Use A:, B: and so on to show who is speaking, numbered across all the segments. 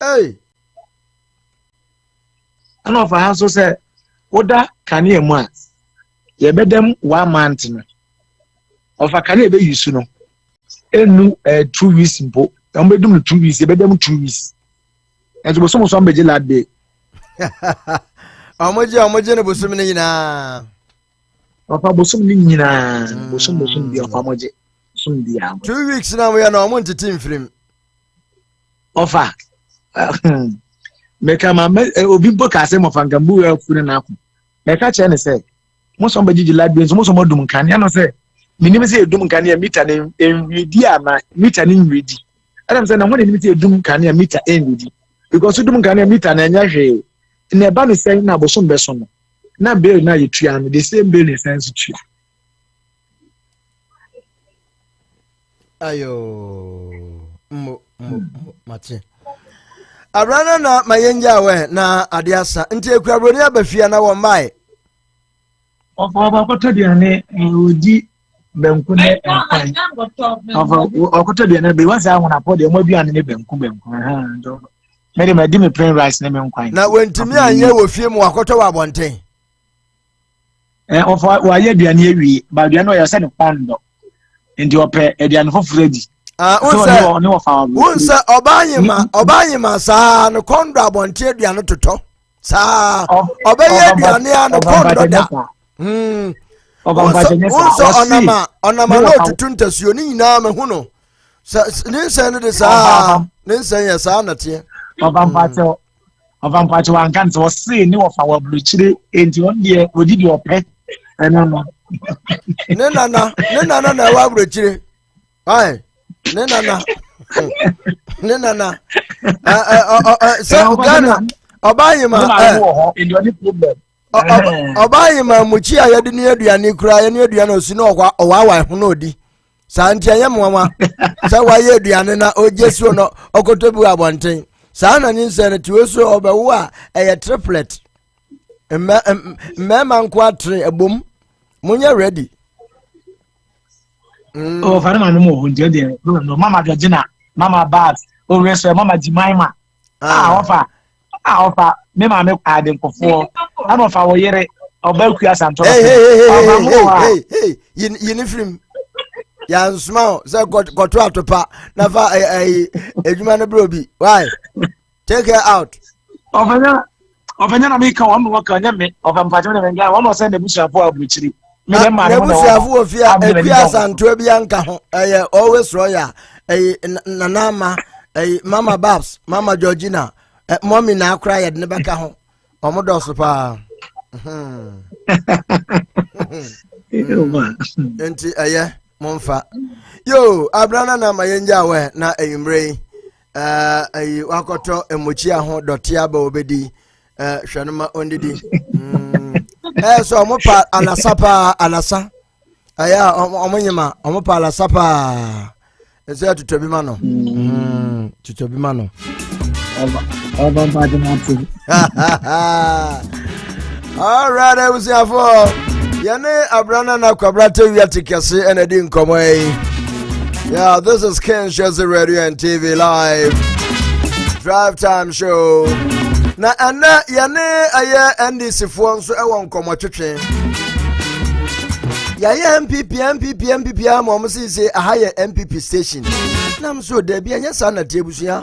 A: Hey.
B: And of our so say, Oda can you man? Ye bet them 1 month. Of a can be use no. Enu 2 weeks simple. I'm be doing 2 weeks, ye bet them 2 weeks. And so some be lad day.
A: Omoje no bosum ni nyina.
B: Papa bosum ni nyina. Bosum bi of amoje. Bosum bi am.
A: 2 weeks na we na omo ntete mfrim.
B: Ofa. Meka ma obi bo ka se mo fangambu ya funu na akụ. Meka che ne se. Mo so mbagiji lad day, mo so modum kan ya no se. Minim se edum kan ya meter na enwedi ama meter ni nwedi. Adam se na ho ne se edum kan ya meter enwedi. Because edum kan ya meter na anya hwe. Na ba me say na bosom beso no. Na bill na yetua no the same bill in sense tua.
A: Ayo. Mate. Abrana na mayenja we na adiasa nti ekuabroni abafia na won mai.
B: Ofa kotodiane odi benku ne kan. Ofa kotodiane be wasa ahuna pode mo biane ne benku. Ndo. Mede ma di me plain rice na me nkwan.
A: Na wentimi anye wo fie mu akoto wa bonten.
B: Ofa wa ye aduane awie, ba aduane o ya se ne pondo. Ndi ope aduane fofuredi.
A: Unsa obanyima sa no kondo abonte aduane toto. Sa obeye aduane an kondo da. Unsa onama no tutu ntasuo ni nyina me hu no. Sa ninsa ne de sa ninsa ya sa natie.
B: Ovampacho wankan so se ni ofa wa bluchire enti on de odidi ope no.
A: Ne nana na wa bluchire. Ai ne nana so Ghana obayima obayima muchi ayade ni aduane kura ye ni aduane osi na owawa ho na odi sa ntia ye mwa sa wa ye aduane na ojesu no okotobu abonten sa na ni nse ne tiwesu obewo a eye triplet mmema nko atre ebom munya ready.
B: Oh, for my no de no mama Georgina, mama Babs, oh reso mama Jimaima. Offer. Me ma me aden kofo. Am of our yere Abeiku Santana.
A: Hey, uniform. Ya small, say got to atopa. Na fa ejuma no brobi. Why? Take her out.
B: Ofenya na me ka wa mo ka nya me of am pajo na nga wa mo send the bush for abuchiri.
A: Nebusiafu ofia Appiah Santo bi anka ho always royal nanama mama Babs mama Georgina mommy na Accra yed ne beka ho omodoso pa enti momfa yo abrana na mayenja we na eyimre wakoto emochi aho dotia ba obedi hwanuma ondidi so omopa alasa aya omonyema omopa alasa pa ese tutobi mano tutobi mano
B: oba badi mati
A: all right I was here for yane abrana na kwabrate wiatikase enedi nkomo yeah this is Ken Shazzy Radio and TV live drive time show na ana yane aye Ndc'S fo nso e won komo twetwe ya ye MPP am say aha ye MPP station nam so da bia nya sa na tebusia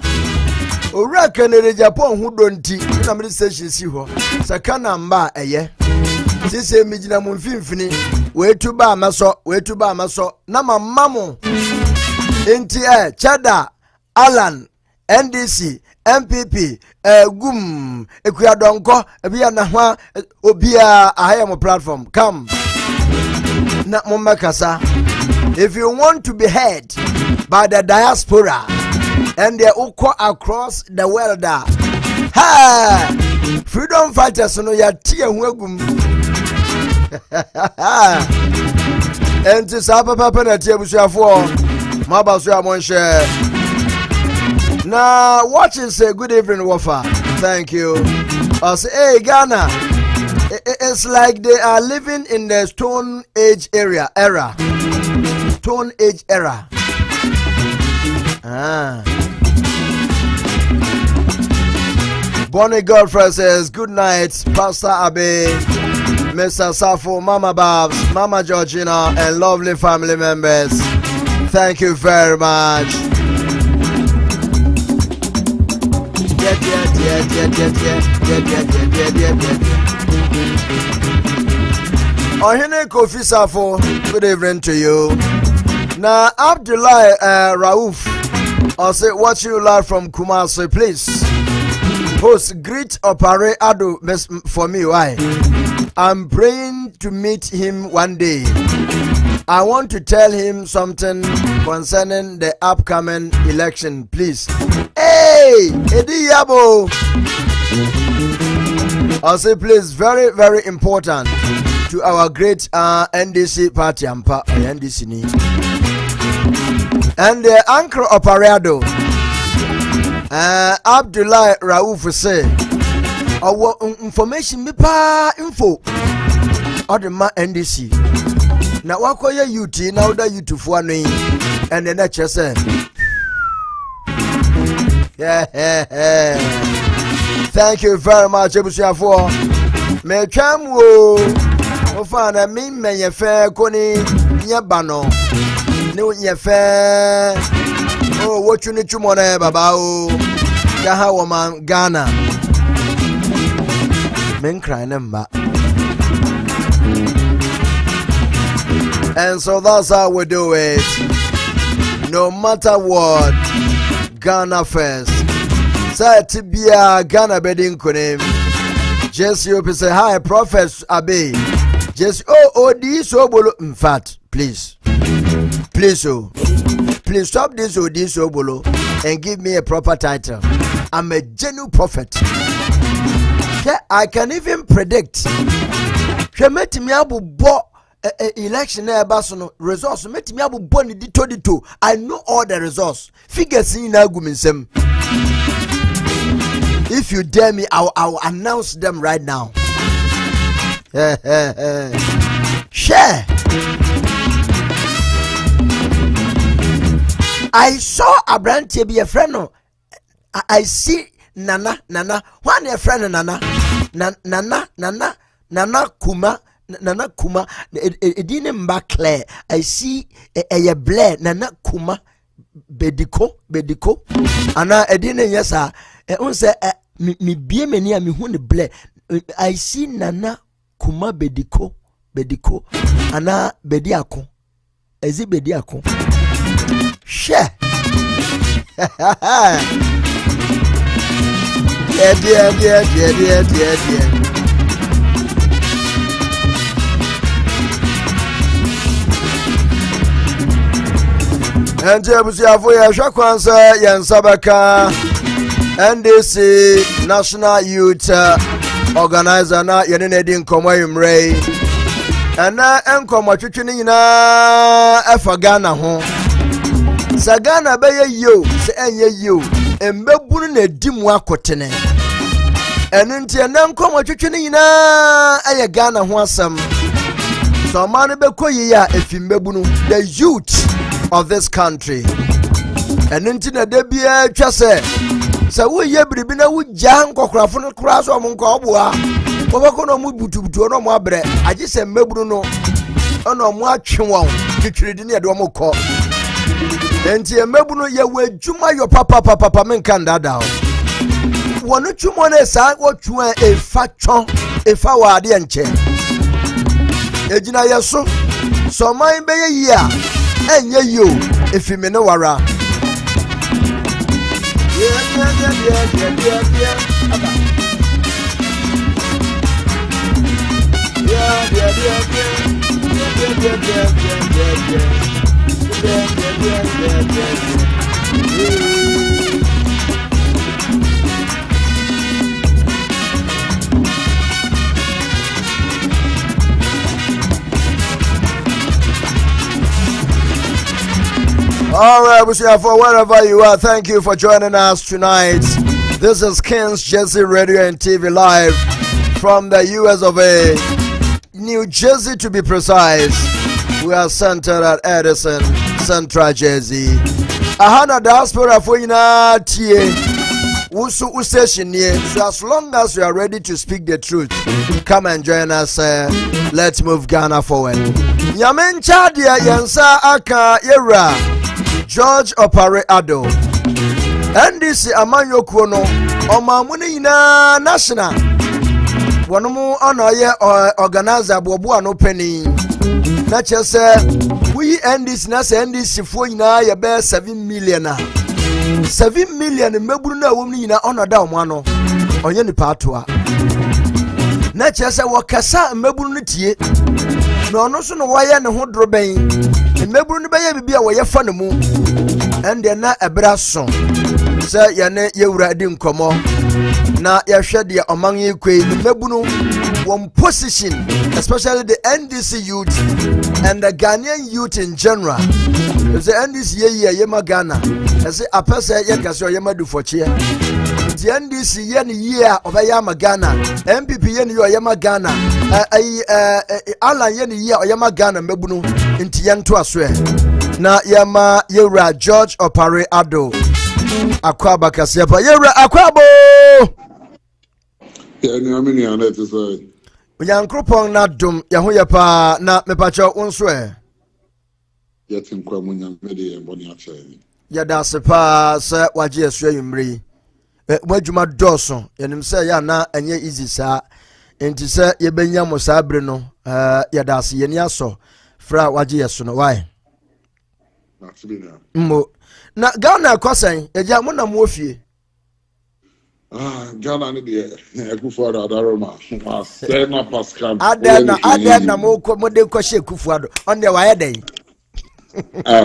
A: owura kanere Japan hu donti na me station si ho sakana mba eye sise migina mu mfimfini wetuba amaso na mamamo enti chada Alan Ndc'S MPP gum ekuadonko ebia na hwa obia ahayam platform come na mumakasa if you want to be heard by the diaspora and the uko across the world freedom fighters no ya tie hu agum enti sa papa na tie busuafo mabaso ya monhye. Now, watching say good evening, Wafa. Thank you. I say, hey, Ghana. It's like they are living in the Stone Age era. Stone Age era. Bonnie Godfrey says, good night, Pastor Abe, Mr. Safo, Mama Babs, Mama Georgina, and lovely family members. Thank you very much. Ohene Kofi Safo, good evening to you. Now, Abdullah Rauf, I'll say, watching you live from Kumasi, please. Host, greet Opare Addo for me. Why? I'm praying to meet him one day. I want to tell him something concerning the upcoming election, please. Hey, Edi Yabo. I'll say, please, very, very important to our great NDC party, NDC. And the anchor Opare Addo. Abdullah Rauf say, our information info or the NDC. Now, what call you now that you to for me and then that say, yeah. Thank you very much, Ebusia, for me. Come, wo find a mean man, your fair Koni, Yabano, no, your fair. Oh, what you need to money, Baba? Gaha woman, Ghana. Men cry number. And so that's how we do it. No matter what, Ghana first. Say Tibia, Ghana bedding kunim. Just you say hi, Prophet Abe. Just this obolo. In fact, please, please stop this obolo and give me a proper title. I'm a genuine prophet. Yeah, I can even predict. Election results. I know all the results. Figures in Agumensem. If you dare me, I'll announce them right now. Share. I saw a brand to be a friend. I see Nana. One a friend Nana Kuma. It didn't back clear. I see a blare Nana Kuma Bediko. Ana a didn't yes, sir. Me be many me who the blare. I see Nana Kuma Bediko. Ana Bediako. Is it Bediako? Share. Dear. And Jebusia Shakwansa Yansabaka NDC National Youth Organizer na Yenedin Komoyum Ray and na Ankomah Twene Efa Ghana ho Sagana beye yo se enye yo embebunu na dimu akotene enu nti na Ankomah Twene eye Ghana ho asam so man bekoyi ya efimbebunu the youth of this country enu nti na de bia twase se wo ye biribi na wo gya nkokrafo no kura so mo nko oboa wobako no mu butubutu no mo abre agi se mbebunu no ono mo atwe won twitwiridi ne de mo kọ enti emebunu ye wadwuma yo papa menka ndada wono twumo na sa wotwu efa twon efa wade enche ejina yeso so man be ye a enye yo efime no wara All right, for wherever you are, thank you for joining us tonight. This is King's Jersey Radio and TV live from the US of A, New Jersey to be precise. We are centered at Edison, Central Jersey. Ahana diaspora for ina tie. Usu station here. So as long as you are ready to speak the truth, come and join us. Let's move Ghana forward. Yamen Chadia Yansa Aka Yera George Opare Addo. Ndc'S Amanyo Kuono Omamuni na national. Wanumu ono ye organizer bobu ano penny. Na chese we Ndc'S na se Ndc'S fo nyina ye be 7 million. 7 million meburu na wom nyina ono da omo ano. Onye ni patoa. Na chese wakasa meburu no tie. Na ono so no waye ne ho droben. Meburu no be ye bibia wo ye fa ne mu. Ende na ebra so. Se yane yewura di nkomo. Na yahwɛ de ɔman yi kwe mebunu one position, especially the Ndc'S youth and the Ghanaian youth in general. If the Ndc'S ye yema Ghana, as a person ye kaso yema du for cheer. The Ndc'S ye ni ye obeyama Ghana, MPP ye ni yema Ghana, Alan ye ni ye oyema Ghana mebunu inti yanto aswe. Na yema yewura George Opare Addo. Akwaba kasiapa yewura akwabo. Yankropong na dum yahoya pa na mepacho unso
C: yetim kwa munya mede boni ache
A: yada sepa se waje asu yumri mwadwuma doso yenim se ya na enye easy sa enti se yebenya mo sa abre no yada se yeni aso fra waje yeso no why mo na Ghana kwasan eja mo na mo ofie
C: Ghana ni de Akufo-Addo adaroma Selma Pascal
A: Adena mo de kwahye Akufo-Addo on the why dey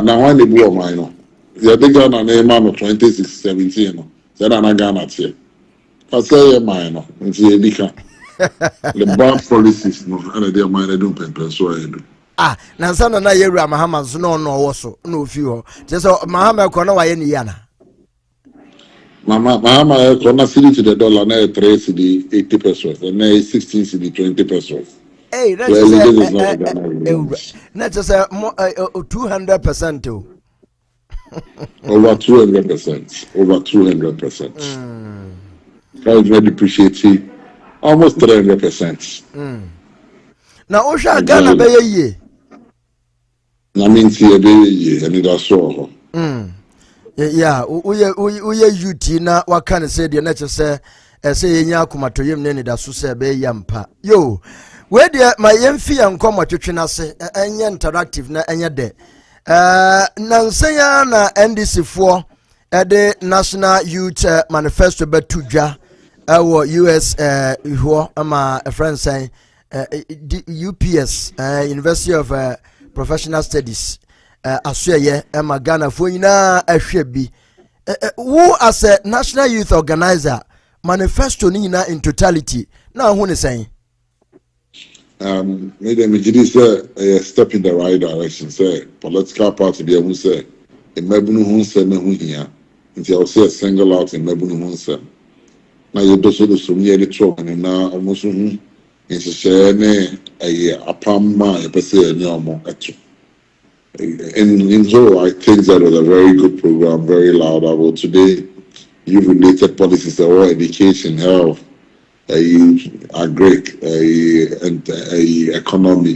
C: na wan dey bu o man no ye dey Ghana na ma no 2017 no say na Ghana tie say ye man no nti e bika the bad policies no and dey man dey do pempe so e do
A: na nsa na yewura Mahama so no wo so na ofi ho je so Mahama ko na waye ni yana
C: Mahama kona cedi to the dollar na 3 cedi 80 pesos and na 16 cedi 20 pesos.
A: Hey, that's just 200% too.
C: Over 200%. Over 200%. That is very depreciating. Almost 300%.
A: Now, Osha Ghana be ye.
C: Na minti be ye, and that's all.
A: Yeah, uye yuti na wakane say the nature say yenya akomatoyem ne da so say be yampa. Yo, we de my yemfi Ankomah twetwe ase enye interactive na enye de. Na nsenya na Ndc'S fo the National Youth Manifesto betudwa US ho ama a friend say UPS University of Professional Studies Asweye Emma Ghana for nyina ahwebi who as a national youth organizer manifesto ni nyina in totality na hu ne saying
C: maybe me say a step in the right direction say political party be able say e mabunu hu say na hu hia nti I say single out in mabunu hu say na ye do so me dey talk na almost hu in share ne apama e pese ni omo eto. In whole, I think that was a very good program, very laudable. Today, youth-related policies are all education, health, agric, and economy.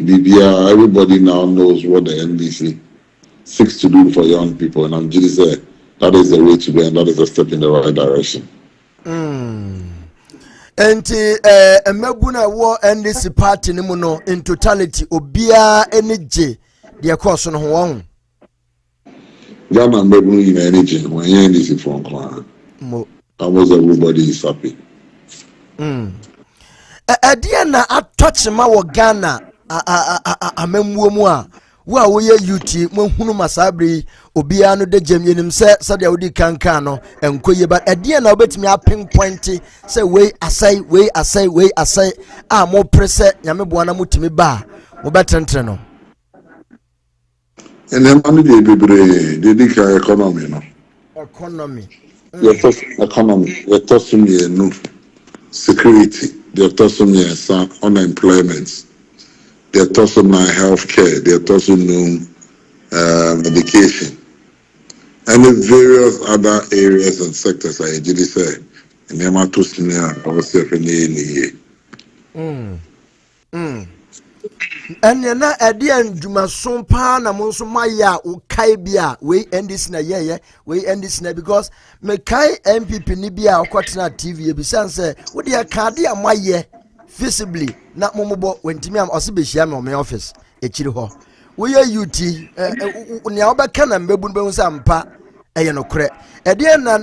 C: Everybody now knows what the Ndc'S seeks to do for young people, and I'm just saying that is the way to go, and that is a step in the right direction.
A: And Mebuna war Ndc'S party no in totality, obia energy. The course on one.
C: Ghana Mebunu in energy when you Ndc'S from Kwame. Almost everybody is happy.
A: Diana I touch my Ghana a memuomua. Wa we yuti monhunu masabri obiano de gemyenim se sadia odi kankano enkoye but Diana obetimi a pinpoint say we asai a mo prese nyame boana mutimi ba mo betentre no.
C: And then money they did economy, no.
A: Economy.
C: Economy. They're tossing me no security. They're tossing me unemployment. They're tossing my healthcare. They're tossing medication. And the various other areas and sectors I did say. nneɛma to sini a ɔwɔ sɛ ɛhwɛ ne yɛ
A: ɛnneɛ na ɛde ndwumaso paa na mo nso mayɛ a wokae bi a wei Ndc'S na yɛyɛ wei Ndc'S na because mekae MPP ni bi a ɔkɔtena TV ebisane sɛ wode ɛkaade a moayɛ visibly na momobɔ wantimi am ɔse bɛhyia me ɔme office ɛkyiri hɔ woyɛ UT nea wobɛka na mbɛbu no bɛhu sɛ ampa ɛyɛ nokorɛ ɛdeɛ na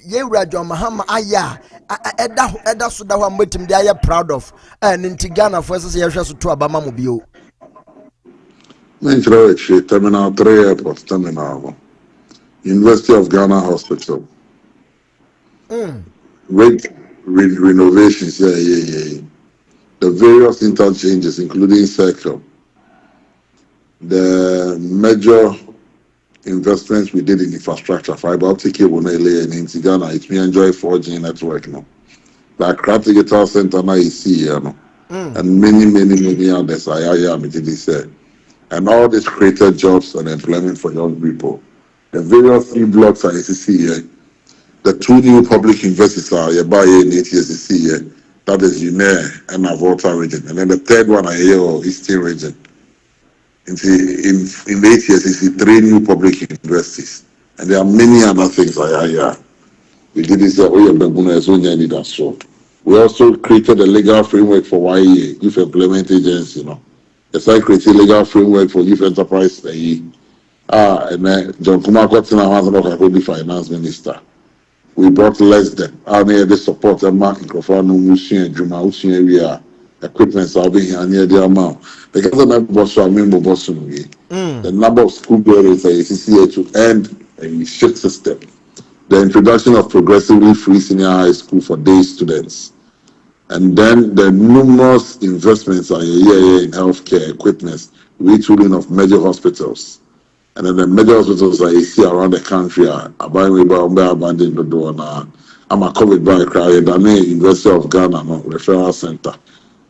A: yɛwura John Mahama ayɛ a ɛda so da hɔ a mbɛtimi de ayɛ proud of ne nti Ghanafoɔ sɛ sɛ yɛhwɛ so to abama mo bio
C: menkyerɛ akyire Terminal 3 Airport Terminal no University of Ghana Hospital renovations the various interchanges including Circle, the major investments we did in infrastructure, fiber optic cable, and in Ghana, it's me enjoy 4G network now. The Accra Digital Center now is see, and many others. I did say, and all this created jobs and employment for young people. The various 3 blocks are see the 2 new public universities are by in 8 years see that is UNE and Volta region, and then the 3rd one I hear Eastern region. In 8 years, you see 3 new public universities, and there are many other things. We did this. We also created a legal framework for YEA, Youth Employment Agency. You know, yes, I created a legal framework for youth enterprise. And then John Kumar got in our the finance minister. We brought less than the support and market microphone, Juma, area. Equipment are being here near the amount. Because the number of school buildings is here to end a shift system. The introduction of progressively free senior high school for day students. And then the numerous investments are here in healthcare equipment, retooling of major hospitals. And then the major hospitals are here around the country are abandoned the door now. Ama McBrown, the University of Ghana referral center.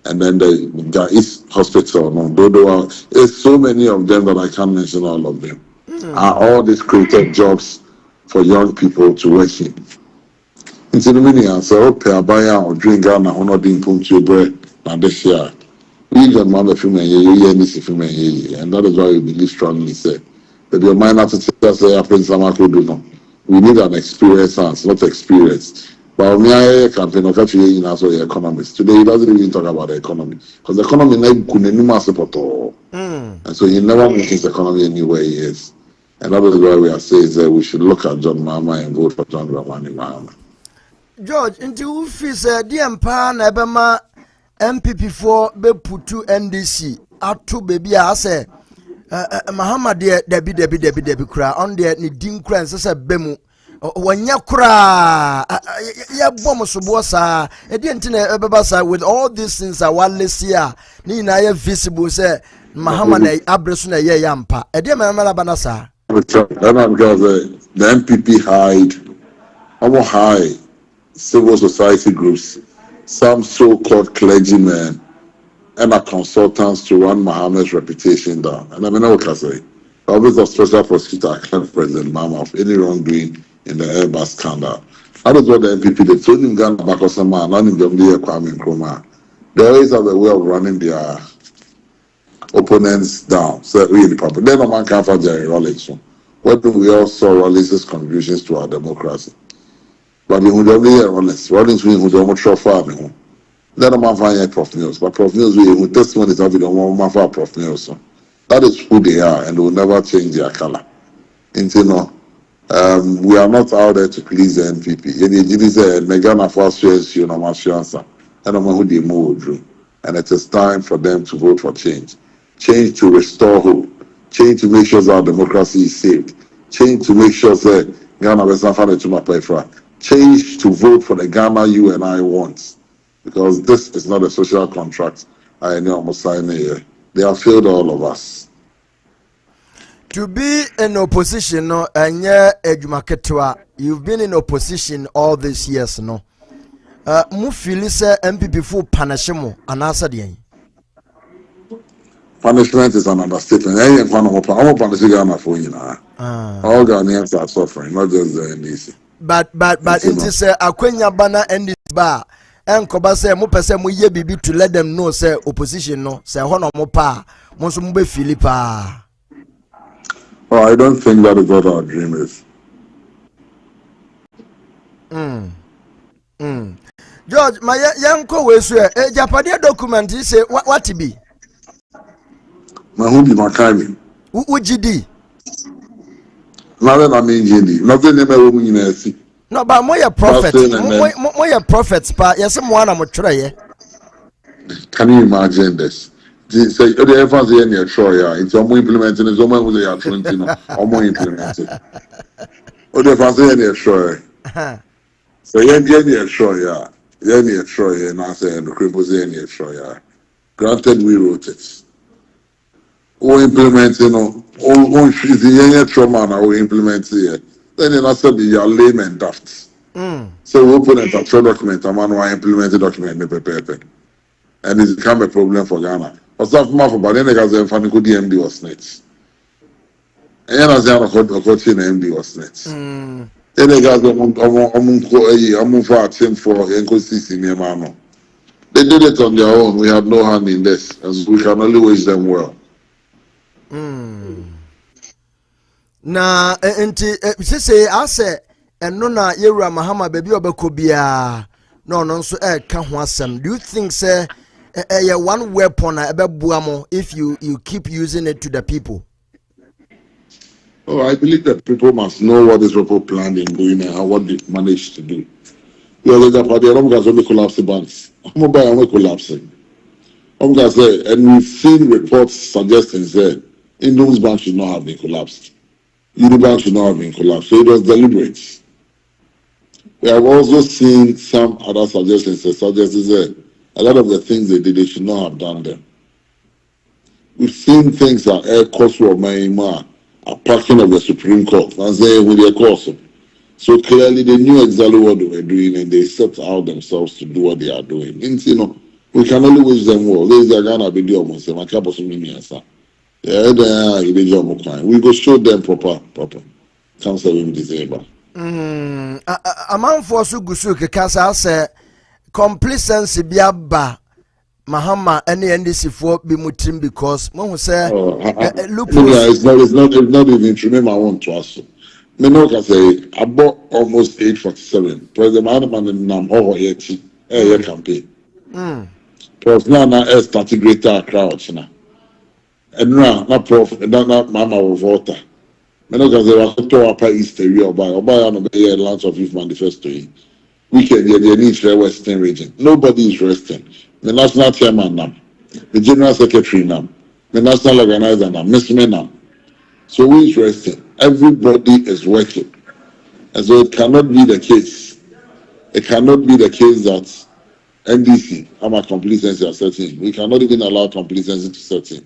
C: And then the East Hospital, there's so many of them that I can't mention all of them. Are all these created jobs for young people to work in? Into the mini answer, Abeiku or drink Ghana, or not in punctual bread, and this year. We don't mind the film, and that is why we believe strongly say that your mind has to tell us, we need an experienced hands, not experience. But me, I campaign of actually in as economists. Today, he doesn't even talk about the economy because the economy never support all, and so he never makes his economy anywhere he is. And that is why we are saying that we should look at John Mahama and vote for John Mahama.
A: George, into office, dear Mpa na ebema MPP for be putu Ndc'S atu baby I say Mahama debi kura on the ni din kura nsese bemu. Wanya kura ya bom sobo sa e de ntine ebeba sa with all these things are one lesia ni na ya visible say Mahama na abresu na ye yampa e de memela bana sa
C: because the MPP hide civil society groups, some so-called clergymen and consultants to run Mahama's reputation down. And I mean, what I say, always a special prosecutor accused President Mahama of any wrongdoing in the Airbus scandal. That is what the MPP did. So in Ghana, Bakosama, not in the Kwame and Ankomah. They always have a way of running their opponents down. So really proper. Then no man can find Jerry Rawlings. What do we all saw Rawlings' contributions to our democracy? But we would only hear Rawlings we would almost show far. Then no man find Prof News. But Prof News we testimony is not we don't want for Prof News. So that is who they are, and they will never change their color. And you know, we are not out there to please the NPP. And it is time for them to vote for change. Change to restore hope. Change to make sure that our democracy is saved. Change to make sure that Ghana is not to my paper. Change to vote for the Ghana you and I want. Because this is not a social contract. I know I'm signing here. They have failed all of us.
A: To be in opposition, no, and yeah, you've been in opposition all these years, no. Mufilisa MPP for punishment and answer the
C: punishment is an understatement. All Ghanaians are suffering, not just the NDC.
A: It is Akwenya Bana and this bar. And Kobase Mopese Muye Bibi to let them know, say, opposition, no, say, Hono Mopa, Monsumbe Philippa.
C: Oh, I don't think that is what our dream is.
A: George, my young co-worker, a Japanese document, he say, what to be?
C: Mahudi Makami.
A: Would you do?
C: Nothing I mean, Jenny. Nothing in my room in a sea.
A: No, but more prophet, more prophets, but yes, someone I'm a try.
C: Can you imagine this? Say, the efforts here near Troya, it's almost implementing as almost with the Trentino, almost implemented. Or the efforts here near Troya. So, near Troya, near Troya, and I say, and the cripples here near Troya. Granted, we wrote it. Or implementing, or she's the trauma, and we implement here. Then you said you're lame and daft. So we open a document, a manual implemented document, and it's become a problem for Ghana. What's that for? But then because the funny could DMD was snitch. And as I got coaching MD was snitch. Then they got for NC'S near Mano. They did it on their own. We have no hand in this, and we can only wish them well.
A: Na say I say and no na yewura mahama baby obeko bia no so ka ho asem. Do you think say one weapon ebebuamo if you keep using it to the people?
C: Oh, I believe that people must know what is people planned in doing and what they managed to do. The collapse banks. I'm collapsing. And we've seen reports suggesting that Ndc'S bank should not have been collapsed. Unibank should not have been collapsed. So it was deliberate. We have also seen some other suggestions that suggested that a lot of the things they did, they should not have done them. We've seen things like Air Kosovo, Myanmar, a packing of the Supreme Court, and saying with their course. So clearly they knew exactly what they were doing and they set out themselves to do what they are doing. And, we can only wish them well. We go show them proper. Council in December.
A: A man for Sugusu Kasa say complacency biaba Mahama any NDC for be mutim because Mo say
C: it's not even true. Remember I want to ask. Me no can say about almost 847. President Mahama Nam Ho Yeti campaign. Prof now starting greater crowds now. And now Prof not Mama of water. Me no can say was to Upper East area or by no be Lands of Youth Manifesto. Weekend they need for Western region. Nobody is resting. The national chairman now, the general secretary now, the national organizer now, Miss now. So who is resting? Everybody is working. And so it cannot be the case. It cannot be the case that NDC, Ama complacency are setting. We cannot even allow complacency to set in.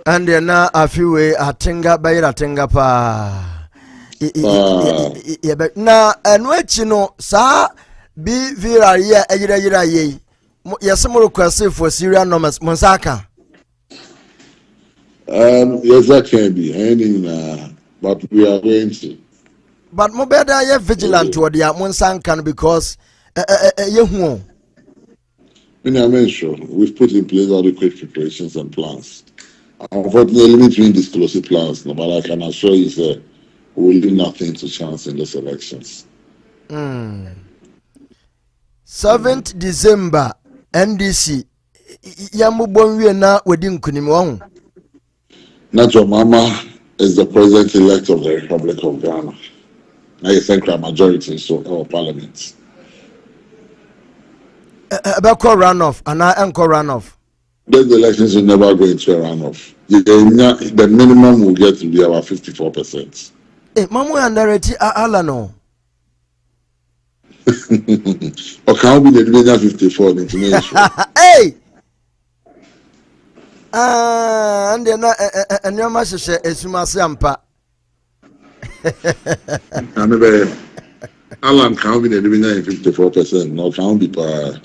A: And then now a few way Atinka by Atinka pa. Na enwechi no sa bi vira ye ayira ye yesemo request for serial numbers monsaka
C: yes that can be anything but we are going to
A: but mo better ye vigilant toward the monsanka because ye hu
C: I'm sure we've put in place adequate preparations and plans. Unfortunately, we didn't disclose the plans, no, but I can assure you that we will do nothing to chance in those elections.
A: 7th December, NDC. Yamubonwe na wedding kunimwahu.
C: Natural Mama is the president-elect of the Republic of Ghana. Now you think a majority in our parliament.
A: Abeiku runoff, and I anchor runoff.
C: Those elections will never go into a runoff. The minimum will get to be about 54%.
A: Mamu andareti alano.
C: Or can we be the 54 in information?
A: Hey! And then your master is Asempa.
C: Alan can't be the 54%. No, can't be per.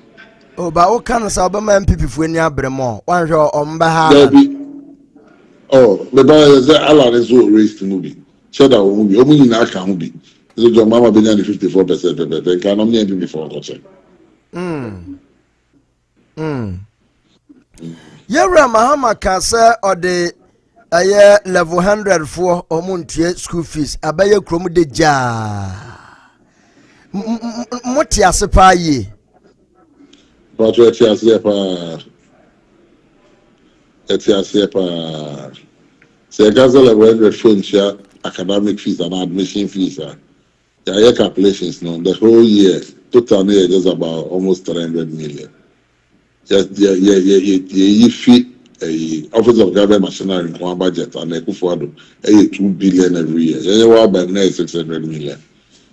A: Oh, but what kind of Sabama MPP for any Bremo? One show on Baha.
C: Oh, the buyer is Allah is so raised to movie. Cheddar movie. Omu in Accra movie. So your mama been the 54%. Then can only be before watching.
A: Yera Mahama Kasa or the level 100 for Omuntie school fees. Abaya Kromu de Ja. Motia Sepaye.
C: But what you say, say Gaza level 100 phone share academic fees and admission fees. Yeah, calculations now. The whole year, total year is about almost 300 million. Just fee Office of Government Machinery in Kwame budget and Ekufo-Addo 2 billion every year. You by now 600 million.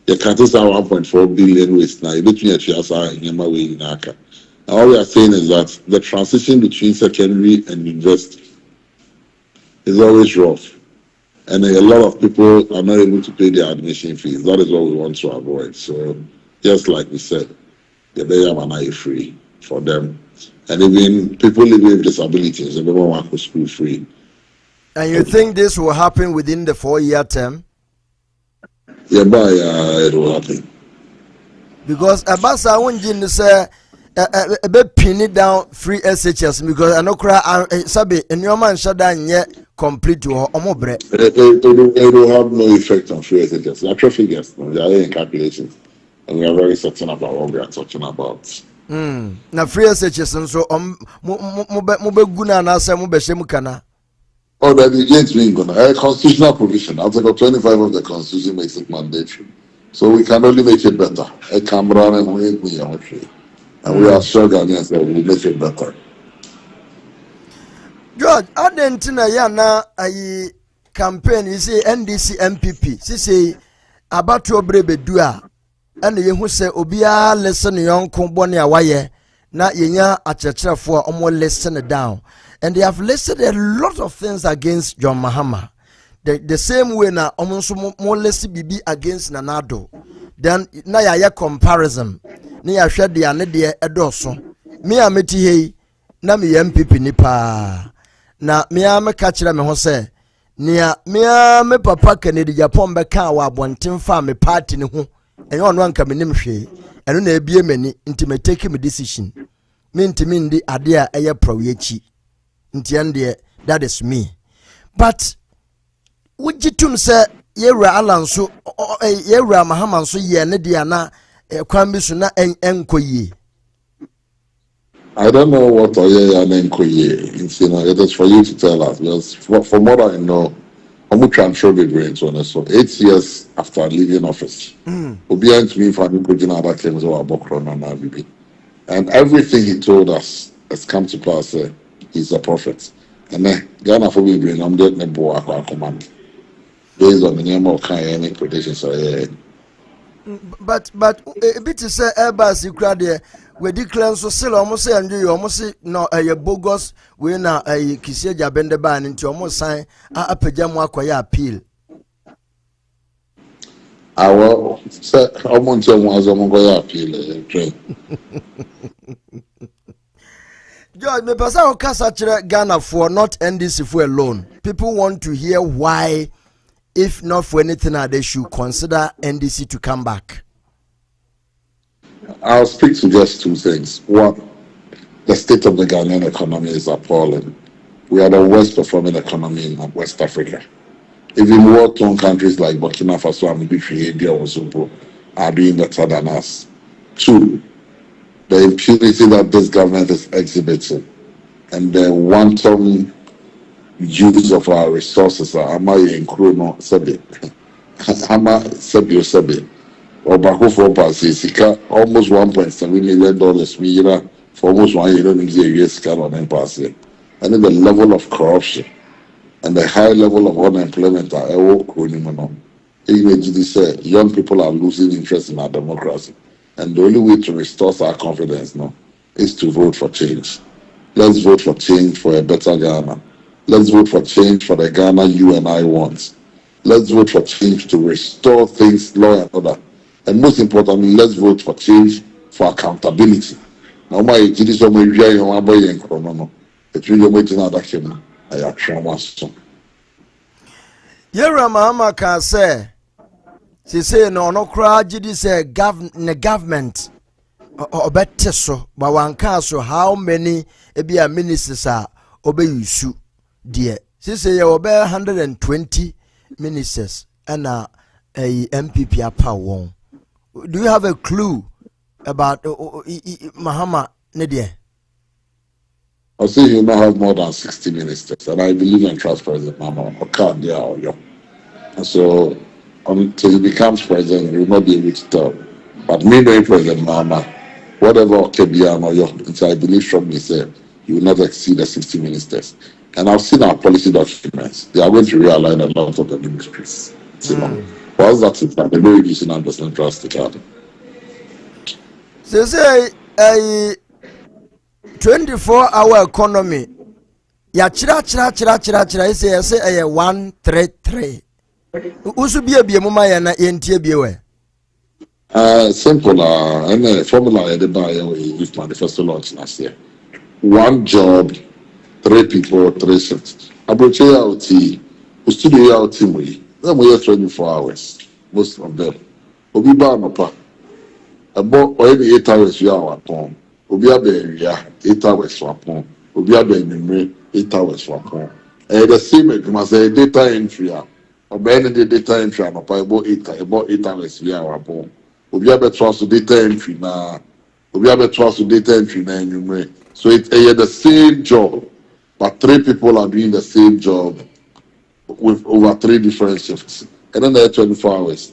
C: You can't say 1.4 billion waste now. Between Chiasa and Yamawe in Accra. All we are saying is that the transition between secondary and university is always rough. And a lot of people are not able to pay their admission fees. That is what we want to avoid. So, just like we said, the Bayamana is free for them. And even people living with disabilities, everyone wants to school free.
A: And you think this will happen within the 4-year term?
C: Yeah, but it will happen.
A: Because Abasa won't say a bit pin it down free SHS because I know Sabi and your man shut down yet complete to Omobre.
C: It will have no effect on free SHS. Actual figures, they are in calculations. And we are very certain about what we are talking about.
A: Na free SHS and so mube guna na se mube shemu kana.
C: Oh, that is yet being gonna a constitutional provision. Article 25 of the Constitution makes it mandatory. So we can only make it better. A Cameron and we and we are sure Ghanaians that we make it better.
A: George, Adentina yana a campaign you say NDC MPP. Say about your brebe dua. And ye who say Obia listen young Kumboni awaye na yenya achechefo omo listen down. And they have listed a lot of things against John Mahama. The same way na omonso more less bibi against Nanado. Then na ya comparison. Ni ya hwe de ane de edoso. Me ameti hei na me MPP nipa. Na me ameka kire me ho say nia me me papa Kennedy Japan be kan wa abonten fa me party ne ho. And you want to come in hwe eno na ebie mani nti me take me decision me ntimi ndi ade a eye proyechi nti ande that is me but wujitum se yewra alanso yewra mahama nso ye ne de ana kwan bi so na enkoye.
C: I don't know what oye and enkoye. It's it is for you to tell us because from what I know I'm transfer the brains on us. So 8 years after leaving office, Obian to me for other claims or Abokron and Abibi. And everything he told us has come to pass. He's a prophet. And then Ghana for me bring I'm dead nebo Akrobeto based on the name of any predictions.
A: But a bit to say Airbus you cried there. We declare so sell almost say and you almost no a bogus we na a Kiseja bende ban into almost sign a pajama kwaya appeal.
C: Our almost was a appeal.
A: George, me pasa o kasa kire Ghana for not NDC for alone. People want to hear why, if not for anything, they should consider NDC to come back.
C: I'll speak to just two things. One, the state of the Ghanaian economy is appalling. We are the worst performing economy in West Africa. Even war-torn countries like Burkina Faso and India also are doing better than us. Two, the impunity that this government is exhibiting and the wanton use of our resources are Ama McBrown Ama Sebe or Baku for Pasika almost $1.7 million for almost 1 year in the US on Empire. And then the level of corruption and the high level of unemployment are young people are losing interest in our democracy. And the only way to restore our confidence now is to vote for change. Let's vote for change for a better Ghana. Let's vote for change for the Ghana you and I want. Let's vote for change to restore things, law and order. And most importantly, let's vote for change for accountability. Now, my is on my boy and chrono. It's really waiting out of him. I actually want some.
A: Yera Mahama can say, she say no cry, Jidi say government or better so, but one castle how many a ministers are obey you, dear. She say you obey 120 ministers and a MPP power. Do you have a clue about Mahama Nadia?
C: I say you now have more than 60 ministers, and I believe and trust President Mahama Okoro. And so until he becomes president, he will not be able to tell. But me being President Mahama, whatever Okebia or until I believe strongly said, he will not exceed the 60 ministers. And I've seen our policy documents. They are going to realign a lot of the ministries. For us, that's it. They're very using 100% drastic.
A: So say a 24-hour economy. Ya chira say 133. Usu bia mama ya na yentie bia
C: simple and the formula the buy with manifesto launch last year. One job, 3 people, 3 shifts. Abroche out we studio out we. Them we 24 hours. Most of them. Obi ba no pa. About 8 hours you are upon. Obi abe 8 hours for upon. Obi abe 8 hours for upon. The same you must say data entry. Obey the data entry and about 8 hours we are upon. Obi abe trust data entry na. Obi abe trust data entry na enumerate. So it's the same job, but 3 people are doing the same job with over 3 different shifts. And then there are 24 hours.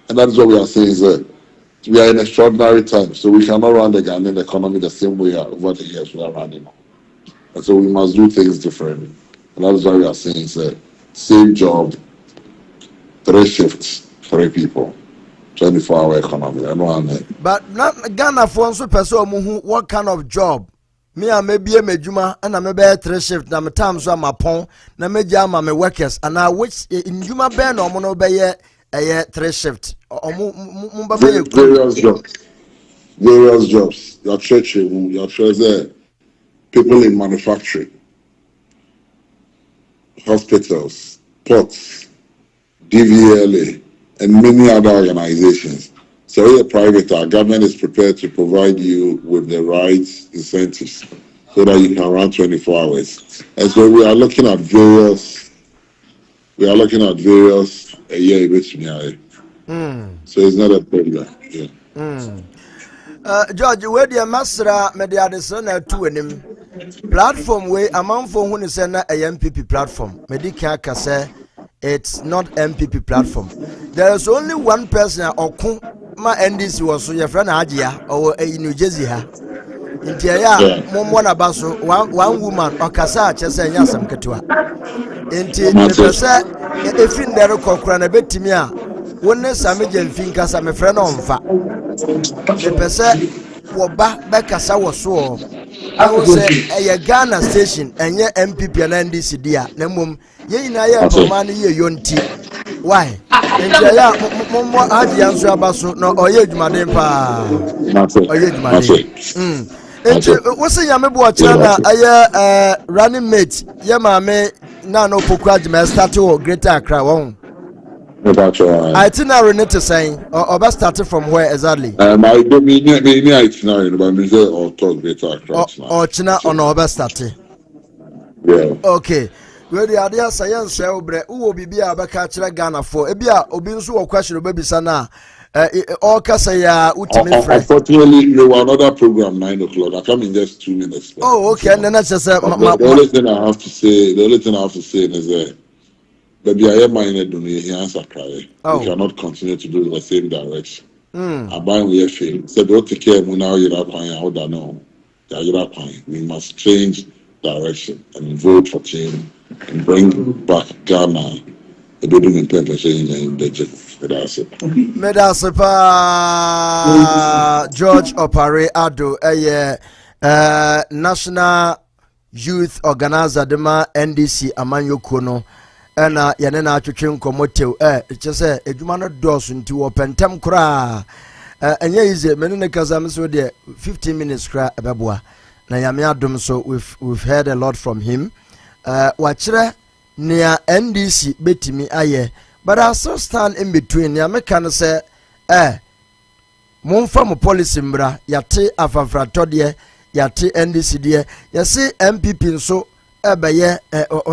C: And that is what we are saying is that we are in extraordinary times. So we cannot run the Ghanaian economy the same way over the years we are running. And so we must do things differently. And that is why we are saying is that same job, 3 shifts, 3 people. 24-hour economy. I know.
A: But not Ghana for one person what kind of job? Me a maybe a mejuma and I may be 3 shift na me time so my pon na me jama me workers and I which in juma be no mo no be a 3 shift
C: various jobs your church there people in manufacturing, hospitals, ports, DVLA and many other organizations. So you're private, our government is prepared to provide you with the right incentives so that you can run 24 hours. And so we are looking at various so it's not a problem. Yeah.
A: George, where the Masra media desana to platform way among for who is a MPP platform. Medica Kase, it's not MPP platform. There is only one person or my Ndc'S was so your friend Ajia or in New Jersey. Intia Momona Basso, one woman or Kasa Chesa Yasam Katua. Inti Pesa, if in there Korkor a bit timia, one Sammy and Finkas, I'm a friend on fa. The Pesa were back as I was so. I was a Ghana station and your MPP and Ndc'S dear, Nemum, ye na ya for money ye yonti. Why? India Momo Haji answer Abaso no oye Jumaden pa. Oye Jumaden. What's a Yamabu China? I running mate. Yamame Nano Pukaj statue Greater Accra. Itinerary net to saying or best started from where exactly?
C: I don't mean itinerary, but we or talk Greater Accra
A: or China on our best started.
C: Yeah.
A: Okay. Where the idea science shall bre who be Abaka Ghana for Ebia Obinsu or question baby sana all Kasaya
C: unfortunately you were another program 9 o'clock. I come in just 2 minutes.
A: Oh, okay, and then that's just
C: the only thing I have to say is that baby I am minded to me here answer cry. We cannot continue to do the same direction. Abang we fail. Said don't take care now you're not paying out no. We must change direction and vote for change and bring back Ghana a bit in the
A: Medasepa George Opare Addo, a national youth organizer, Dema Ndc'S Amanyo Kono, and Yanena Chuchin Komote, just a Jumano Dos into open tem cra. And yeah, is it Menekazam so there 15 minutes cra Babua. Na Yami Adom, so we've heard a lot from him. Wachre nea NDC betimi aye, but I still stand in between. Ya me can say momfa mo policy mbra yate afafrato de yate NDC de yase MPP nso ebeye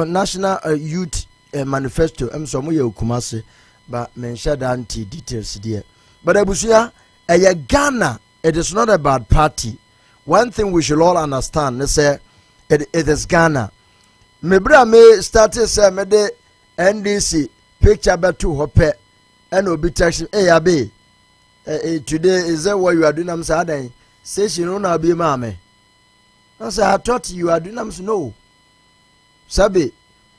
A: national youth manifesto emso mo ye okumase ba mention anti details de but abusuya Ghana. It is not about party. One thing we should all understand is it is Ghana. Mebra me started say me de NDC picture betu hope and obi text hey abe today is that what you are doing? I'm saying say she no na be mame. I say I thought you are doing. I'm say no. Sabi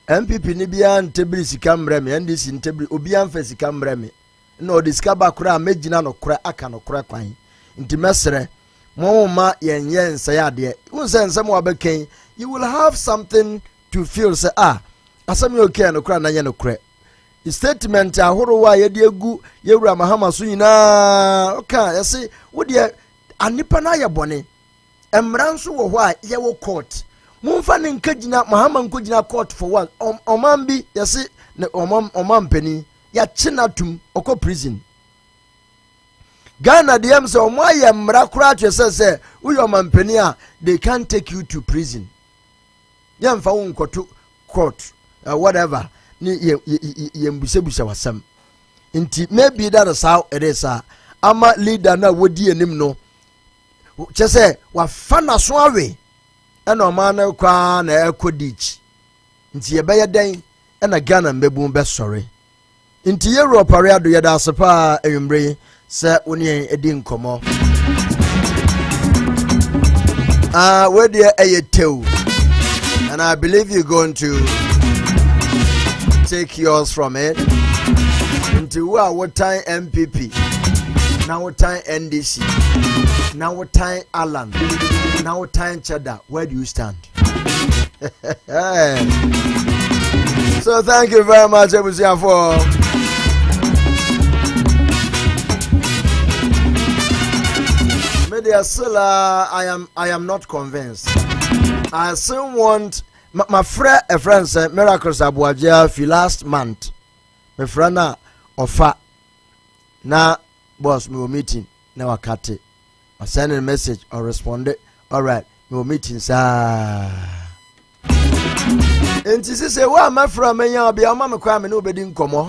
A: MPP ni bia ntebri sika mreme NDC ntebri obi amfa sika mreme. No discover kura megina no kura aka no kura kwan. Nti mesre mo ma yenye nsayade unse nsem wa beken you will have something to feel say asami okay no kura na ye no kura statement ahoro wa ye de egu yewura mahama so nyina okay yesi wo de anipa na ye bone emran so wo ho a ye wo court mumfa ne nkagina mahama nkogina court for what omam bi yesi ne omam pani ya chinatum oko prison Ghana DM so mo aye mra kura say uyo mampani a they can't take you to prison. Yamfa won koto court whatever ni yembusebusa wasam. Nti maybe that is how it is ama leader na wodi anim no. Che say wa fa na so awe e no man na kwa na ekodich. Nti ye beye den e na Ghana mbebu be sori. Nti ye Opare Addo ye da sepa enwumre Sir, uni edi nkomo. Where do you tell? And I believe you're going to take yours from it. Into what time MPP, now what time NDC, now what time Alan, now what time Cheddar. Where do you stand? So thank you very much, Ebusia, for. I am not convinced. I still want my friend said Miracles Abuaja for last month. My friend offer na boss we were meeting na wakati. I send a message or responded. All right, we were meeting sir. And she say, "Well, my friend, me ya be Ama McBrown no be din komo."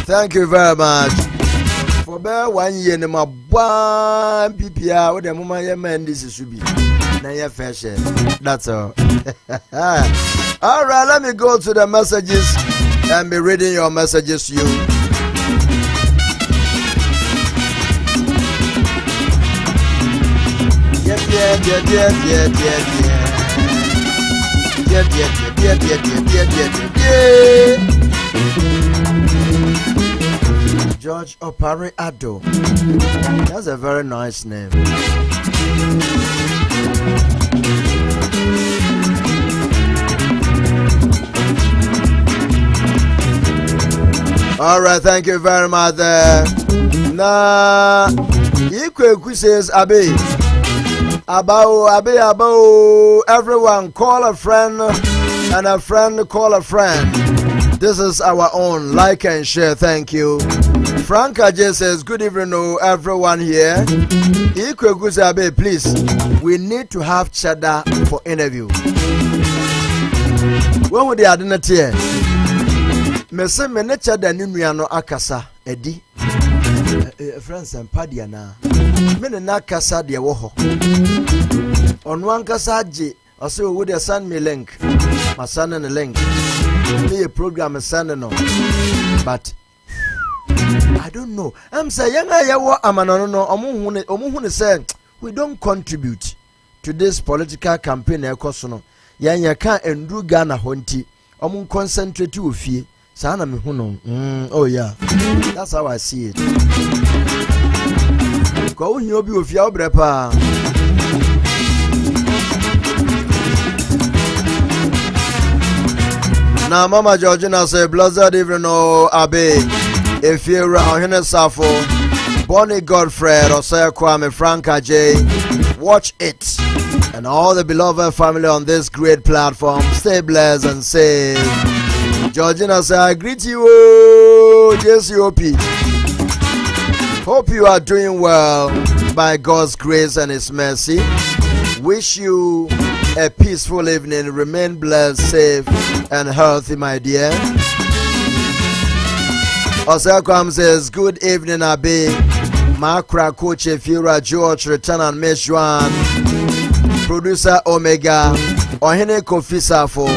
A: Thank you very much. For bear 1 year in my one PPR with the moment your man this should be. Now your fashion. That's all. All right, let me go to the messages and be reading your messages to you. George Opare Addo. That's a very nice name. All right, thank you very much. Na Ikweku says Abe. Abo. Everyone call a friend and a friend call a friend. This is our own. Like and share. Thank you. Frank Ajay says, good evening, everyone here. Ikweku says Abe, please. We need to have cheddar for interview. When would the identity? Mese mene cheddar ninuano akasa edi. Friends and Appiah na. Mene na akasa de woho. Onua nkasa je. Osei would you send me link? My son and a link. Me a program send no. But I don't know. I'm saying yawa amanono no omuhune say we don't contribute to this political campaign ekoso yanya kan endru Ghana honti omun concentrate ofie sana me huno oh yeah, that's how I see it. Ko hu obi ofie obrepa na Mama Georgina say blessed evening Abe. If you're a Safo, Bonnie Godfred, Osei Kwame, Frank Ajay, watch it. and all the beloved family on this great platform. Stay blessed and safe. Georgina says, I greet you, DStv. Hope you are doing well by God's grace and His mercy. Wish you a peaceful evening. Remain blessed, safe, and healthy, my dear. Osei says, good evening, Abe. Makra Coach Fira George, Return and Miss Juan, Producer Omega, Ohene Kofi Safo,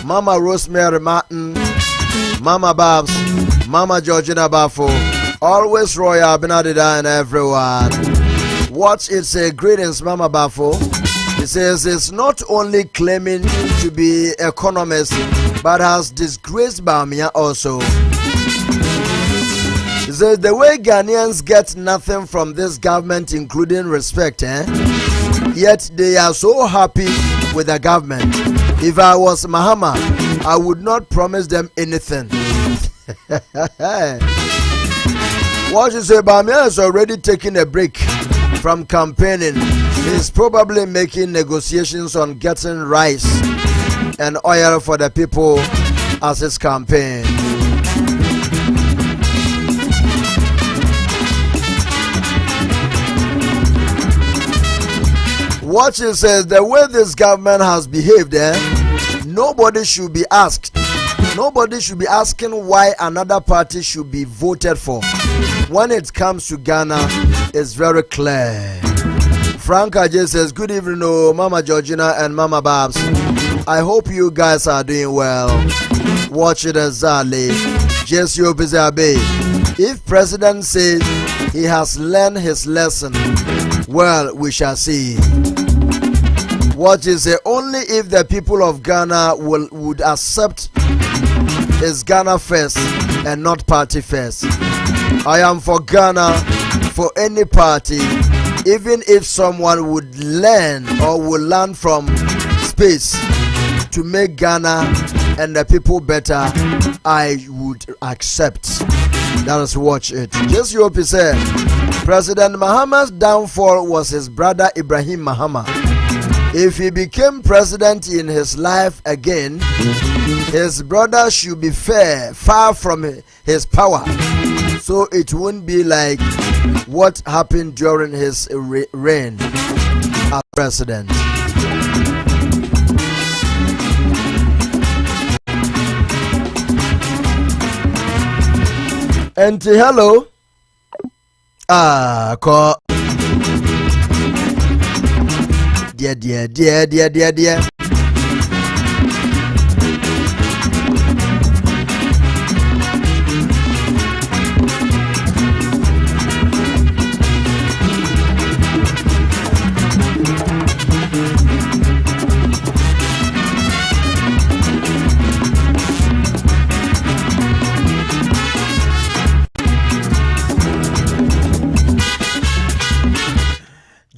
A: Mama Rosemary Martin, Mama Babs, Mama Georgina Bafo, always Royal Benadida and everyone. Watch it say greetings, Mama Bafo. He says it's not only claiming to be economist, but has disgraced Bamia also. He says the way Ghanaians get nothing from this government, including respect, yet they are so happy with the government. If I was Mahama, I would not promise them anything. What you say, Bamia is already taking a break from campaigning. He's probably making negotiations on getting rice and oil for the people as his campaign. Watch it says the way this government has behaved, nobody should be asked. Nobody should be asking why another party should be voted for. When it comes to Ghana, it's very clear. Frank Ajay says, good evening, Mama Georgina and Mama Babs. I hope you guys are doing well. Watch it exactly. DStv Bizabe. If President says he has learned his lesson, well, we shall see. What is it? Only if the people of Ghana would accept is Ghana first and not party first. I am for Ghana, for any party. Even if someone would learn or will learn from space to make Ghana and the people better, I would accept. Let us watch it. DStv said President Mahama's downfall was his brother Ibrahim Mahama. If he became president in his life again, his brother should be far from his power, so it won't be like what happened during his reign as president. Auntie, hello. Call. Dear.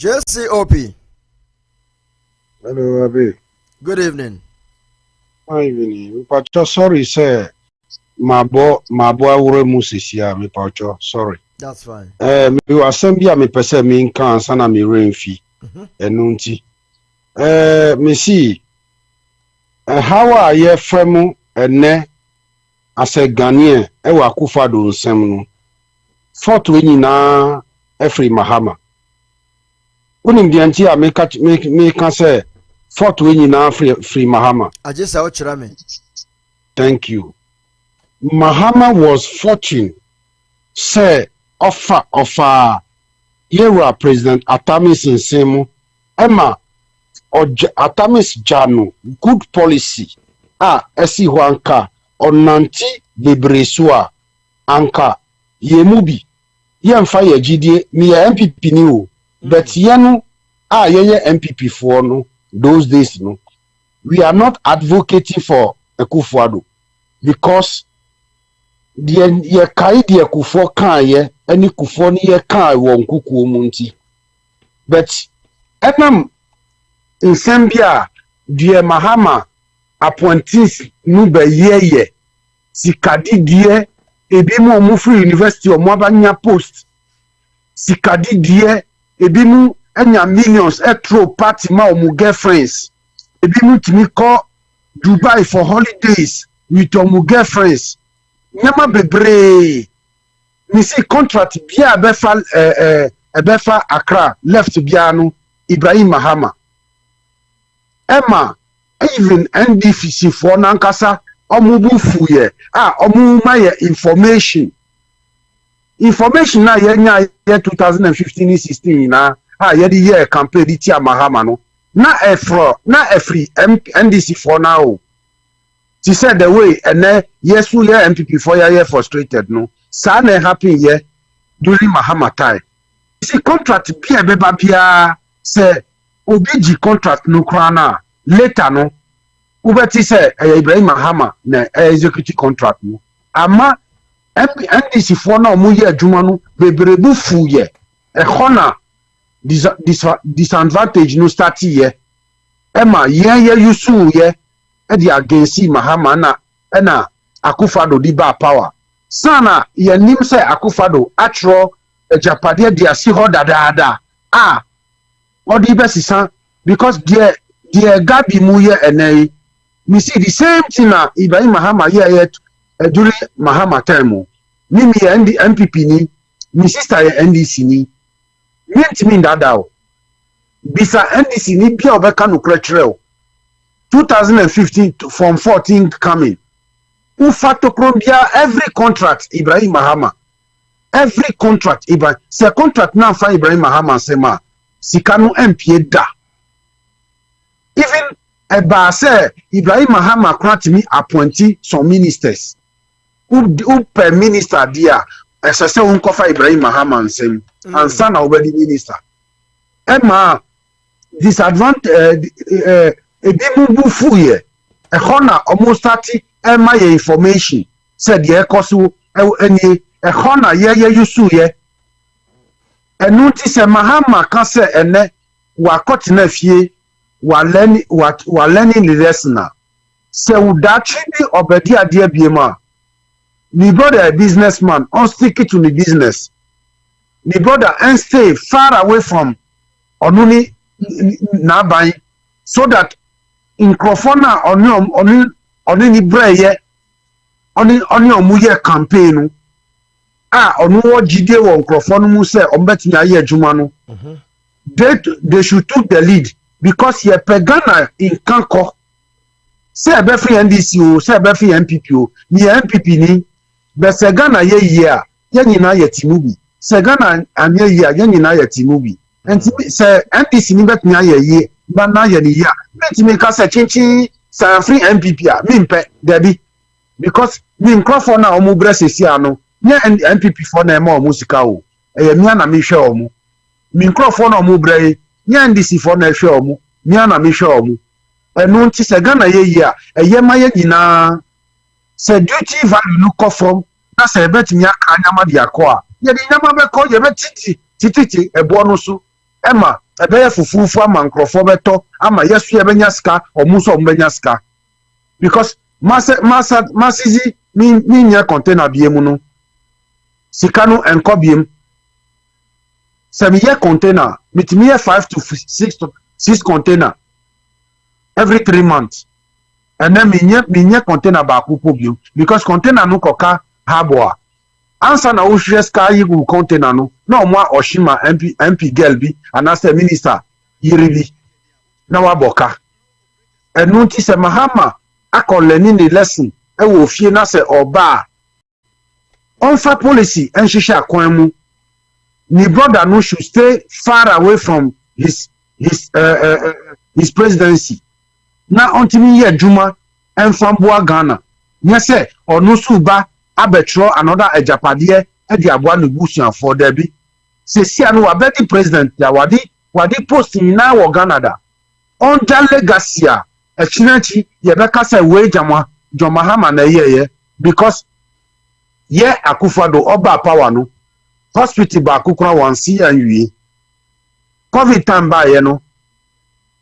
A: DStv.
D: Hello, Abe.
A: Good evening.
D: Good evening. Pacho, sorry, sir. My boy, Ure Musisia, me Pacho, sorry.
A: That's fine.
D: Me was Sambia, me pese me in Kansana, me rain fee. Enunti. Me see. How are ye fremu ne as a Ghanaian? Ewa kufado nsemnu. Fort winni na Efri Mahama. Unim dianti a me can say Fort winni na free Mahama.
A: I just saw Chirame.
D: Thank you. Mahama was fortune. Say offer Yera President Atamis Nsemu. Emma Atamis Jano. Good policy. Esi Huanka. Onanti Debresua. Anka. Yemubi. Yemfa ye GDA. Mi MPP ni o. But yenu. Ye MPP for no. Those days no. We are not advocating for Akufo-Addo because ye kai de Akufo kan ye any Kufo ni ye kan won kuku munti. But enam insembia die Mahama appointees nu be ye sikadi die ebi mu free university o mo abanya post sikadi die ebi mu enya millions throw party ma omu girlfriends ebi mutimi call Dubai for holidays with omu girlfriends nyama bebre me see contract bia ebefa Accra left bia no Ibrahim Mahama Emma even NDFC for nankasa omu bufu ye omu ma ye information na ye nya ye 2015-16 na ye di ye campaign di tia Mahama no na free NDC for now she said the way and yes we MPP for ye frustrated no sa na happen ye during Mahama time see contract bia beba bia say obiji contract no krana later no ubeti say Ibrahim Mahama na executive contract no ama NDC for na omu ye adwuma no beberebu fu ye hona disadvantage no start ye ema ye yusu ye e di against Mahama na Akufado di ba power sana ye nim say Akufado atro ejapade dia si ho dadaada odi besisa because the gabi mu ye enai me see the same thing na Ibrahim Mahama ye during Mahama time me MPP ni mi sister ye NDC ni me ntimi ndada o bisa NDC ni bia obeka no krekere 2015 from 14 coming ufato krombia every contract Ibrahim Mahama every contract Ibrahim se contract na fa Ibrahim Mahama sema sikanu MPA da even eba say Ibrahim Mahama kwatimi appointee some ministers who per minister dia esese unkofa Ibrahim Mahama nsem ansa na obedi minister ema disadvantage ebi mubu fuye ehona almost 30 ema ye information said ye koso eni ehona ye yusu ye enu ti se Mahama kan se ene wa kotina fie wa learning the lesson na se udachi bi obedi ade abiema my brother a businessman on stick to the business my brother and stay far away from onuni nabai so that in crofona oni ni breye oni omuye campaign onu jide won crofona mu se ombetimi aye adwuma no they should took the lead because ye pegana in kanko se ebe free NDC o se ebe free MPP o ni MPP ni be se Ghana ye year ye nyina ye timubi se Ghana anye year ye nyina ye timubi enti se NDC ni betumi aye ye ba na ye ni year betumi ka se chinchin se free MPP a mi mpe debi because mi nkrofo na omu bresesi ano nye MPP for na ema omu sika o eye mi ana mi hwe omu mi nkrofo na omu bre nye NDC for na hwe omu mi ana mi hwe omu enu nti se Ghana ye year eye ma ye nyina se duty value no come from na se betimi aka nyama dia ko a ye di nyama be ko ye betiti ebo no so ema ebe ye fufufu ama nkrofo beto ama yesu ye benya ska omuso ombenya ska because masizi mi nya container biemu no sika no enko biem se mi ye container mitimi ye 5 to 6 container every 3 months. And then minye container ba kupo bio because container no koka haboa answer na ushire sky you container no mwa oshima MP girl bi anase minister yiribi na waboka enu nti se Mahama akoleni the lesson e wo fie na se oba onfa policy enhihye akwan mu ni brother no should stay far away from his presidency na ontimi ye adwuma enfamboa Ghana nya se onu suba abetro another ejapade e di aboa no busuan for debi se sia no wabedi president ya wadi post na wo Ghana da on ja legacy a echinanchi ye beka se we jamwa John Mahama na ye because ye Akufado oba power no hospital ba akukura wansi anwie covid time ba ye no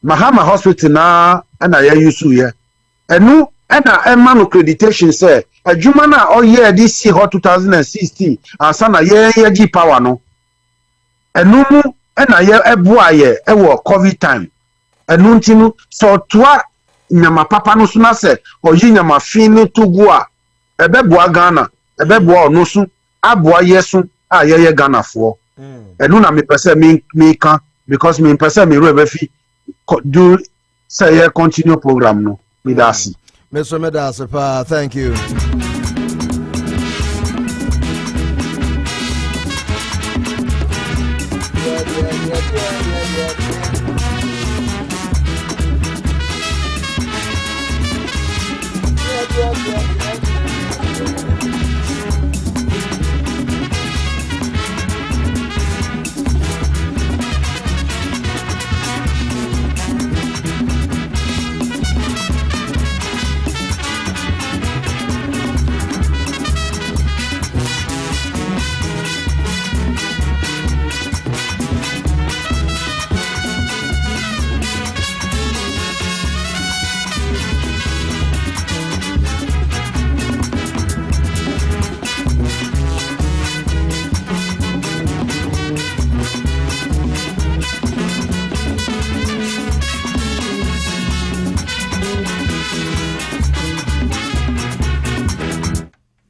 D: Mahama hospital na ye yusu ye enu ena emanu accreditation say adwuma na oye this year 2016 ansa na ye gi power no enu mu ɛna yɛ ɛboa yɛ ɛwɔ COVID time ɛnu nti no sɛ ɔtoa nyama papa no so na sɛ ɔyi nyama fin no to gu a ɛbɛboa Ghana ɛbɛboa ɔno so aboa yɛ so a yɛyɛ Ghanafoɔ ɛnu na mepɛ sɛ meka because mepɛ sɛ mewura bɛfi do sɛ yɛ continue program no medasi
A: Mr. Medasipa, thank you.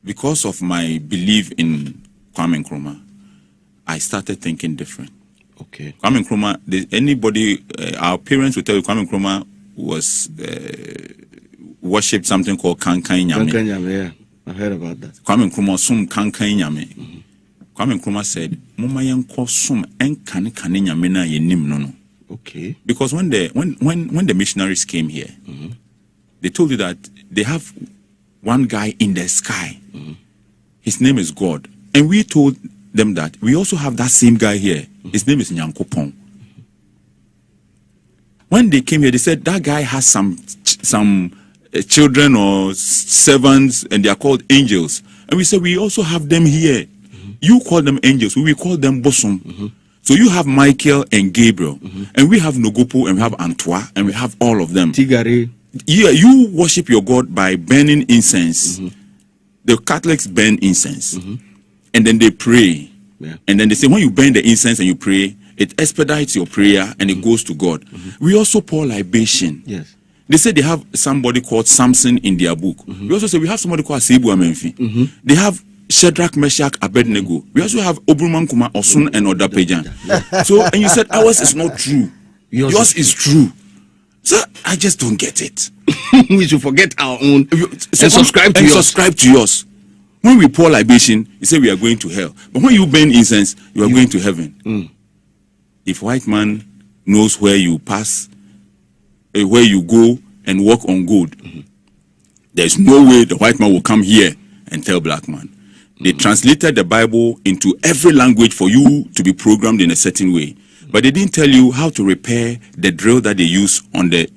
E: Because of my belief in Kwame Nkrumah, I started thinking different.
F: Okay.
E: Kwame Nkrumah, anybody, our parents will tell you Kwame Nkrumah was worshipped something called Kankan Nyame.
F: Kankan Nyame, yeah. I heard about that.
E: Kwame Nkrumah sum Kankan Nyame. Kwame Nkrumah said, "Muma yanko sum en kane Nyame na yenim no."
F: Okay.
E: Because when the missionaries came here, they told you that they have one guy in the sky. His name is God. And we told them that we also have that same guy here. His name is Nyankopon. When they came here, they said that guy has some children or servants, and they are called angels. And we said we also have them here. You call them angels, we call them bosom. So you have Michael and Gabriel, and we have Nogopo, and we have Antoa, and we have all of them.
F: Tigari.
E: Yeah, you worship your God by burning incense. The Catholics burn incense, and then they pray.
F: Yeah.
E: And then they say when you burn the incense and you pray, it expedites your prayer and it goes to God. We also pour libation.
F: Yes.
E: They say they have somebody called Samson in their book. We also say we have somebody called Sebu Amenfi. They have Shadrach, Meshach, Abednego. We also have Obruman Kuma, Osun, and Odapejan. So, and you said ours is not true. Yours is true. So I just don't get it.
F: We should forget our own and subscribe
E: to yours. When we pour libation, you say we are going to hell. But when you burn incense, you are going to heaven. If white man knows where you pass, where you go and walk on gold, there is no way the white man will come here and tell black man. They translated the Bible into every language for you to be programmed in a certain way. But they didn't tell you how to repair the drill that they use on the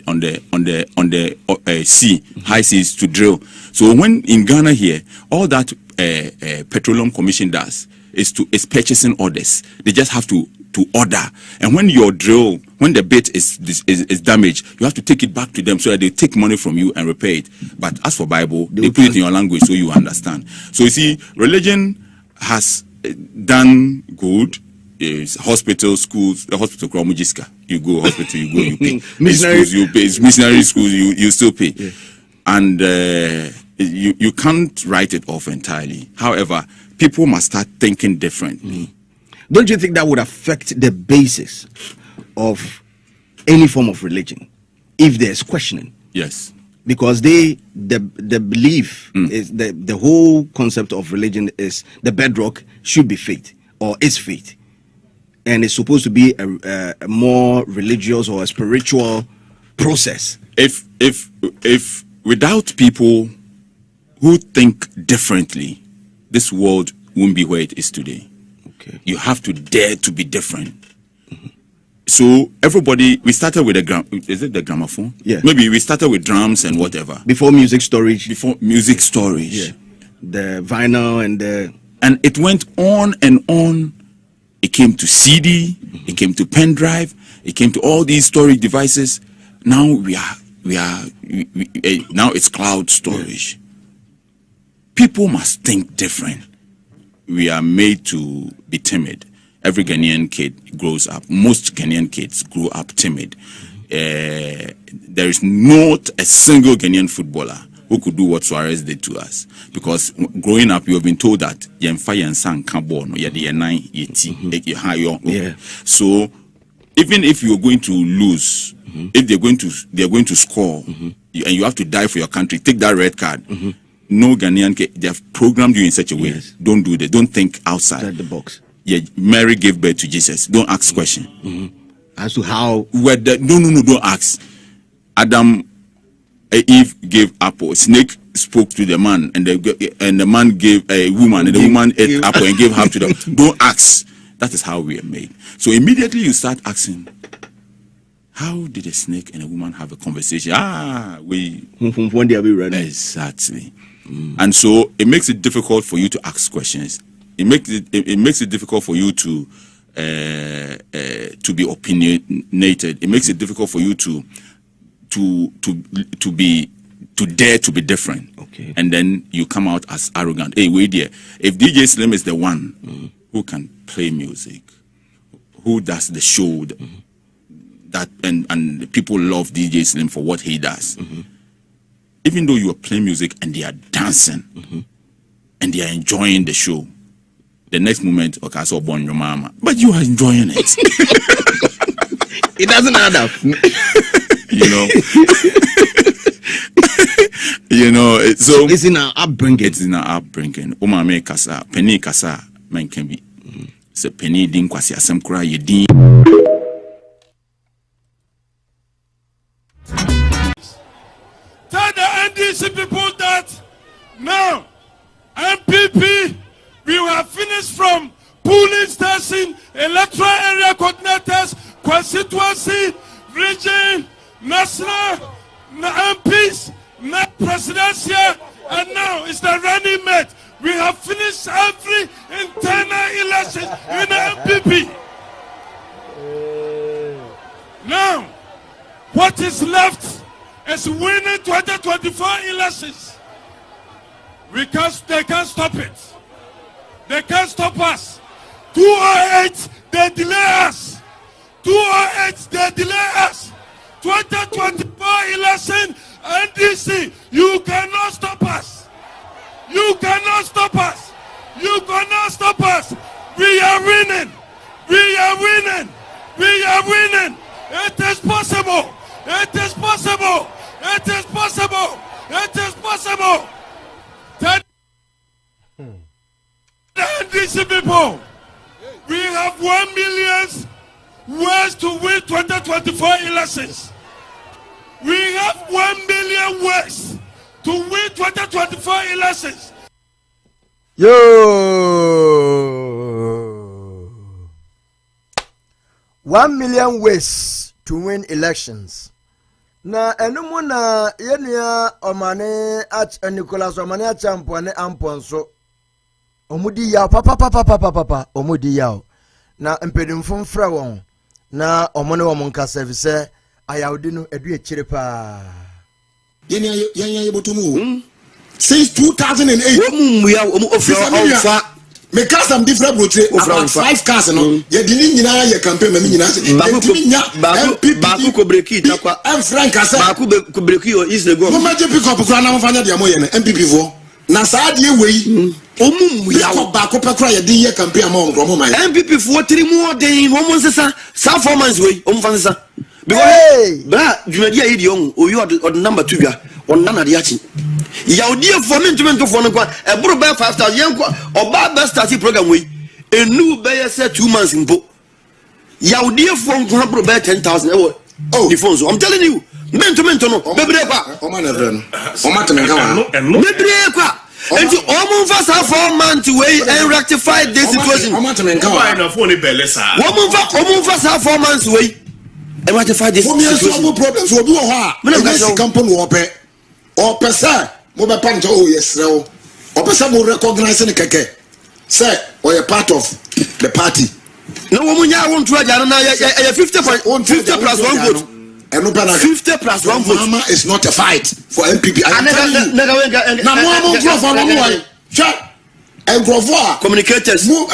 E: sea, high seas to drill. So when in Ghana here, all that Petroleum Commission does is purchasing orders. They just have to order. And when your drill, when the bit is damaged, you have to take it back to them so that they take money from you and repair it. But as for Bible, they put it in your language so you understand. So you see, religion has done good. Hospitals, schools, the hospital, you go hospital, you go, you pay.
F: Missionary
E: schools, you pay. Missionary schools, you still pay. Yeah. And you can't write it off entirely. However, people must start thinking differently.
F: Don't you think that would affect the basis of any form of religion if there's questioning?
E: Yes.
F: Because the belief is the whole concept of religion is the bedrock should be faith or is faith. And it's supposed to be a more religious or a spiritual process.
E: If without people who think differently, this world won't be where it is today.
F: Okay.
E: You have to dare to be different. So everybody, we started with is it the gramophone?
F: Yeah.
E: Maybe we started with drums and whatever.
F: Before music storage.
E: Before music storage.
F: Yeah. The vinyl
E: and it went on and on. It came to CD, it came to pen drive, it came to all these storage devices. Now now it's cloud storage. People must think different. We are made to be timid. every Ghanaian kid grows up. Most Ghanaian kids grow up timid. There is not a single Ghanaian footballer who could do what Suarez did to us. Because growing up, you have been told that so even if you're going to lose, if they're going to score, and you have to die for your country, take that red card. No Ghanaian kid, they have programmed you in such a way. Yes. Don't do that. Don't think outside
F: the box.
E: Yeah, Mary gave birth to Jesus. Don't ask question.
F: As to how?
E: Whether no, don't ask. Adam, Eve gave apple. Snake spoke to the man, and the man gave a woman, and the woman ate apple and gave half to them. Don't ask. That is how we are made. So immediately you start asking, how did a snake and a woman have a conversation?
F: When they are running.
E: Exactly. And so it makes it difficult for you to ask questions. It makes it difficult for you to be opinionated. It makes it difficult for you to dare to be different.
F: Okay.
E: And then you come out as arrogant. Hey, wait there. If DJ Slim is the one who can play music, who does the show, that and people love DJ Slim for what he does. Even though you are playing music and they are dancing and they are enjoying the show, the next moment, okay, I saw born your mama, but you are enjoying it.
F: It doesn't add up.
E: So
F: it's in our upbringing.
E: It's in our upbringing. Oma me kasa, penny kasa, man can be. So penny din kwasi asem kura ye din.
G: Tell the NDC people that now MPP, we have finished from polling station, electoral area coordinators, constituency, region, national, MPs, presidential, and now it's the running mate. We have finished every internal election in the MPP. Now, what is left is winning 2024 elections. They can't stop it. They can't stop us. 208, they delay us. 208, they delay us. 2024 election, NDC, you cannot stop us. You cannot stop us. You cannot stop us. We are winning. We are winning. We are winning. It is possible. It is possible. It is possible. It is possible. NDC people, we have 1 million ways to win 2024 elections. We have 1 million ways to win 2024 elections.
A: Yo! 1 million ways to win elections. Na enumu na yenia omane Nicholas omane achampo ne amponso. Omudi yaw papa omudi yaw. Na mpedimfo mfra won. Na omone wo monka service ayawde no edu echire pa.
H: Yenya yebotumu. Since 2008. Me cars am different broche about 5 cars no ye dini nyina ye campaign me nyina
F: baku ko breki takwa
H: em frank asa
F: baku ko breki o is the go
H: mo ma je pick up kura na mo fanya de mo ye na MPP vo na saa de wei omum ya baku pe kura ye di ye campaign am on mo man
F: MPP fo 3 more den mo nsesa sa performance wei o mfa nsesa because bra dwumadi ayi de on o you the number 2 bia on na de achi Yaudi for me to mentor for a bro by 5,000 young or bad best starting program we a new bear said 2 months in book. Yaudi phone bro by 10,000. Oh, the phones. I'm telling you, men to mentor no, baby, and to almost 4 months away and rectify this situation. Woman for 4 months away and rectify this situation.
H: Problems will do a company or pesa mo be panjo o yesrew o pesa mo recognize ne keke say we are part of the party
F: no wo nya won to aja na 50 plus 1 vote
H: and no
F: 50 plus 1 vote
H: mama is not a fight for MPP na mo go for no one sha and go for
F: communicators
H: mo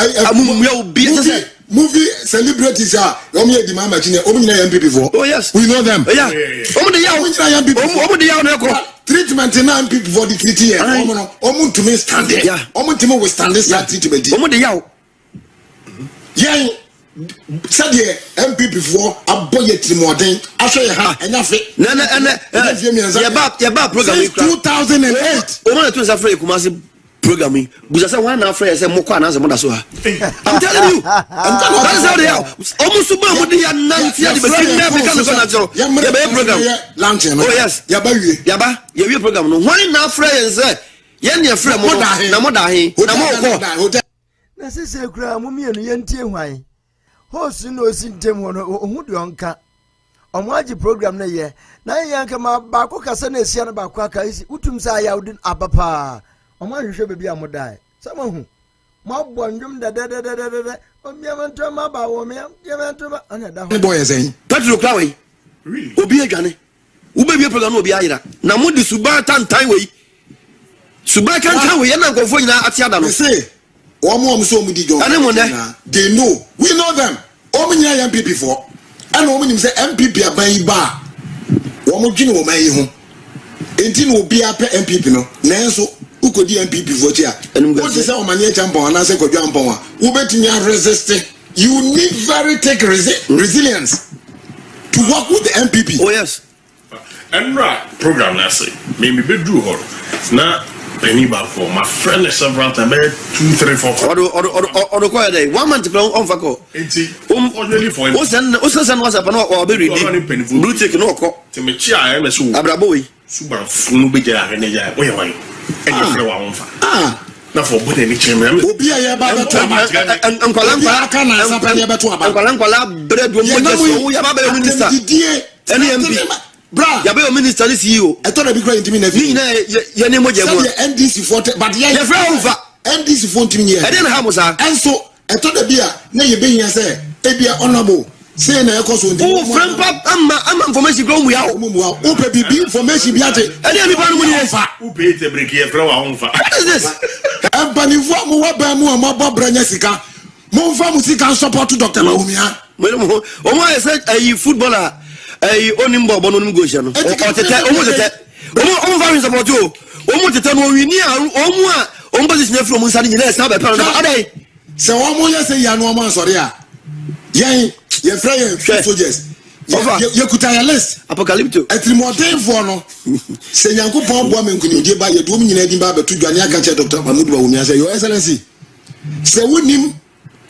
F: ya obi say
H: movie celebrities are omo di mama chine omo nyina MPP for.
F: Oh yes.
H: We know them.
F: Yeah. Omo de yawo
H: nyina MPP.
F: Omo de yawo na ko.
H: Treatment na MPP for the treaty here. Omo to me stand there. Omo to me we stand this treatment.
F: Omo de yawo.
H: Yeah. Said the MPP for aboye trimodin ahwe ye ha enyafe
F: ya ba program
H: 2008
F: o ma to say free Kumasi program yi buza say one na free say mo kwa na say mo da so ha I'm telling you that is how they are almost suba mo dey nanti ya be tin na be kan ko na jero ya be program
H: launch no
F: oh yes
H: ya ba
F: wie program no one na free say ye na free mo na mo da he na mo ko
A: na sese kura mo mienu ye ntie hwan host no sintem wono ohu de onka omwaji program na ye na ye anka ma ba ko kasa na esia na ba ko aka isi utum sa ya udin abapa omahwehwe bebi amodai sama hu ma bondwum da omiamanto ma ba wo me yemanto ba ana da ho
H: boy esen
F: Petro Klawe obi adwane wo bebi program no obi ayira na mo di suba tantan we suba tantan we na nkofo nyina ate ada no
H: say omo so mu di jo they know we know them omo nya MPP for and omo nim say MPP aban ba omo dwene wo man yi ho enti no obi apɛ MPP no nanso ukodi MPP for tia what is say omanye champion na say kodwa ampon a wo betimi resist you need very take resilience to work with the MPP
F: oh yes
I: and program na say me bedru ho na Beniba for my friend is several times 2 3 4
F: or ko dey 1 month plan on fako
I: enti only for
F: o send WhatsApp na o be ready blue tick no ko
I: te me chia na so
F: abrabo we
I: suba funu be jara ne ja o ye wan e dey frɛ wa won fa na for body ni chimra
H: obi a ye ba beto
F: nkwala
H: aka na sapa ye beto aba
F: nkwala bread wo mo so ya ba be minister NMP bra ya be your minister ni CEO
H: e to na bi kra intimi na fi
F: ni na ye ne mo je mo
H: NDC for but ye
F: frɛ won fa
H: NDC for intimi ye
F: e dey na ha mo sa
H: enso e to da bi a na ye be hia say e bia honorable say na e ko so
F: intimi o friend pap ama information go mu ya o
H: o pe bi information bi ate
F: e dey ni ba no mo ni fa
I: o pe te break ye frɛ wa won fa
F: what is this
H: empanifu mo wa ba mu ma bo branya sika mo fa mu sika support Dr. Maumia
F: mo o mo say ayi footballer ayi onimbo bo no nim go hia no o tete o mo tete o fa support o mo tete no wini a o mu a o mo position from mo sani nyina sa ba pa no adai
H: se o mo ye say ya no mo ansori a yen ye frɛ ye soldiers ye kuta ya list
F: apocalypto
H: etrimoden for no se Nyankopɔn bo amenkuni die ba ye do mo nyina din ba betu dwane aka che Dr. Maumia say your excellency se wonim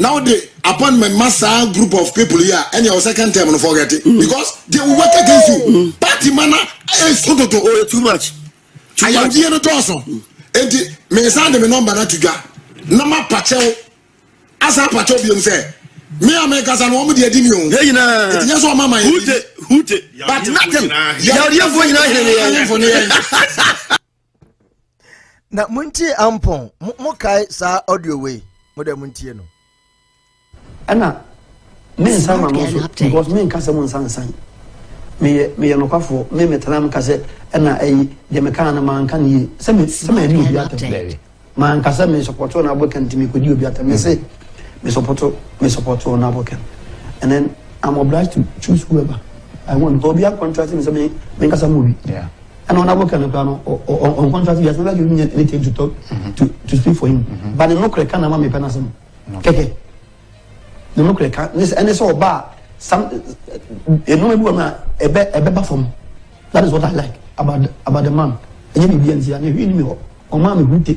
H: now the appointment massa group of people here and your second term no forget it because they will work against you party mana is
F: too much
H: I am here no toso enti me send me number na tuga na ma pachew asa pachew bi say me America san wo mo de adi mi o
F: hey na
H: enti yeso mama
F: hute but nothing ya fo nyina here
A: na munti ampon mo kai sa audio way mo de muntie no
J: ana me nsama no so because me nka se mo nsan me no kwafo me metanam ka se ana ayi de me kan na man kan yi se me ni obi atem man ka se me support na abokan timi ko di obi atem me say me support na abokan and then I'm obliged to choose whoever I want to be a contract me say me nka se mo bi yeah and on abokan na no on contract you have never given me anything to talk to speak for him but no kre kan na ma me penasem keke no kre kan and so ba some no me na ebe ba from that is what I like about the man enye bibi anti na hwi ni me ho o ma me hute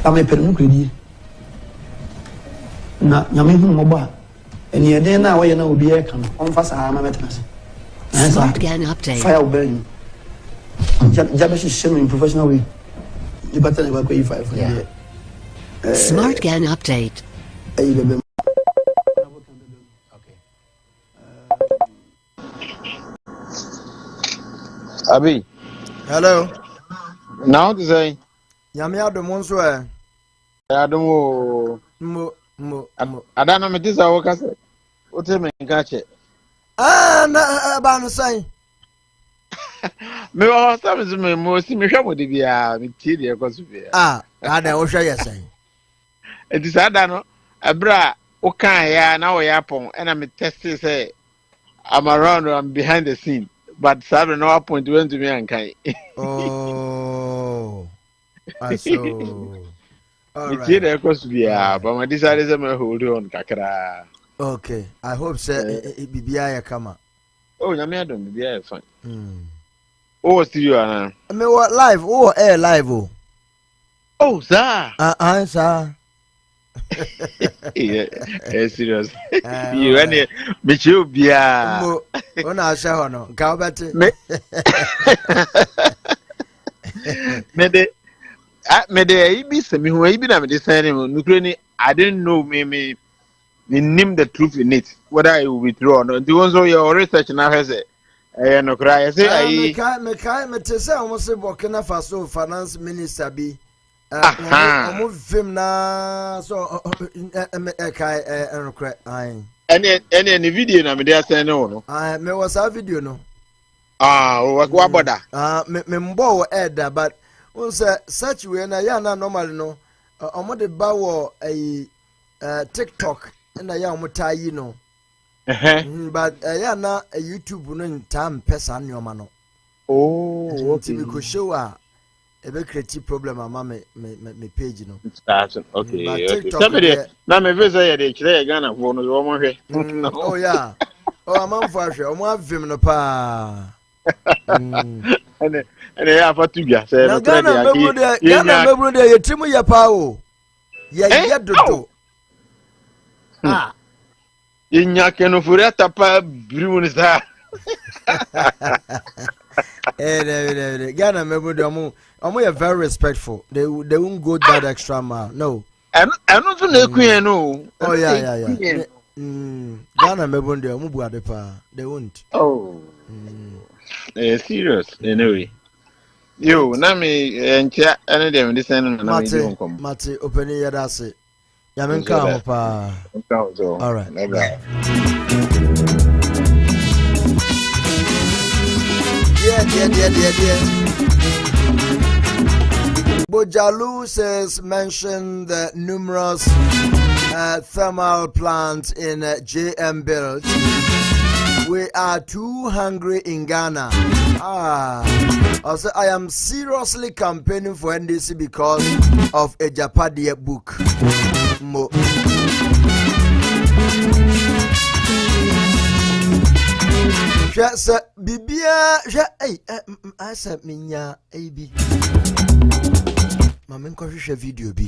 J: ame per no kredi na nyame hu mo ba eni eden na wo ye na obi e kan on fa sa ma metena se
K: Smart Gang update.
J: Fire burn jabe shi in professional way you better never go fire for
K: yeah. Smart Gang update.
J: Bebe
L: Abi.
A: Hello.
L: Now to say.
A: Yami Adom onso e.
L: Adom
A: mo.
L: Adana me tisa wo kase. O te me nka che.
A: Na ba no sai.
L: Me o sa me mo si me hwa mo de bia me tie de ko so bia.
A: Ada wo hwa ye sai.
L: Enti sa da no Abra, okay, yeah, now we happen, and I'm testing say I'm around, I'm behind the scene, but Saturday no point went to me and Kai.
A: Oh, I saw. All
L: It's here,
A: right.
L: of course, but my desire is a hold on, Kakra.
A: Okay, I hope so. It be kama.
L: Oh, Adom, be fine. Oh, see you, Anna.
A: Me what live? Oh, air live.
L: Oh, sir.
A: Sir.
L: Yeah, serious. You any Michu Bia.
A: When I say no, go better.
L: Mede be some who even have decided Nukreni. I didn't know me name the truth in it, whether I will withdraw or not. The ones who your research now has it. I no cry. I say I
A: say almost say Burkina Faso finance minister be move film na so
L: any video na me dey say no
A: me was a video no
L: what boda
A: me mbo elder but we say such way na ya na normal no omo de ba wo TikTok na ya omo tayi no but ya na YouTube no ntam pesa nyoma no okay we could show a create problem ama me page no
L: okay somebody na me visa ya de kire Ghana for no omo hwe
A: oh yeah oh amanfo ahwe omo avim no pa
L: ene ya fatubia say no trade ya
A: Ghana mebru de yetimu ya pa o ya dodo
L: inya kenu fure tapa briwuni sa
A: Ghana mebru de omo are very respectful. They won't go that extra mile. No.
L: And also the queen no.
A: Oh yeah. Ghana mebru de omo bu adepa. They won't.
L: Oh. Serious anyway. Yo, na me encha ene dem dey send na me dey come.
A: Mate opening ya da se. Ya men ka ho pa. All right. Yeah. Bojalu says mention the numerous thermal plants in JM built. We are too hungry in Ghana. Also, I am seriously campaigning for NDC because of a Japadia book. Bibia, I said, Minya, AB. Mamen ko hwehwe video bi.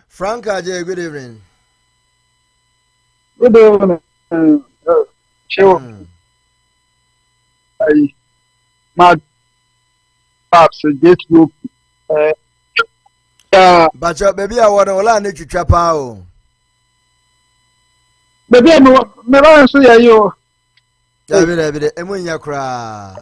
A: Frank Ajay, good evening.
M: Good evening. Sure. My pops get you.
A: But baby, I want to learn to trap out.
M: Baby, I'm not so you.
A: David, and when you cry.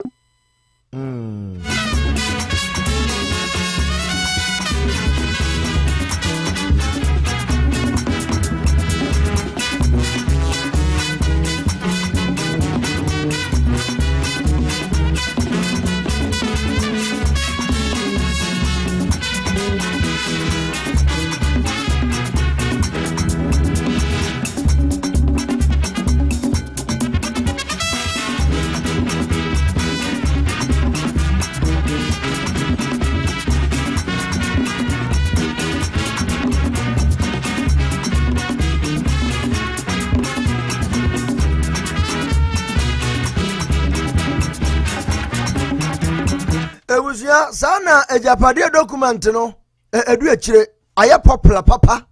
A: Sana ejapade document no edu akire aya popular papa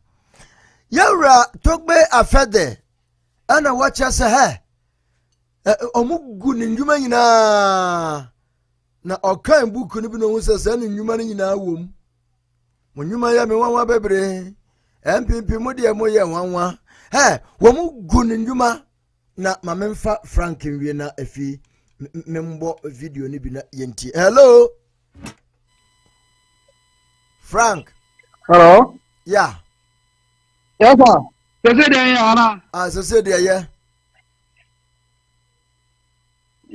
A: yawra togbe afede ana wacha se he omugu ni ndwuma nyina na okan buku ni bi no hu se ni ndwuma ni nyina wom ndwuma ya me wanwa bebre MPP mu de mo ye wanwa he wo mu gu ni ndwuma na mamemfa Frank wie na afi membo video ni bi na yenti. Hello Frank.
M: Hello.
A: Yeah.
M: Yes sir. Sese de yana.
A: Sese de yeah.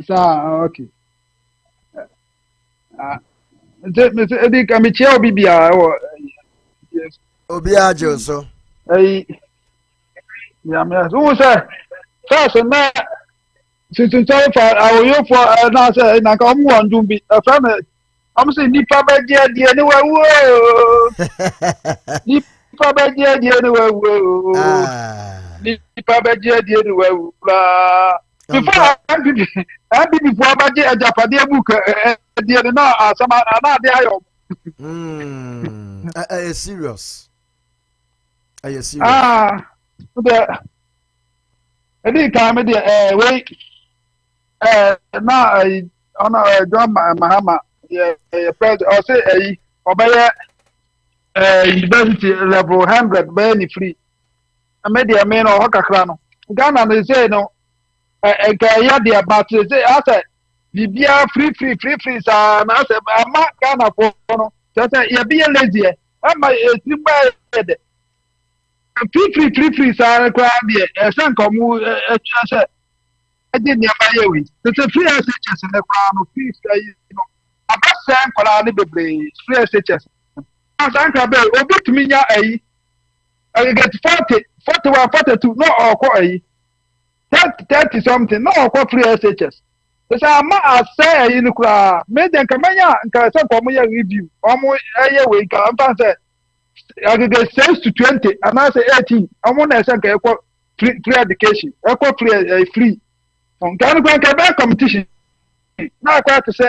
M: Sir, okay. Edi ka mi che obi bia o. Yes.
A: Obi ajo so.
M: Yeah, me so say na since for awoyo for na say na ka omu wandum bi afame am say nipa ba je die ni wawo nipa ba je die ni wawo nipa ba je die ni wawo bra before I be before ba je ajapade book die na asama na de ayo
A: serious serious Edi ka me de we na ona John Mahama president Osei obeye university level 100 be ni free media me no kakra no Ghana no say no ga ya de about say asa bibia free sa na say ama Ghana for no say ya be lazy ama timba de free sa kwa de san komu say I didn't never we. It's a free SHS in the crown of peace. I best send Colani Bebre, free SHS. As Anka Bay, or bit me, I get 41, 42, no, or quarry. 30 something, no, or free SHS. It's a ma say in the crowd, made them come and can some review. Almost a year we can answer. I get 6 to 20, and I say 18. I want to say free education, free. Can go and competition. Now, quite to say,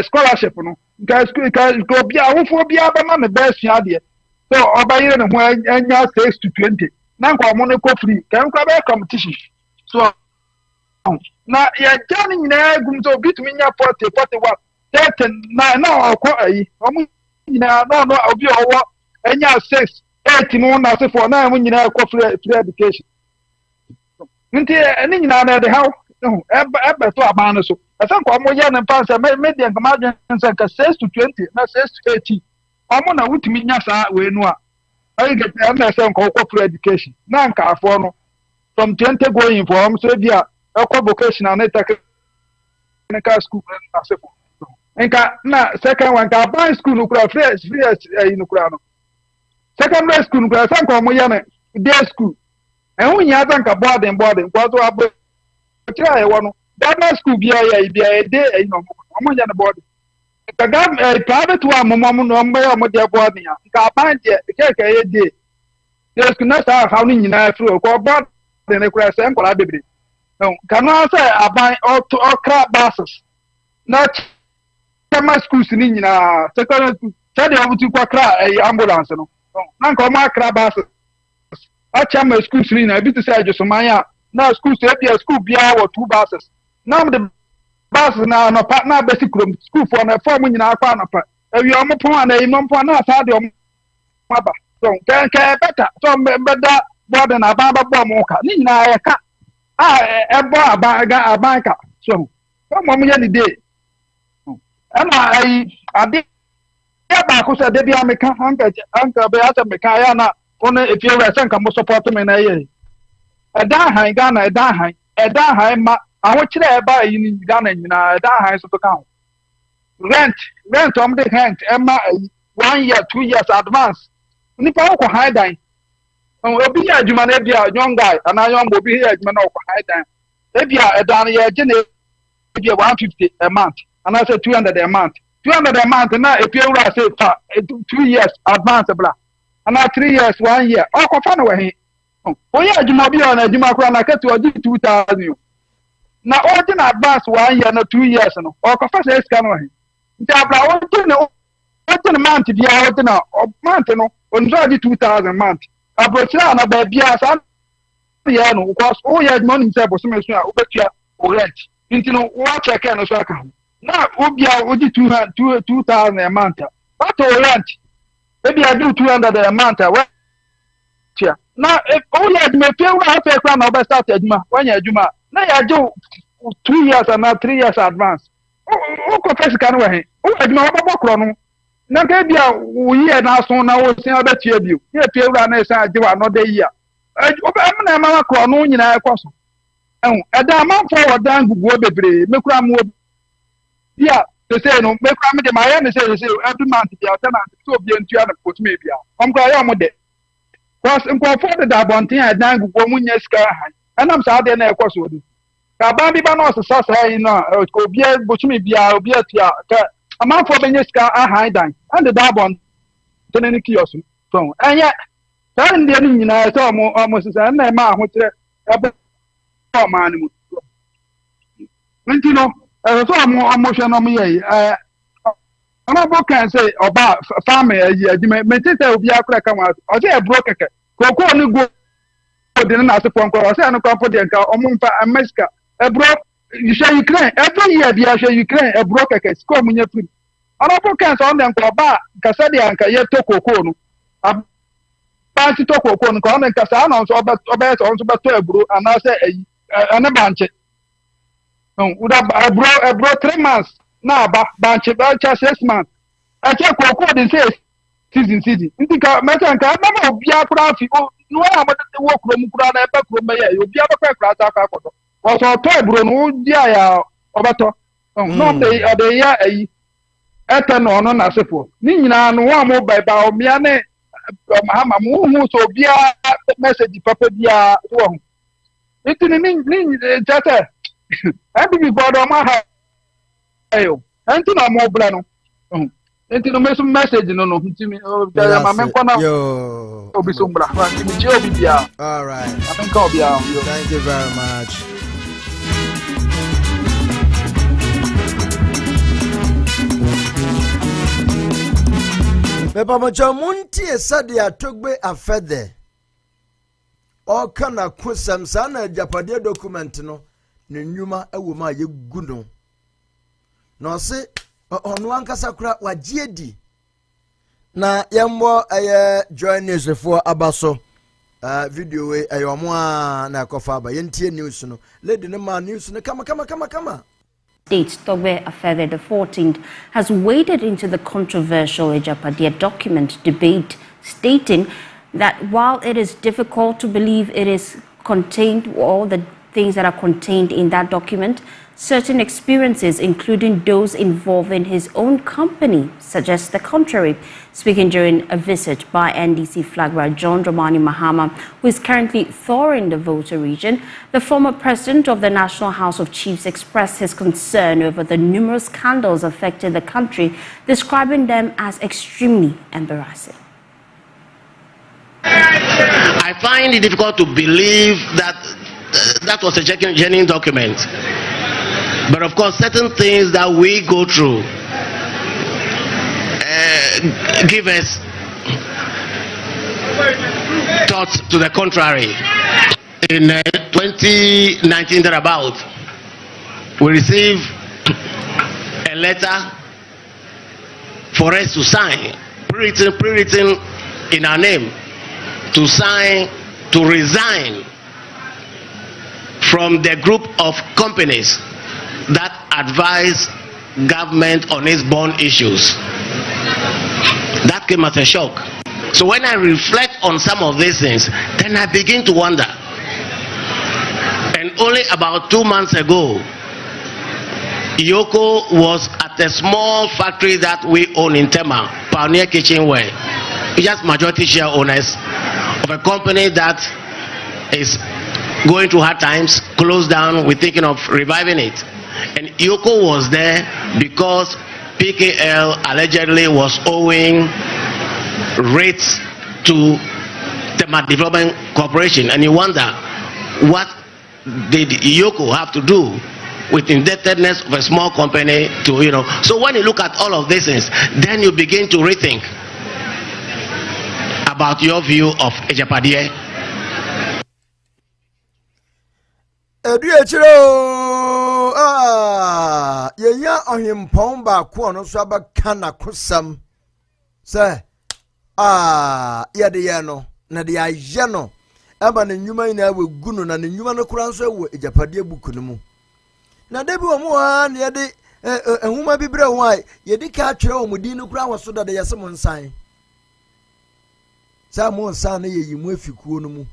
A: scholarship. No, can go be a for be a man the best idea. So, Obayi and when 6 to 20. Now, Monaco free. Can go back competition. So, now, you're turning there, going to beat me 40, 41, 30, now, no, I'll be over. And 6, 8 more, as for now, when you have free education. Nti eni nyina na de haw ebe to abana so asan ko mo ya na pansa media nkama nsa ka 6 to 20 na 6 to 18 omo na wutimi nya sa we nu a ayi get na say ko free education na nka afo no from 20 going for am so bia e vocational na technical school na se for nka na second one ka ban school no kura free no kura no secondary school no kura san ko mo ya na day school and when you have a boarding, what to have try one. That my school be a day, I'm on board. The government private one, Mamma, no their boarding. Can't take a day. There's not how many through a board, then a crash and collaborate. No, cannot say I buy all crap buses. Not my school in second school. Tell you to cry a ambulance. No, not my crap buses. I tell my school I beat the side of Somaya. Now school say be a school be our 2 buses. Now the buses now no partner basic room school for na form in our partner. If you are more point and non point now side of mother. So can better. So better more than a baba bomoka. Nina ka a banka. So come on any day. And I did back who said they be a mechanic uncle Beata Mekayana. Only if you were sent, come support me. A high Ghana, a high, I want you to buy in Ghana, a high to count. Rent on the hand, Emma, 1 year, 2 years advance. Nipako high dine. Will be a young guy, and I will be here at Manoko high dine. If you are a down year, Jenny, 150 a month, and I said 200 a month. 200 a month, and now if you are say 2 years advance, blah. And now 3 years, 1 year. Oh, fun away. Oh, yeah, you might be on a Jimakran, I get to 2,000. Now, all in advance 1 year, no 2 years, no. Or confess is coming. What in a month, if you are out now, or month, no, on 2,000 month. I brought you on a baby as I know, because all your money himself was or rent. Into no watch I can as well. Now, would you 2,000 a month? What or rent? Maybe I do 200 a month. Now, if all you had me feel like I found our best out when you do, now I do
M: 2 years and 3 years advance. O confess kan we he. O adwuma wa bokro no. Na ka bia wo year na so na wo sin abetua bio. Ye pie wura na isa age wa another year. O be am na ma kro no nyina ekoso. Eda man forward dan gugu bebre mekura mo bia to say no mekura me de ma ya ne say every month bia tenant so bia ntua na put me bia. Omkra ya mo de. Cause nkofo de da bonten dan gugu mo nya sika han. Anam sa de na ekoso do. Ka ba bi ba no so say no obi botumi bia obi atua ka amanfo benye sika ahan dan and the dabon tenani kiosu so anya tan de ni nyina so mo sisa na ma ho kire ebe o ma ni mu ntino so mo hwe no mo ye ana bo kan say oba farm yi adime metete obi akura ka wa o say e bro keke koko ni go de na asefo nko o say an kwampo de nka o mo mfa ameska e bro Ukraine every year bia Ukraine e bro keke score munye free ana bo kan so on nko ba kasa de anka ye to koko no ba ti to koko no ko on kasa na so oba so so beto e bro ana say eyi ana banche uda bro 3 months na ba banche ba cha 6 months a che koko de say season ndika meta nka na ba bia kura fi no ya mo de wo kuro mu kura na e ba kuro me ya obi abakwa kura ta ka kodo o so to e bro no dia ya obato no de ya eyi eta no no na sefo ni nyina no wa mo bai ba o mia ne mahama mu hu so bia message papa bia wo hu itini ni tata abi bi bodo ma ha ayo anti na mo bla no enti no message no ntimi ma men kona yo obi so mbra wa ntimi je obi bia
A: all right
M: Atinka obi bia
A: thank you very much. Pepa mocha munti esade atogbe afede o kana kusam sana japade document no ne nyuma ewoma yegu no no se onu ankasa kura wagiedi na yembo join news for abaso video we ayomo na kofa ba yentie news no lady ne ma news no kama
N: State Togbe Afede the 14th has waded into the controversial Ejapadia document debate, stating that while it is difficult to believe it is contained, all the things that are contained in that document, certain experiences, including those involving his own company, suggest the contrary. Speaking during a visit by NDC flag bearer John Dramani Mahama, who is currently touring the Volta region, the former president of the National House of Chiefs expressed his concern over the numerous scandals affecting the country, describing them as extremely embarrassing.
O: I find it difficult to believe that that was a genuine document. But of course, certain things that we go through give us thoughts to the contrary. In 2019 thereabout, we received a letter for us to sign, pre-written in our name, to sign to resign from the group of companies that advise government on its bond issues. That came as a shock. So when I reflect on some of these things, then I begin to wonder. And only about 2 months ago, Yoko was at a small factory that we own in Tema, Pioneer Kitchenware. We just majority share owners of a company that is going through hard times, closed down. We're thinking of reviving it. And Yoko was there because PKL allegedly was owing rates to Tema Development Corporation. And you wonder, what did Yoko have to do with indebtedness of a small company to, So when you look at all of these things, then you begin to rethink about your view of Ejapadia.
A: Yenya ohimpon ba ko no so abaka na kosam se yede ye no na de aye no aba na nnwuma ina we gunu na nnwuma no kura nso we Ejapadia buku no mu na debi omo an ye de ehuma bibre why ye de ka twere omudi no kura woso da ye se mo nsan sa mo nsan na ye yimu afikuo no mu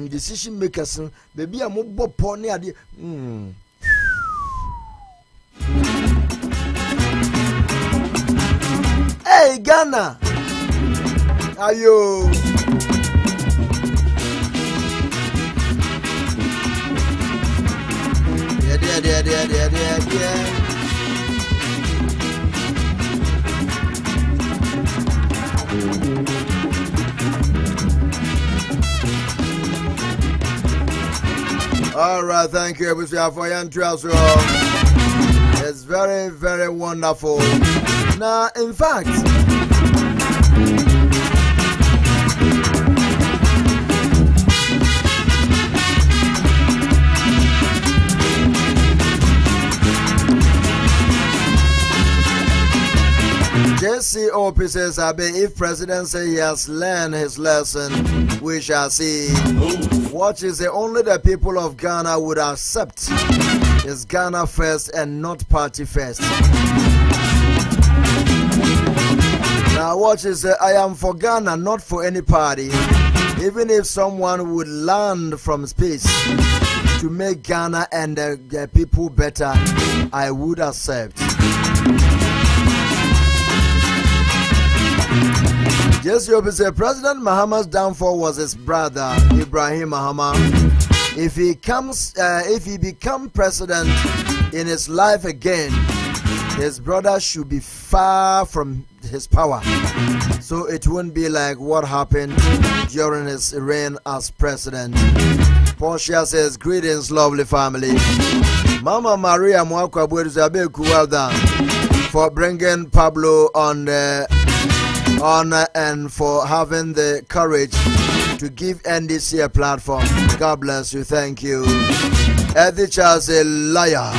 A: decision makers baby am bo po ne ade Hey Ghana ayo yeah. All right, thank you, Abusha, for your interest. It's very, very wonderful. Now, in fact, JCOP says, if President says he has learned his lesson, we shall see. What is it? Only the people of Ghana would accept is Ghana first and not party first. Now, watch is I am for Ghana, not for any party. Even if someone would land from space to make Ghana and the people better, I would accept. Yes, you say President Mahama's downfall was his brother Ibrahim Mahama. If he become president in his life again, his brother should be far from his power, so it won't be like what happened during his reign as president. Portia says, greetings, lovely family. Mama Maria Mwakwa Abeiku, well done for bringing Pablo on and for having the courage to give NDC a platform. God bless you. Thank you. Edicha is a liar.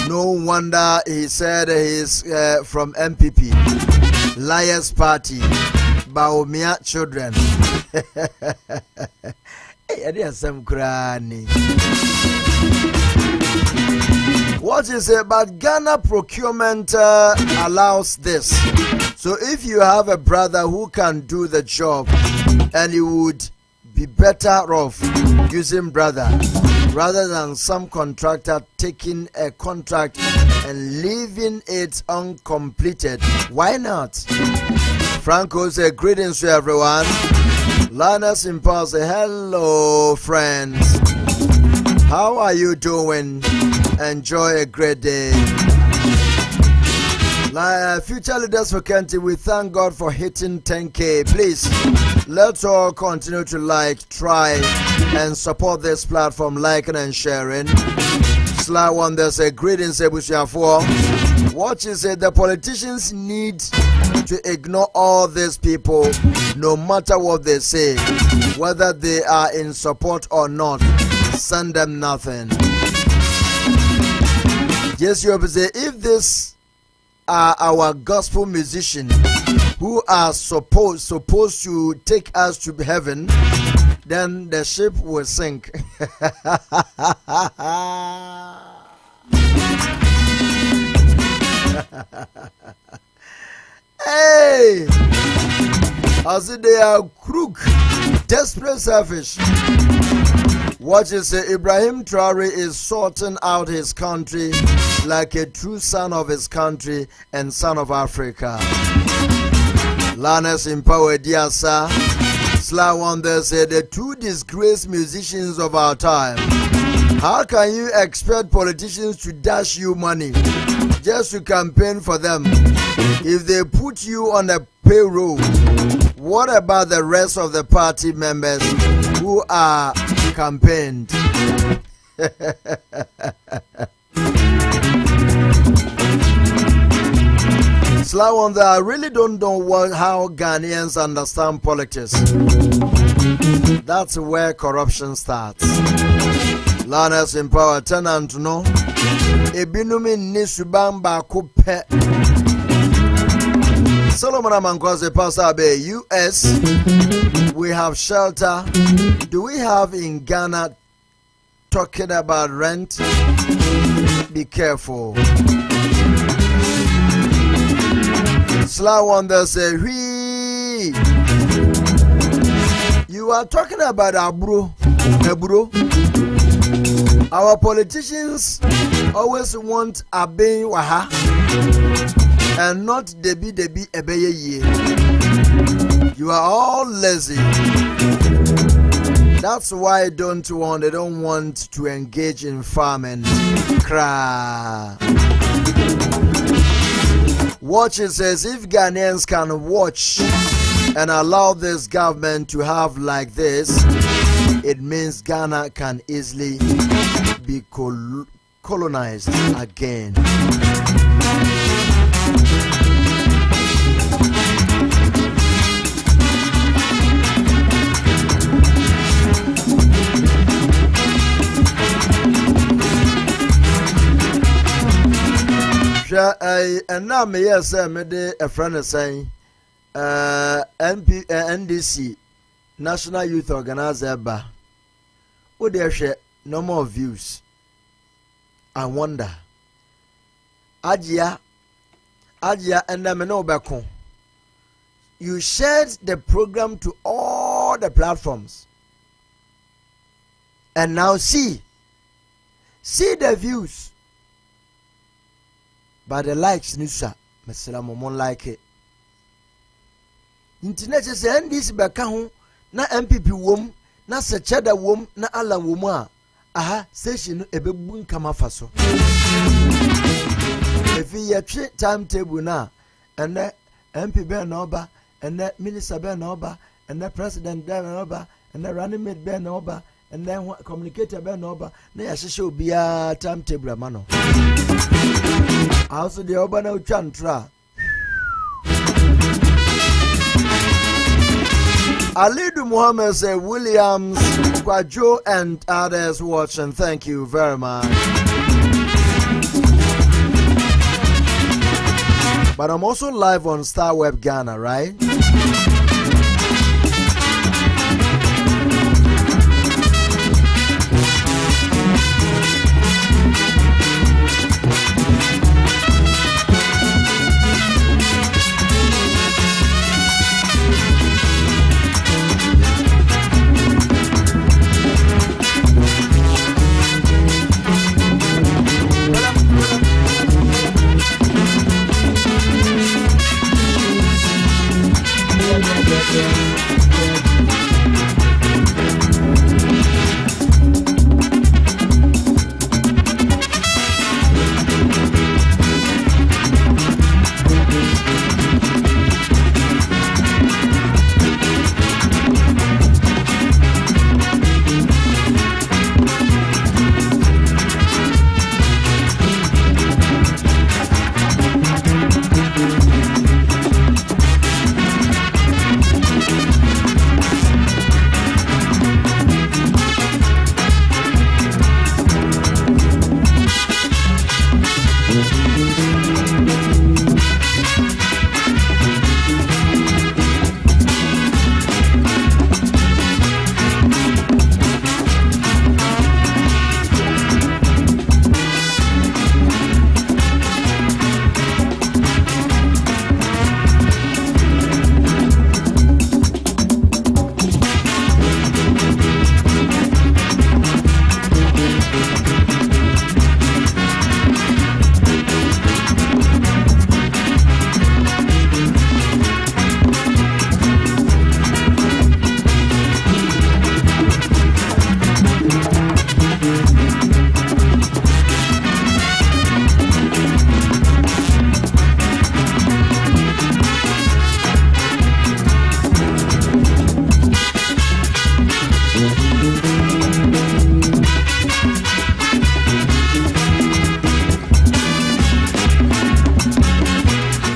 A: No wonder he said he's from MPP. Liars Party. Baumia children. Hey, there's some granny. What is it? But Ghana procurement allows this. So if you have a brother who can do the job, and you would be better off using brother rather than some contractor taking a contract and leaving it uncompleted. Why not? Franco said, greetings to everyone. Linus Impulse, hello friends. How are you doing? Enjoy a great day. Future leaders for Kenti, we thank God for hitting 10K. Please, let's all continue to try and support this platform, liking and sharing. Sly one, there's a greetings, Ebushiafo. What is it? The politicians need to ignore all these people, no matter what they say, whether they are in support or not. Send them nothing. Yes, you say, if this are our gospel musicians who are supposed to take us to heaven, then the ship will sink. Hey, as if they are crook, desperate, selfish. What you say? Ibrahim Traore is sorting out his country like a true son of his country and son of Africa. Lannes in power, dear sir. Sly Wonder said, the two disgraced musicians of our time. How can you expect politicians to dash you money just to campaign for them? If they put you on a payroll, what about the rest of the party members who are campaigned? Sly Wonder, I really don't know how Ghanaians understand politics. That's where corruption starts. Learners in power, tenant no. Ebinumi nisubamba kupe. Solomon Amankwaze Pastor Bay, US. We have shelter. Do we have in Ghana talking about rent, be careful. Slow one that say, you are talking about Abro. Our politicians always want Abei Waha and not Debi Ebeye. You are all lazy. That's why they don't want to engage in farming. Cry. Watch it says if Ghanaians can watch and allow this government to have like this, it means Ghana can easily be colonized again. And now me yes me de a friend saying NDC National Youth Organizer ba wo de hwe no more views. I wonder Ajia and me no beko you shared the program to all the platforms and now see the views. But the likes Nusa, Mesela Momon like it. Internet is NDC Bakahu, na MPP wom, na Sechada wom, na Ala Woma. Aha, session Ebebun Kamafaso. If you have timetable now, and the MP Bernoba, and the Minister Bernoba, and the President Bernoba, and the running mate Bernoba, and then communicator Bernoba, they should be a timetable, mano. Also, the Abena Chantra Alidu Muhammad say Williams, Kwajo, and others watching. Thank you very much. But I'm also live on Star Web Ghana, right?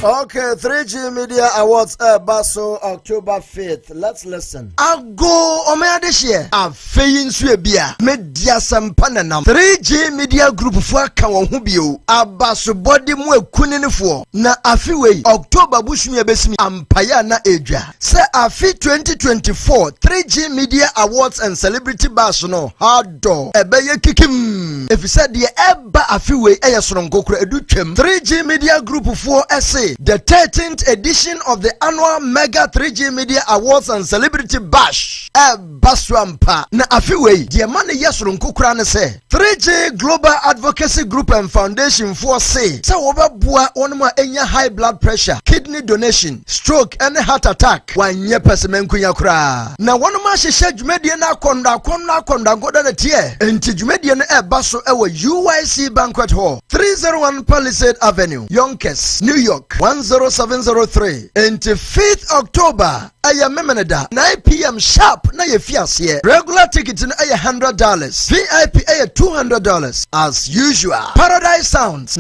A: Okay, 3G Media Awards Basso October 5th. Let's listen. Ago Omeadeshie. A fayin suebia. Media Sampananam. 3G Media Group for Kawahubio. Abaso body mwe kunini for. Na afiwe October bushmi besmi Appiah na Edra. Se afi 2024 3G Media Awards and Celebrity Basso no hard ebeye kikim. If you said the eba afiwe eyasronkokura educhem 3G Media Group for SA the 13th edition of the annual Mega 3G Media Awards and Celebrity Bash Baswampa na afiwe the man yasronkokura ne say 3G Global Advocacy Group and Foundation for say wobabua onuma enya high blood pressure, kidney donation, stroke and heart attack wanye pesemenkunya kura na wonuma hyehyɛ dwumadie na akonda goda na tie enti dwumadie no baso ewo UYC Banquet Hall 301 Palisade Avenue Yonkers New York 10703 enti 5th October aya memeneda 9 p.m. sharp na ye fiase regular ticket no aya $100 VIP aya $200 as usual Paradise Sounds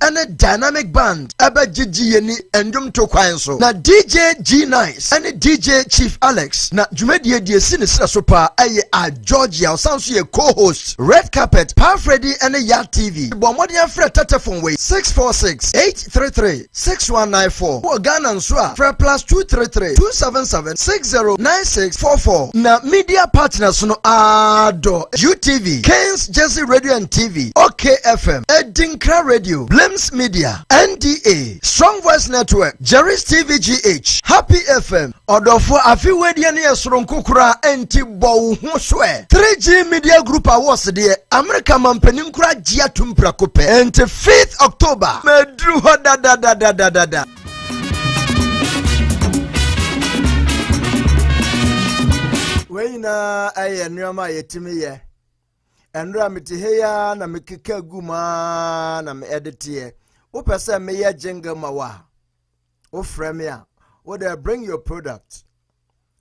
A: and a dynamic band aba gigi yeni endum to kwan so na DJ G Nice and DJ Chief Alex na dwumadie die sine sopa aya a Georgia sounds ye co-host Red Carpet Pa Freddy and Ya TV bomodian frɛ telephone way 646-833-6194 or Ghana nswa frɛ +233-277-609644 na media partners no Ado UTV Kings Jersey Radio and TV OKFM Adinka Radio Blims Media NDA Strong Voice Network Jerry's TV GH Happy FM Odofo afiwedie ne yesronkokura enti bow ho swe 3G Media Group Awards de America mampanin kura gia tumpra kope enti 5th October medru ho da Weina aye nneoma yetimi ye enra mitiheya na mekeka guma na me edite wo pese me ye jingle mawa wo frame ya wo dey bring your product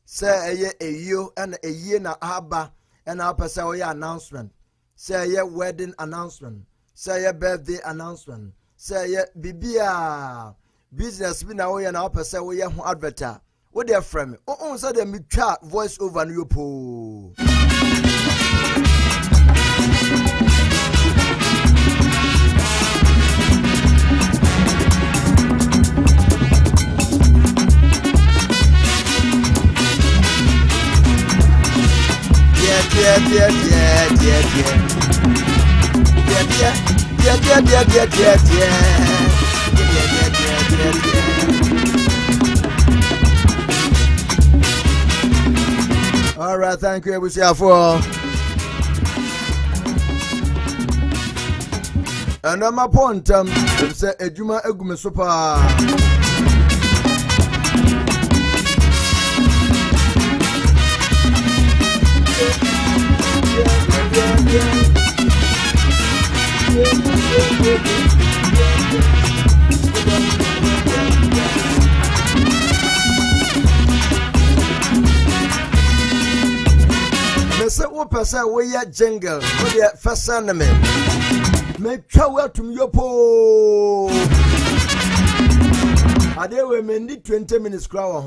A: say eye eyo and eye na aba and I pese wo ye announcement say eye wedding announcement say eye birthday announcement say eye bibia business bi na wo ye na pese wo ye ho advertise wo dey frame o say dey me twa voice over no po All right, thank you, Abusha, for. And I'm a point, say Ejuma Egume Super. Say what person we ya jingle with the first enemy. Make travel to Yopo. Ade we mendi 20 minutes crowd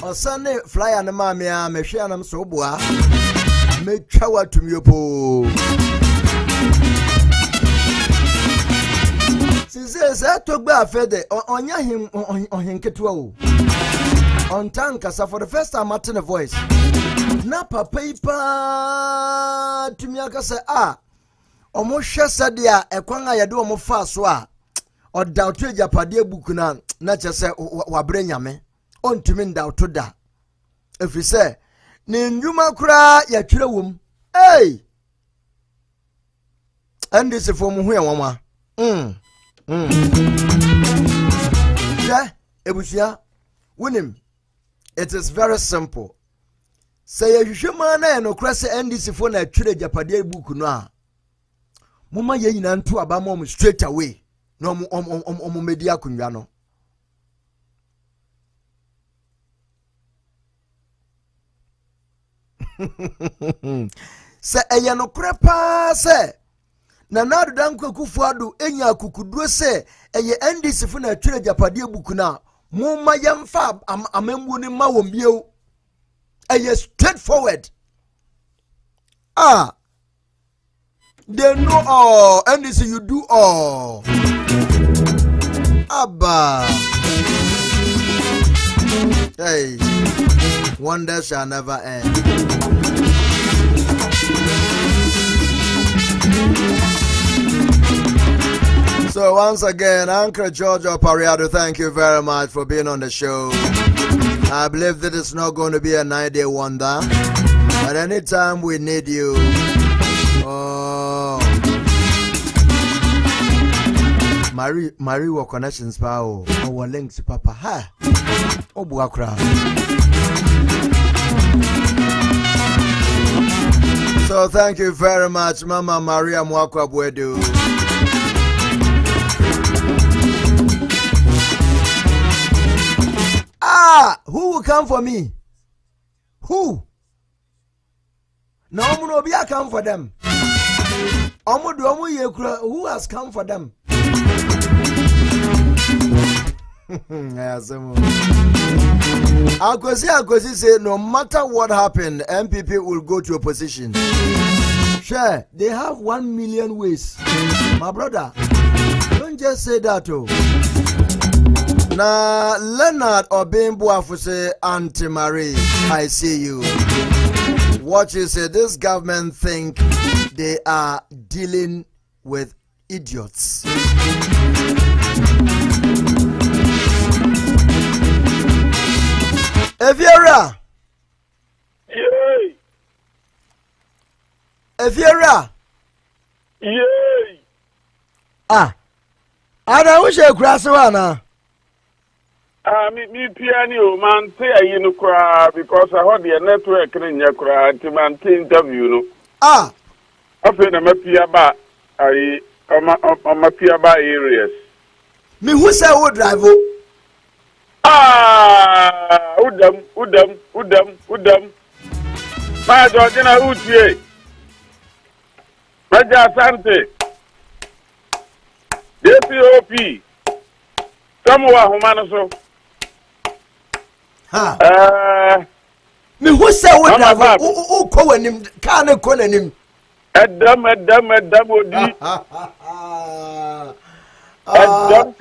A: or Sunday fly and mamma me share am so boa. Make travel to Yopo. Since I talk about Fede on him on him ketwo. On Tankasa for the first time I turn a voice. Na papa ipa tumi aka se omo hwe sade a ekwan ayede omo fa so a oda oto ejapade buku na chese wabre nyame ontumi nda oto da efise ne ndwuma kura ya twere wom Ndc'S for mu hu enwama yeah ebusia wunim it is very simple. Say you man no cross Ndc'S for na twere japade book no a mama ye nyina nto aba mom straight away no media kunwa no say eya no krepa say na nadu danko kufuado enya kukuduro se eye Ndc'S fu na twere japade buku na mo ma yemfa amembu ni ma wombiew eye straightforward they know all Ndc'S you do all Abba hey wonder shall never end. So once again, Uncle George Opare Addo, thank you very much for being on the show. I believe that it's not going to be a 9-day wonder, but anytime we need you, Marie wa connections pao, our links papa ha, Akra. So thank you very much, Mama Maria Mwakwa. Who will come for me? Who? No one will be a come for them. Who has come for them? Akwesi say no matter what happened, MPP will go to opposition. Sure, they have 1 million ways. My brother, don't just say that. Na Leonard Obimbuafu say Auntie Marie, I see you. What you say, this government think they are dealing with idiots. Eviera.
P: Yay.
A: Eviera.
P: Yay.
A: Ada wish you kraswana.
P: Me piano man say you know cry because I heard the network in your cry to man interview no. I feel I'm a Piaba I'm a Piaba areas.
A: Me who say who drive?
P: Udam. My Georgina Utie. Maja Sante. DPOP. Samoa Humanaso.
A: Me who say what drive? Who call him? Can't call him.
P: Adom Odi. Adom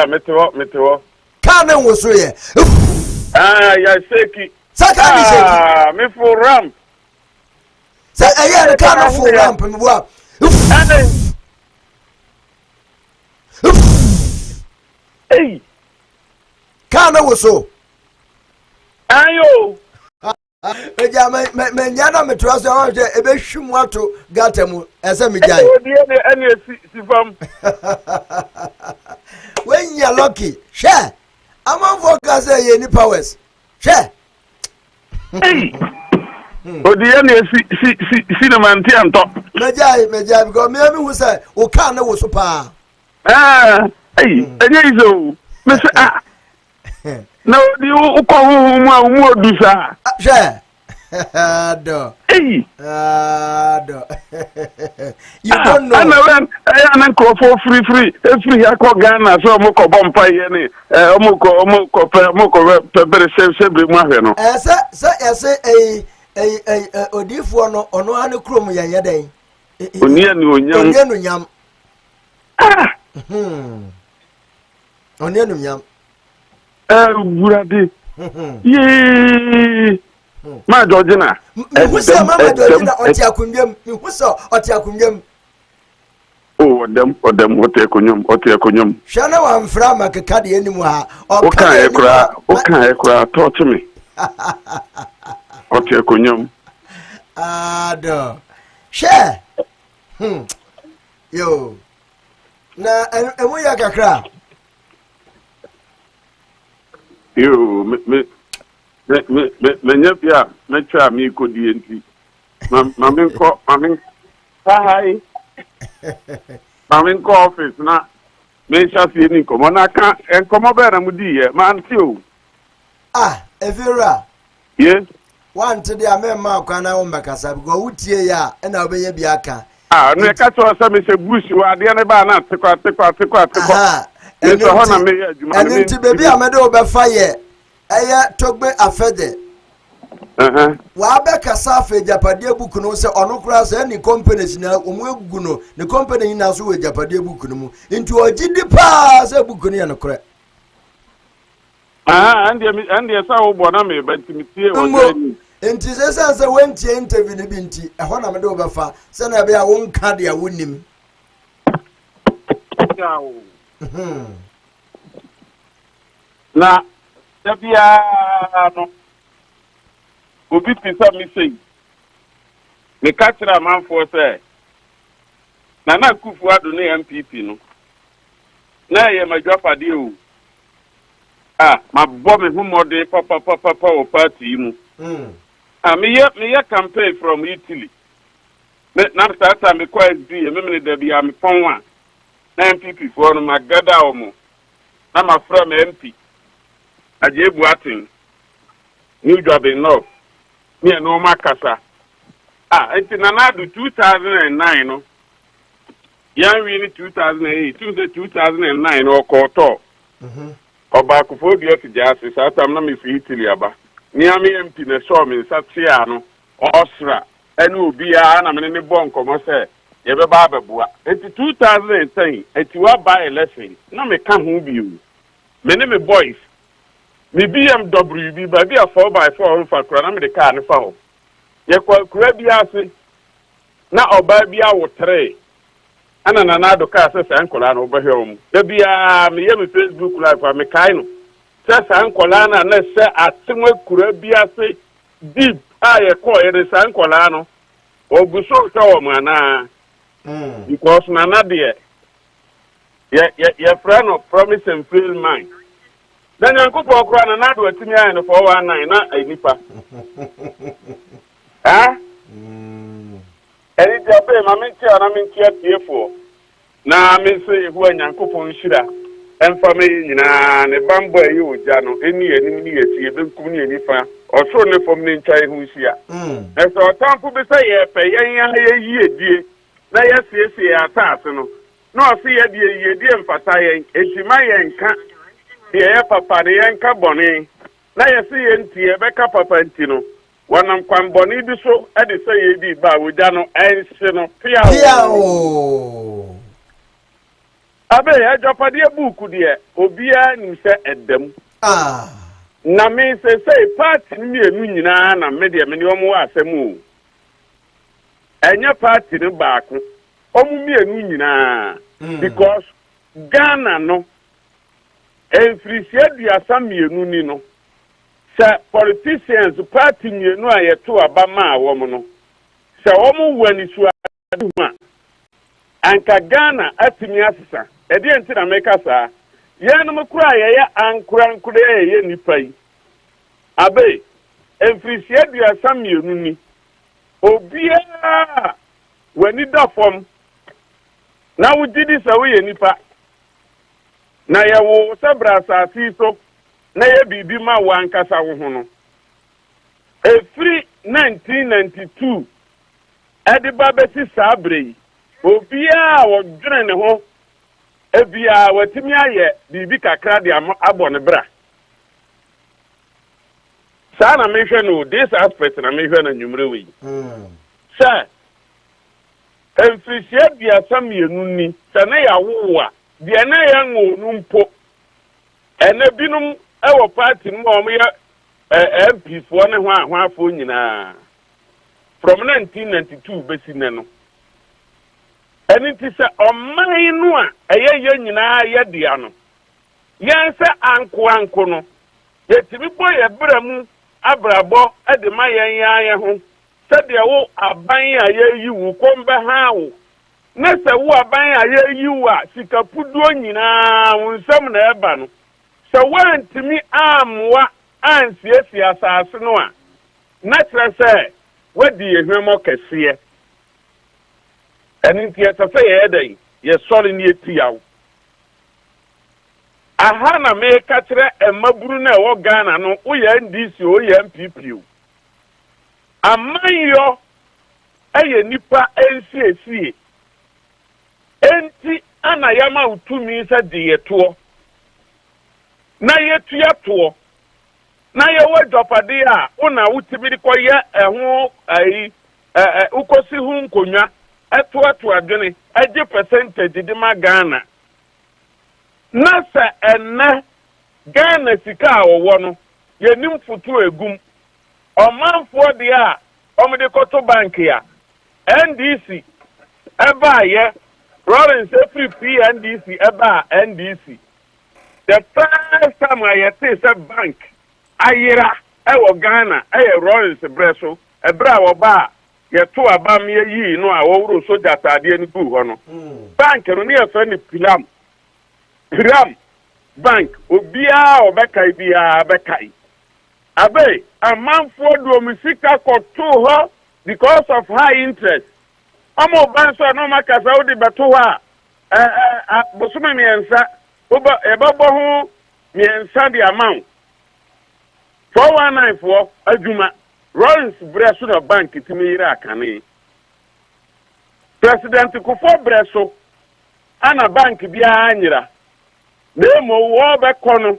P: Meteor.
A: Can't was so yeah.
P: Yaseki.
A: Sakani
P: me for ramp.
A: Say I can't for ramp and what?
P: Hey.
A: Can't was so.
P: Ayo.
A: Me nyana me trust on je ebe hwum ato gatemu ese me jai when you lucky share among focus ye ni powers share
P: odi na cinema nti anto
A: me jai because me who say o kan na wo so pa
P: enye izo me say no, you mu odusa.
A: Share. Addo.
P: Hey.
A: Addo. You don't know.
P: I am for free. Free akọ Ghana so mo ko bompa ye ni. Mo ko pebere se be mu ahwe no.
A: Say odifo no ono ane krom ye den.
P: Onia ni onyam.
A: Onia no nyam. Onia no nyam.
P: Burade. Yee. Ma Georgina.
A: Who say Mama Georgina oti akunwam? Who say oti akunwam?
P: Oh, them oti akunwam.
A: Shana wa mfra makeka de animu ha.
P: O kan ekura touch me. Oti akunwam.
A: Addo. Share. Yo. Na emu ya kakra.
P: Yo, me nyapia me twa me kodi enti mamin hi mamin ko office na me shafi ni komo na ka enkomo be na mudi ye man ti o
A: Evira.
P: Yes.
A: one to the Amema Kana Ombakasa, go with ya, and I'll be a biaka.
P: Ah, no, catch us some is a bush, you are the other banana, take out. And
A: into baby Amado by fire. Aya Togbe Afede. Wabe Kasafe, Japadia Bukuno, say, Onukras, any companies now, Umuguno, the company in Asu, Japadia Bukuno, into a GD pass, a Bukuni and a crack.
P: And the Sao Boname, but to me,
A: and to say, as I went to interview the Binti, a Honamado Bafa, Sanabia won't carry a winning.
P: Now, Abia Obi pisa mi say me catch na man for say Nana Akufo-Addo ne MPP no na ye madwafade o ma bo me humode papa o party mu me ye campaign from Italy na start me kwa SD me da bia me pon wa na MPP for no magada o mo na ma from MP Ajebu Atin New Job enough me no makasa it's Nana do 2009 no yan we 2008 2009 or quarter Oba Akufo-Addo ti jase sa tam na me fi Italy aba ni am MP na show me satia no osra enu obi a na me ne bon komo se ye be ba abebua it's 2010 etiwa by election na me ka ho bi o me ne me boys me BMW bi ba bi a 4x4 on fa kura na me de car ne fa ho ye kwa kura bi ase na oba bi a wo 3 ana na na do ka se san kola na oba hwe mu da bia me ye me Facebook live fa me kai no se san kola na na se atenwa kura bi ase deep a ye ko ye de san kola no oguso so o ma na because na na de ye friend of promise and fail mind then Yankopɔ okra na na do atimi ayi no 419 na anipa Eri jabe ma minti ana minti atiefo na min se hu Yankopɔ nhira emfa me nyina ne bambo ayi oja no eni enim ni yesi ebenkum ni enifa osoro ne fom ne nchai hu hia eso otampo be se ye pe yen ya yi edie na yesiesie atase no na o se ye die yi edie mfata yen etima yen ka ye papa de yen ka boni na yesi yen tie be ka papa nti no wanam kwan boni bi so e de se ye di ba woja no ense no piao abe ya jopade buku de obia nim se edam na me se party ni enu nyina na me de me ni omo asem o enya party ni baako omo mi enu nyina because Ghana no enfrisia duasa mienu ni no se politicians party mienu a yeto abama awo no se omo wani su aduma anka Ghana atimi asesa edi enti na meka saa yenu mkura ye ankura ye nipa yi abe enfrisia duasa mienu ni obia wani da fom na wujidi sa we nipa na ye wo sabra Asaase so na ye bibi ma wankasa wo ho no efri 1992 ediba besi sabre obia wo dwene ne ho ebia watimi aye bibi kakra de abɔ ne bra sa na mehwɛ no this aspect na mehwɛ na nwumre we sɛ emfrisia bia samienu ni sɛ ne ya wo a de na ya ngo numpo ene binum ewo party no mo ya MP fo ne ho ahwafo nyina from 1992 besi ne no eni ti se oman no a eye nyina ye dia no yen se anko no yetimi bo ye bramu abrabo ede ma yen ya ho se de wo aban a ye yi wo kombe ha wo na se wo aban a ye yi wo a sikapuduo nyina wonsam na eba no se wantimi amwa ansiesie Asaase no a na tre se wadi ehwemo kese eni ti etase ye dai ye sori ni etiawo aha na me ka kire emaburu na wo Ghana no wo ye Ndc'S o ye MPP o amanyo eye nipa ensiesie enti ana yama utumi sa diyeto na yetua to na ye wadopade a una utimi koye eho ai ukosi hu nkonwa eto adwene age percentage di ma Ghana na sa enne Ghana sika owo no ye nim futu egum omanfo de a omde koto bank ya NDC eba ye Lawrence free NDC eba NDC the first time I say bank ayira ewo Ghana Lawrence breso ebra wo ba ye to aba me yi no a wo soja tade ni bu ho no bank no ne afa ni pilam bank obia obekai bia bekai abe amanfo do musika koto ho because of high interest amo banso no makasa odi beto ha bosome miensa oba ebabo ho miensa di amount 419 adwuma Lawrence breso no bank timira akane president kufo breso ana bank bia anyira demo wo be kono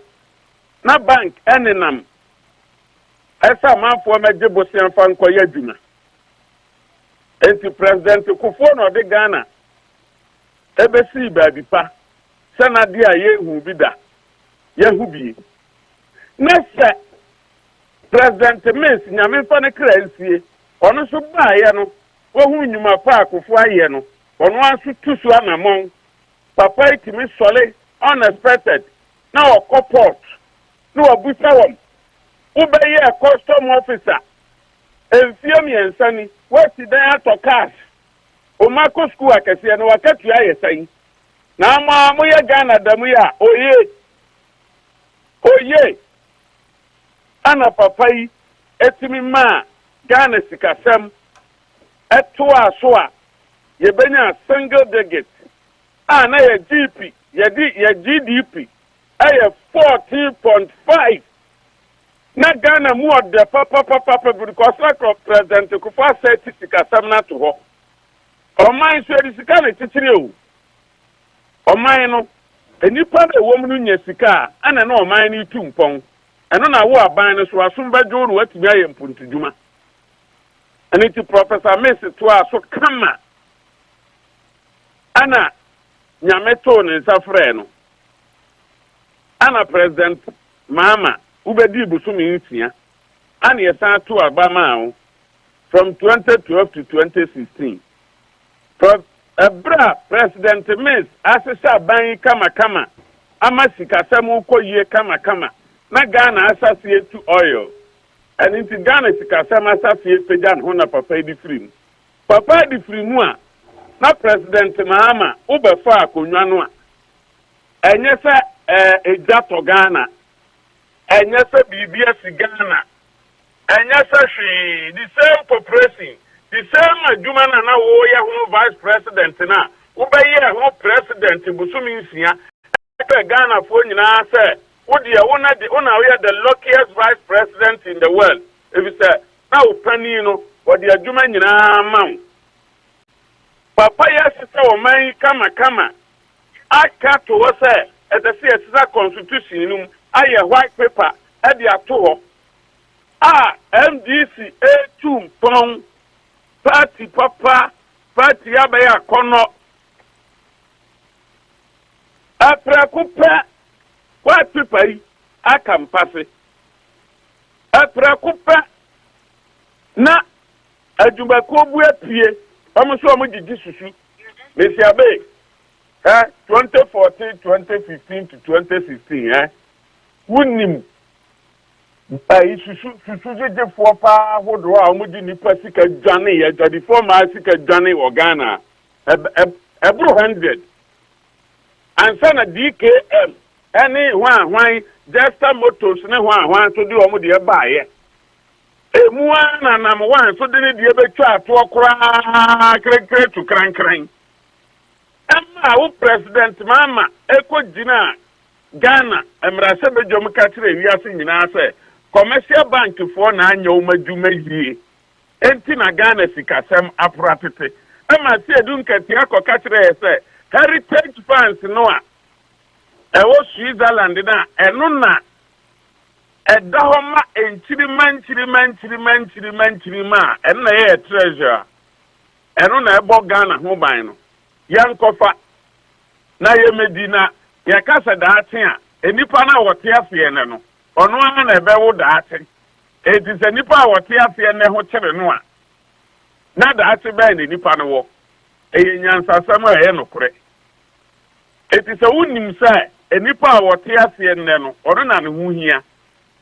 P: na bank enenam esa manfo meje bosian fa nko ya adwuma enti president kufo no de Ghana ebesi baabi pa sanade a yehu bida yehu bi nese president Miss nyame fa ne kransie ono so baaye no wo hu nyuma pa akufo aye no ono asu tusu anamon papa itimi sole unexpected na okoport na obusa wom ubeye a custom officer enfie miensani wati dan atokas o mako school akese no wakatu ayesan na ama moye Ghana damu ya oye ana papai etimi ma Ghana sikasem eto aso a yebenya single digit ana ye GP ye GDP aye 14.5 na Ghana mu de papa because like president kufa set sikasem na to ho oman so edi sika na titire o oman no enipa na wo mu no nya sika ana na oman ni tumpon eno na wo aban no so asomba dwo watimi aye mpuntuduma ani ti professor Messi to aso kama ana nyameto ne safre no ana president mama ubedi busumi ntia ana yesan to abama o from 2012 to 2016 Ebra President Miss Asesa ban kama ama sikasam ko yie kama na Ghana Asaase to oil and into Ghana sikasam Asaase pejan ho na papa di free mu a na President Mahama ubefa akonwa no a enye se ejato Ghana enye se bibia si Ghana enye se hwe the same population the same adwuma na wo ye ho vice president na wo be ye ho president busumi nsia e Ghana fo nyina se wo de wo na the luckiest vice president in the world if you say na wo pani no wo de adwuma nyina ma papa ya sisa wo man kama aka to wo se e de se sisa constitution num aye white paper e de ato ho MDC A2 pon party papa party Abeiku kono aprakupa wa pipari akampase aprakupa na adwumako bu apie omuso omugigi susu mesi abe 2014 2015 to 2016 wunim susu je fo pa hodo a omudi nipa sika dwane ya jadi fo ma sika dwane o Ghana ebru 100 ansa na DKM any hwan Jesta Motors ne hwan so di omudi e baaye emu na nam wan so de ne die betwa ato okra krekre tu krankran amma wo president mama ekogina Ghana emrase bejom ka kire wiase nyina se commercial bank for na anya o madwuma yie enti na Ghana sikasem apratete ama se edun katia ko katre say heritage fans no a ewo Switzerland na eno na edahoma enchirima enna ye treasure eno na ebo Ghana ho ban no yankofa na ye medina ya kasa daate a enipa na wote afie ne no ono ana na ebe wo daate eti se nipa wote afie ne ho kire no a na daate ba ne nipa no wo eye nyansasam a ye nokore eti se wonim sai enipa wote afie ne no ono na ne ho hia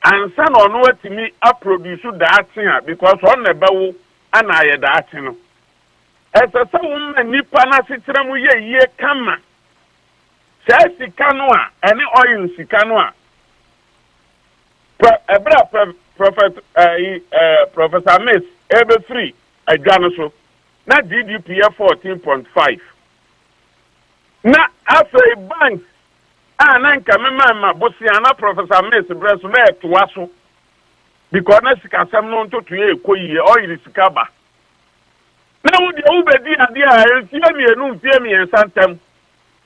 P: ansa na ono atimi aproduce daate a because on na ebe wo ana ye daate no esesa wo ma nipa na sitira mu ye kama sika no a ene oil sika no a Professor Miss ebe free adwa so na GDP 14.5 na afei bank na nka mema bosia na Professor Miss breso na etoa so because na sika sam no ntoto ye ekoyi oil sika ba na wo de wo bedi ade a entia mienu mpie miensantem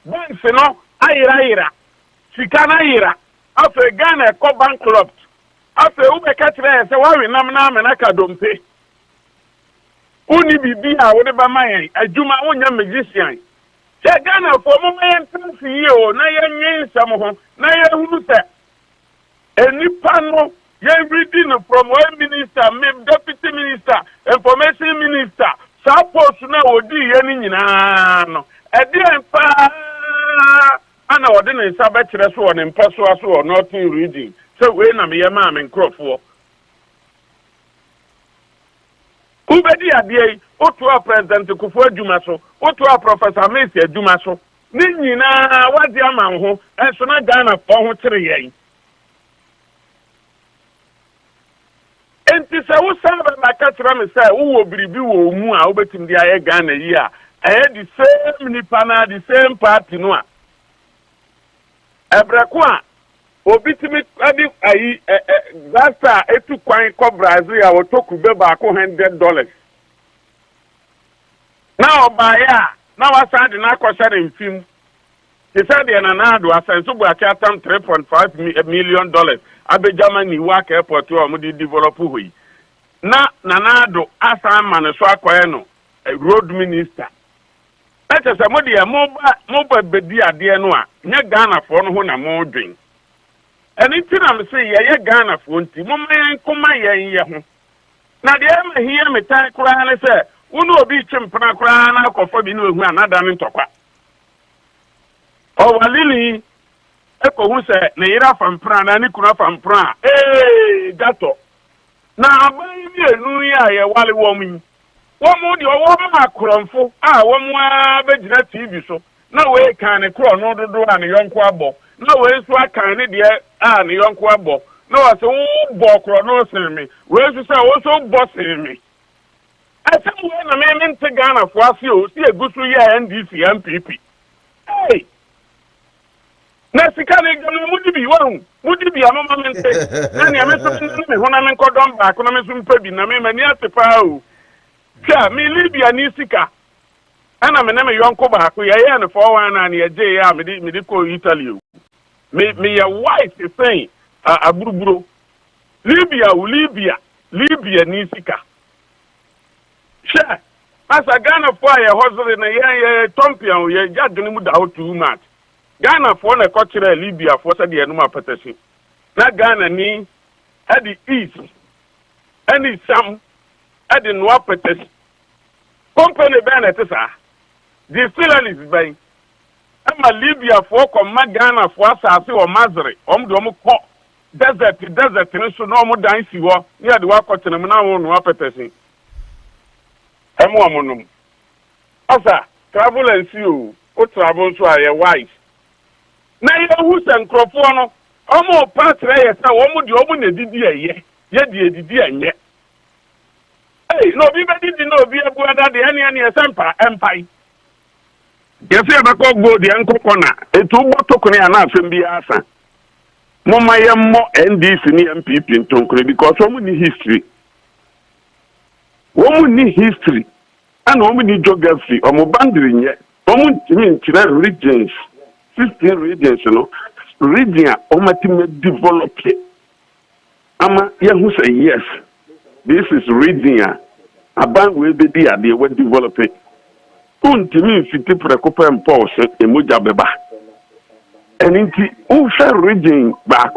P: bank no ayira sika na ayira afa Ghana eko bankrupt afa ube katre se wawe nam na amena kadompe uni bibi a wo de ba mayen adwuma wonya magician se Ghana fo mo mayen tansi ye o na yenyin sam ho na ye hunu se enipa no ye reading from one minister deputy minister information minister support na odi ye ni nyina no edi empa ana wode ne nsa bekire so won mpaso aso won northern region so we na me yema me nkrofo ubedi ade otu a president Kufuor adwuma so otu a Professor Messi adwuma so ni nyina wadi ama ho enso na Ghana fo ho kire yen enti se wo saba ba ka kire me say wo biribi wo mu a obetim dia ye Ghana yi a the same nipa na the same party no a ebrekwa obitimi adi ayi gasta etu kwan ko Brazil a wotoku be ba ko $100 na obaya na wasade na akosare mfim he said na nado asenso bu atam $3.5 million abejamani work airport o mo di develop hoyi na nado asa man so akoye no road minister ete se modi e mo ba bedi ade no a nya Ghana fo no ho na mo dwen eni ti na me se ye Ghana fo nti mo man koma ye ho na de ma hiye metan kura ne se unu obi chimpana kura na akofo bi no ehu anada ne ntokwa o walili eko hu se ne yira fampra na ni kuna fampra gato na aban ni enu ya ye wale wo mu wọ́n mú di ọwọ́ máa kúrọ̀nfó wọ́n mú abẹ́gyina TV so na wọ́n kàn ní kúrọ̀ ní dodo a ní yọ̀nkó abọ̀ na wọ́n nso akàn ní deɛ a ní yọ̀nkó abọ̀ na wọ́n sọ wọ́n bọ̀ kúrọ̀ ní ọ̀sìn mi wọ́n nso sọ wọ́n sọ bọ̀ sìn mi. ẹsẹ̀ wọ́n na mẹ́rin ń ti Ghana fún ase o sí egusu yẹ NDC NPP. na sika ní gbẹmí mú dìbì wọ́n mú dìbì àmọ́ mọ́ mi ń tẹ̀ ẹni àmì sọ fún mi hó na mi ń kọ́ dọ́m baako na mi sọ mpẹ́ bi na mi mẹ́ ní àti pa o. Sir, me Libya ni sika. Ana me na me yonko ba ko ye ne 419 na ye je ya me di ko Italy. Me ya wife is saying aburuburo. Libya ni sika. Sure. Asa Ghana for ye hustle na ye tompion ye jaduni mu da too much. Ghana for na ko kire Libya for say de no ma petesi. Na Ghana ni at the east. Any some at the Noa Petes. Company Bennett, sir. The Phillies bay. I'm a Libya for Ghana for Asaase or Mazare. Domo desert, so no more dance you are near the work of the Noa Petes. I'm one. Asa, travel and see you. O travel to your wife. Now you who's and Crofono. Almost past there, so almost the open a DDA, yet the DDA. No, be better to know be a good at the any Asempa Empire. Yes, I have a go the Ankomah. A 2 bottle and not from the Asa. Mama more NDC and MPP in Tonkre because so many history. woman need history and woman need geography or more boundary yet. Woman regions, 16 regions, you know, region ultimately develop it. Ama who say yes, this is region. A bank will be there, they will develop it. Untimi fiti prekopa impulse emoja beba. And inti ufa region back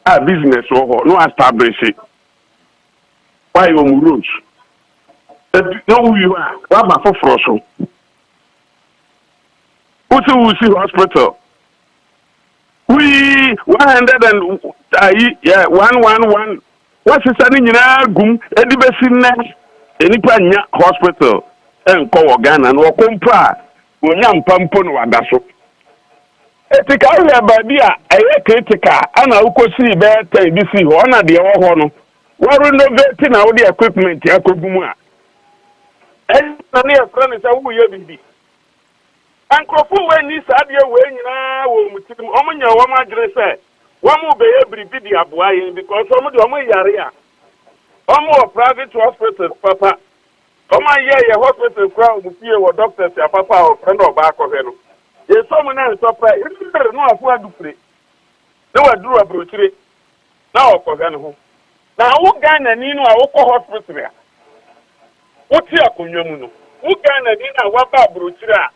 P: a business or no establish it. Why you rules? No, you are. What about for Frosso? What's the see hospital? We 111. What's the standing in our gum? Edibesin any hospital and call Ghana and or compra when young Pampon Wadaso. Etika Badia, a critical, and I could see better ABC, honor the honor. We're renovating all the equipment, Yakobuma. And near friend is a wee. And Crofu when this idea when you know, Omania, woman dress, one will be every video because some of the Omayaria. More private hospital, Papa. Come on, yeah, hospital crowd to see what doctors, your papa or friend or back of him. There's someone else surprised. You better know what to play. No, I drew a brochure. Now, for Ghana. Now, who Ghana Nino, I walk hospital. What's your Kunyamuno? Who Ghana Nina, what about brochure?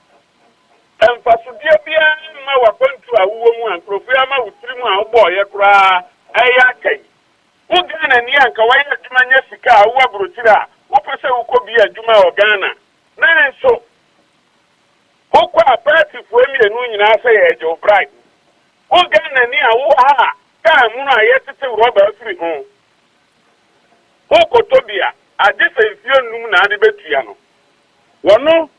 P: And for Sudia, I was going to a woman, Profiama with 3 months boy, a cry, Ayake. Who Ghana Nianka, why not Jessica, who are brochure? Who person who could be a Juma or Ghana? None so. Who quite party for me and when I say Joe Bright? Who Ghana near who are? Come, I yet to Robert Free home. Who could Tobia? I just say, if you know, the Betiano. One no,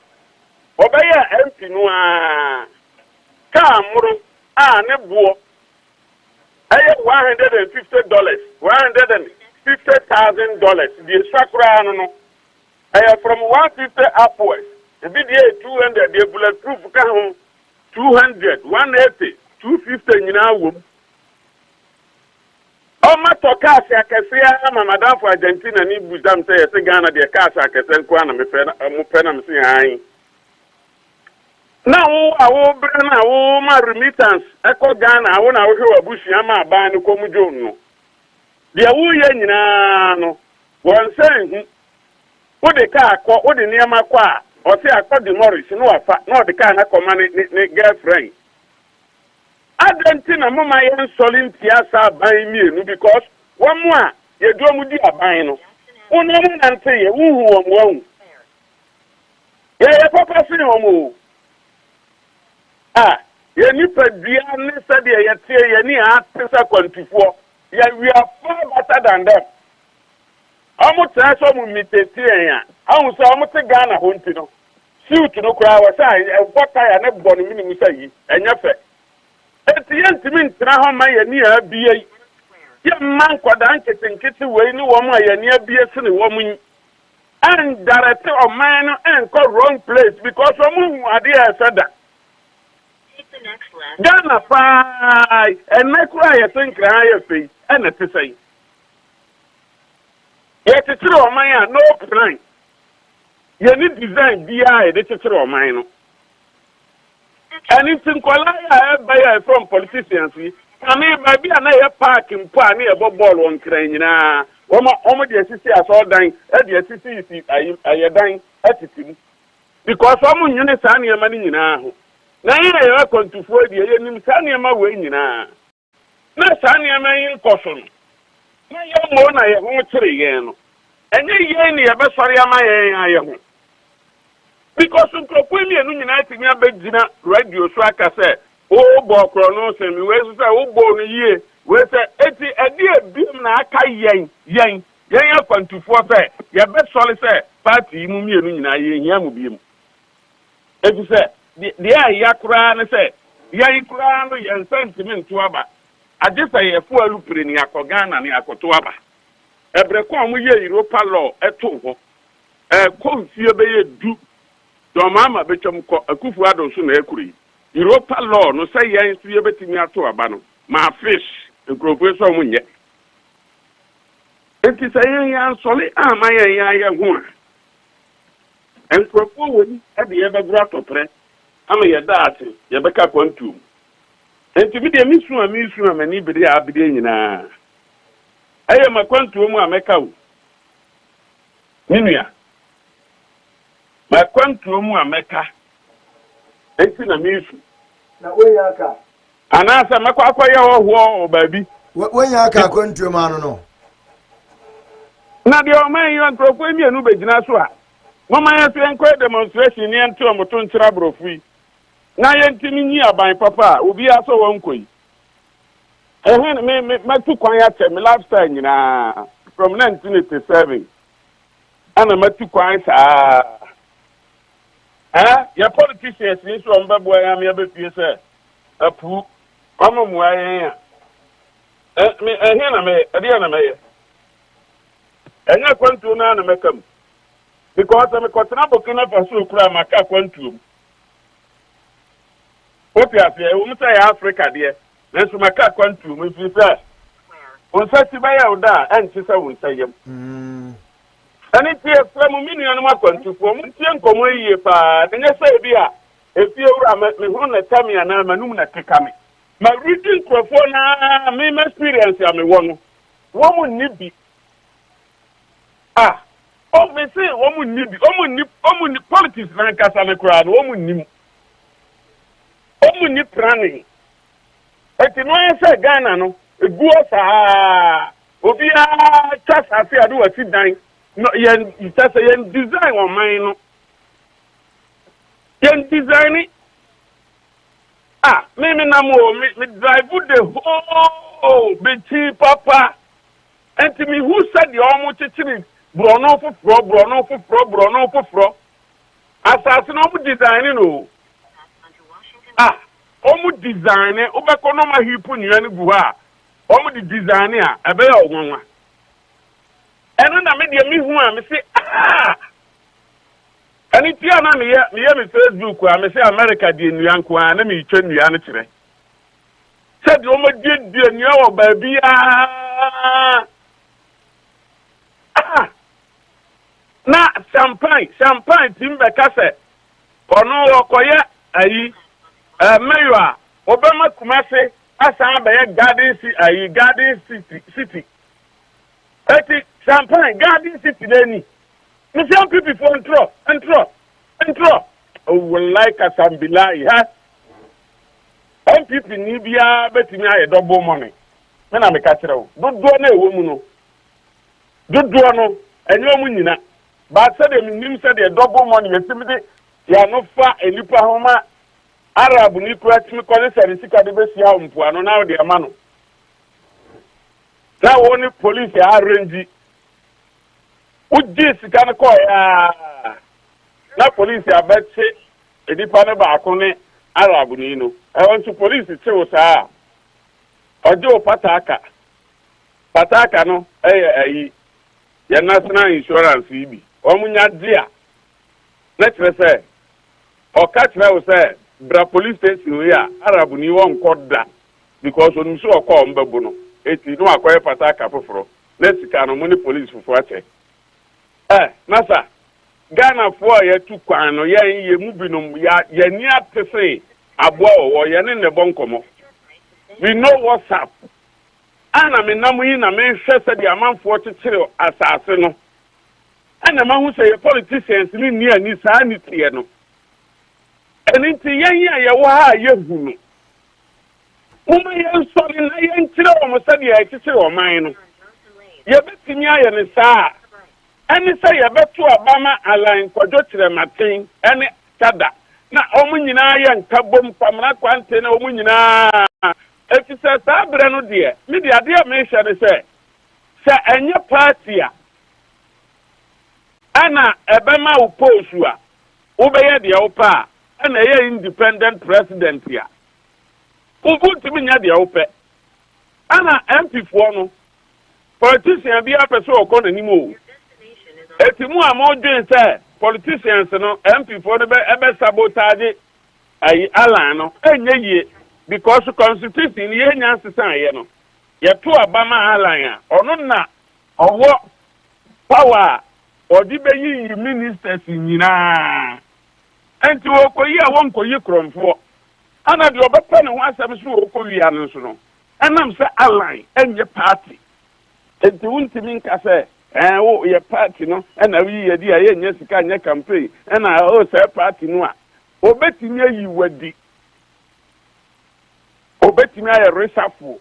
P: Obaya empty no. Come, Nebo. I have $150, $150,000. The Sakura, no. I have from 150 upwards. The BDA 200, the bulletproof car 200, 180, 250 in our room. Oh, my talkers, I can say I'm a madam for Argentina, and if them say, Ghana, the cars, I can send Kwana, I'm saying. Now, I will bring my remittance. Echo Ghana, I want to hear a bush yama ban the Comujono. The Awuyan, no one saying, what the car, what the near my qua, or say I called the Morris, no, the car, I command girlfriend. Argentina, Mama, and Solin Piazza buying me because one more, you don't with the abino. One and say, who, yeah, Papa, see no. Ah, you need to be honest, you need to 24. Yeah, we are far better than them. How much I saw me take here? How much I want to Ghana Huntino? Suit to no crowd, what I never born in minimum say, and your fact. At the end, to mean, Traha Maya near BA. Young man, Quadanket and Kitty way, no one near BS and woman. And director of man and call wrong place because someone idea said that. Ghana pie and make cry I think I face and it is say. Yet it's true of mine, no plan. You need design BI, this is true of mine. And it's in Kuala by from politicians. I mean, maybe I park in Pani above ball on Crane. Almost the city as all dying at the city I dying attitude. Because someone units are near money now. Now, I are going to fold the enemy Sanyama way now. Now, Sanyama in caution. Now, young one I won't say again. And you are sorry, I am. Because some Copulian United Bedina radio track, I said, oh, Bokronos and we say, oh, born a year. We say, a dear beam na Yang, Yang, 24 fair. Your best solid say, party, Mummy, young beam. If you say, the Yakura, and say, Yakura, and sentiment to Aba. I just say a full loop in Yakogan and Yakotuaba. A brecon we hear Europa law at Togo. A cold fear bay do. Mama become a Kufu Addo soon equally. Europa law, no say yes to your betting me to Abano. My fish, the professor Munya. It's enti say yan soli ama yan ho enkrofo woni e de ye begura topre ama ye daate ye beka kwantum enti bi de misu amani bi de abide nyina aye makwantum mu ameka wo minua makwantum mu ameka enti na misu
A: na wonya aka
P: anasa makwa ye ho obabi
A: wonya aka kwantum anu no
P: na de o man yo nkrofo emienu begina so a mama ya so enko demonstration ni ento moto ntira brofui na ye ntimi ni aban papa obi aso wonkoi ehun me matu kwan ya che me lifestyle nyina from 1987 ana matu kwan sa ya politicians ni so mbabo ya me abefie se apu mama mu ayen me ehun na me ade na me enya kwantu na mekam because I'm a Burkina Faso kura maka kwantuom opi afia wo msa ya Africa de nanso maka kwantuom mfi say onsa ti ba ya oda anti say wonsa yam ani tie from minu anu makwantuo mo tie nkomo yie pa denye say bia efie wura me hu na tamia na manum na kekame ma reading crofo na me experience ya me wono wo mu nibi obviously omu politics na nkasa me kura no omu ni planning eti no yesa Ghana no eguo saa obi a chasa Afia do wati dan no yen itasa yen design on mine no yen design me na mo me drive the whole beti papa enti me who said the omu chichiri brono fufro Asaase no mu design no omu design obeko no ma hipu nua gu ha omu di design a ebe ya onwanwa eno na me de mi hu a me se ani ti ana me ye Facebook a me se America di nua nko a na me twa nua no kire se de omu di nua wo ba bia na champagne timbe kase ono okoye ayi mayor obama kumase asa ba ye garden city eti champagne garden city leni me some people for intro will like asambilai ha people ni bia betimi aye double money me na me ka kire wo dodo na ewo mu no dodo no enyo mu nyina but said the said the double money yetimide ya no fa enipa homa Arab ni kwatimi kole serisika de besia ompuano na de amano na woni police ya arrange uji sika no ko ya na police ya betche enipa ne ba ko ne Arab ni no e won to police che wo saa ojo pataka no ayi ya national insurance ibi omunya dia na kire o ka kire wo say bra police station we a Arab ni won koda because onu so okọ mbabu no eti no akoye pataka foforo na sika no mo ni police foforo ache nasa Ghana for ya tu kwan no ye mu binom ya ni atese abo wo ye ne bonkomo we know what's up ana me namu yi na me hwese de amanfo kekere Asaase no ana ma hu say politicians ni ani saa ni tie no eni ti yen ye wo ha ye hu no uma ye sori na ye ntire o mo say ye kekere o man no ye betimi aye ne saa eni say ye betu Abama align kwadwo kire maten eni tada na omu nyina ye nkabom pamra kwante na omu nyina eti say saa bre no de me de ade me hye ne say enye party a ana ebema uposu a ubeye de opa ana ye independent president ya ubuntu nya de ope ana MP fo no politician bi apeso okọ nanim o eti mu amodwen say politicians no MP fo no be sabotage ayi alan no enye yie because constitution ye nya sesan ye no ye to Abama alan a ono na Owo power odi be yi ministers nyina enti okoyi a won koyi kromfo ana de obepa ne ho asem so okowia no so no enam se align enye party enti wuntimi nka se wo ye party no na wi ye di aye nya sika nya campaign na o se party no a obetimi ayi wadi obetimi aye reshuffle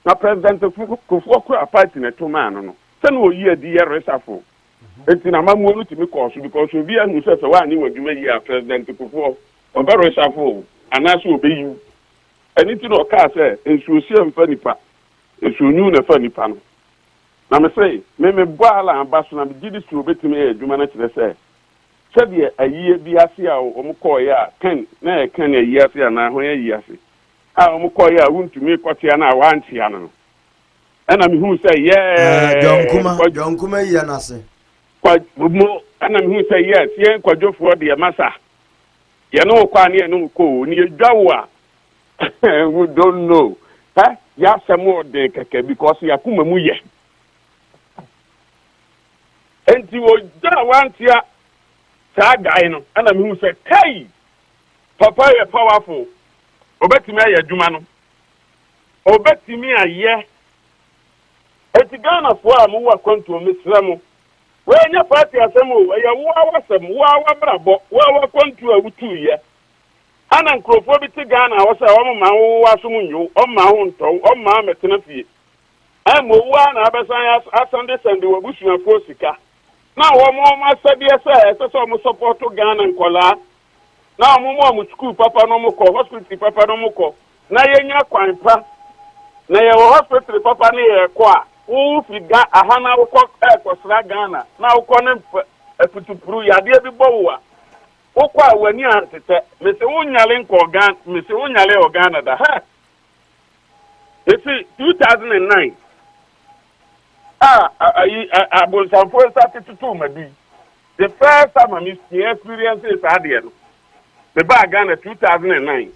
P: na president Kufuor kura party na to man no se no oyi adi ye reshuffle enti na mamu no timi cause because obi anu se wa ni wadwuma yi a president Kufuor obe reshuffle anaso obeyi anything no ka se ensuo sie mfa nipa ensuo nyu na fa nipa no na me say me boala ambaso na me gidi su obetimi e adwuma na kire se de ayiye bi ase a omukoye a kan na e kan ayiye ase na ho ayiye ase a omukoye a wuntumi kotia na wantia no ana me hu say
A: Jonkuma yi na ase
P: kwa mo ana me hu say yes yen kwadwofo de masa ye no kwa ne no ko ni edwawo a we don't know ya samo de keke because ya kuma mu ye enti wo da wantia ta guy no ana me hu say kai papa ye powerful obetimi aye adwuma no obetimi aye enti Ghana fo a mu wa kwanto mesramo we nya party asemo ya wo awasem wo awabrabo wo awakwanto awutu ye ana nkrofo bi ti Ghana wo say o ma wo asum nyu o ma ho nto o ma metena fie mo wo na abesan asande sande wo busuafo sika na wo mo ma sabi ese so mo support Ghana nkola na mo school papa no mo ko hospital papa no mo ko na yenya kwanpa na ye hospital papa ne ye ko a wo figa ahana wo ko ekosra Ghana na wo ko ne efutupuru ya de bi bowo a wo ko awani antete me se wo nyale nko Ghana me se wo nyale o Ghana da ha it's 2009 abonsanfo started to do madu the first time I experience is adiano the bag Ghana 2009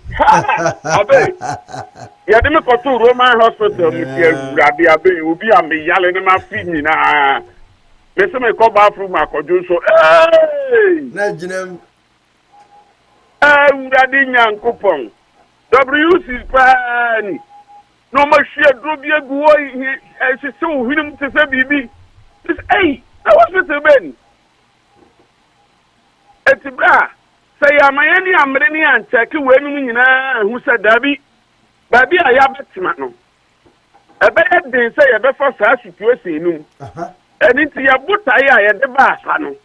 P: abe ya de me ko to Roman hospital mi ti urade abe obi am yale ne ma fi nyina me se me ko bathroom akojo so
A: na jinem
P: urade nyankopon WC pani no ma hwe drobi aguwo se se ohunum te se bibi na hospital ben etibra say amayani amre ni ancheki wenum nyina hu se dabi babi aya betima no ebe den say ebe for sa situation num eniti ya butai a ye de ba asa no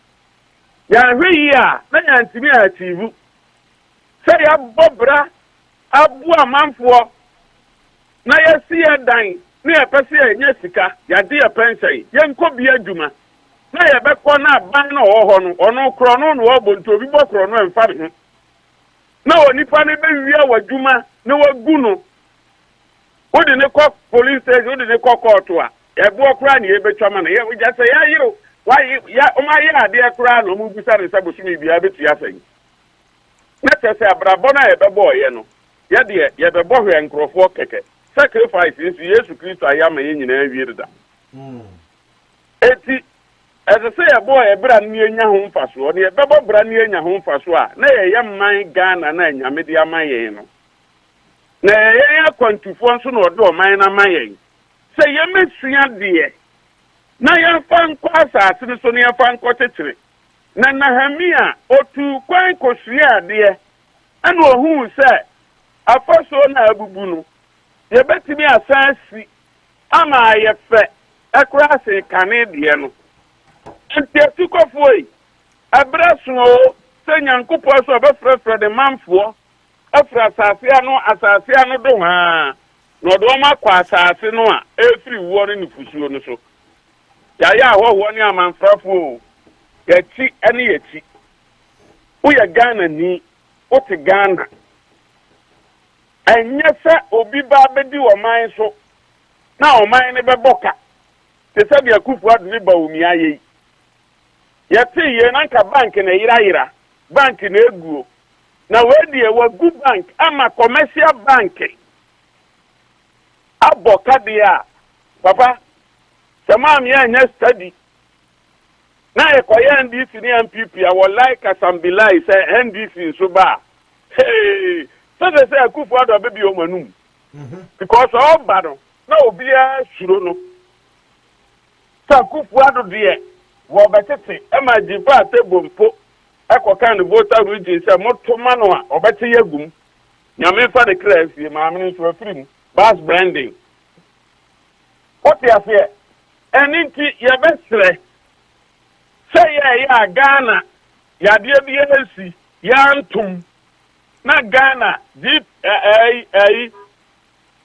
P: ya hwe yi a na ya ntimi achieve say ya bobra abu amanfo na ya si ya dan na ya pese ya nya sika ya de ya pension ye nkobi adwuma na ya bekọ na ban na ho no ono kro no no obonto bi bokro no emfa ne na onipa ne be wi awadwuma na wagu no odi ne kọ police station odi ne kọ court a e bo okra na ye betwa ma na ye ja say ya yiro why ya o ma ye ade ekra no mu bisa ne sabosumi bia betu ya say na tese abrabo na ye bebo ye no ye de ye bebo hwe nkrofo keke sacrifice Yesu Kristo ayama ye nyina awiere da eti as I say a boy, a brand new Yahoo Faso, or the Baba brand new Yahoo Faso, nay, young man Ghana, and media mayeno. Nay, I want to function or do mine a mayen. Say, you miss 3 dear. Now you found Quasa, Sinisonia found cottage. Nana Hamia, or 2 quite cosia, dear. And who said, a first one Abubuno. You bet me a fancy. Am I a fat? Across a Canadian. Enti atukofoi abraso se nyankopo so be de manfo afra asase anu do ha no do ma kwa asase no a efri wo ne fusuo no so ya ahwo ni amanfrafo ya ti ene ya ti uya Ghana ni ote Ghana enya se obi ba bedi wo man so na o man ne be boka te se bia kufu adu ni ba omi aye yati ye nanka bank na yira bank na eguo na wedi e wa good bank ama commercial bank aboka dia papa Samam ya study. Na ekoye NDC ni MPP I would like Asambila say NDC so ba. Hey, so they say Akufo Addo baby o manum. Because all bad na obia suro no. So Akufo Addo de wo betete e ma jifa table mpo ekoka no voter region say moto mano a obete yagum. Nyame fa de class ye ma amene so afrim bas branding. What you say? And inti ye besre say ya Ghana ya de BNC ya antum na Ghana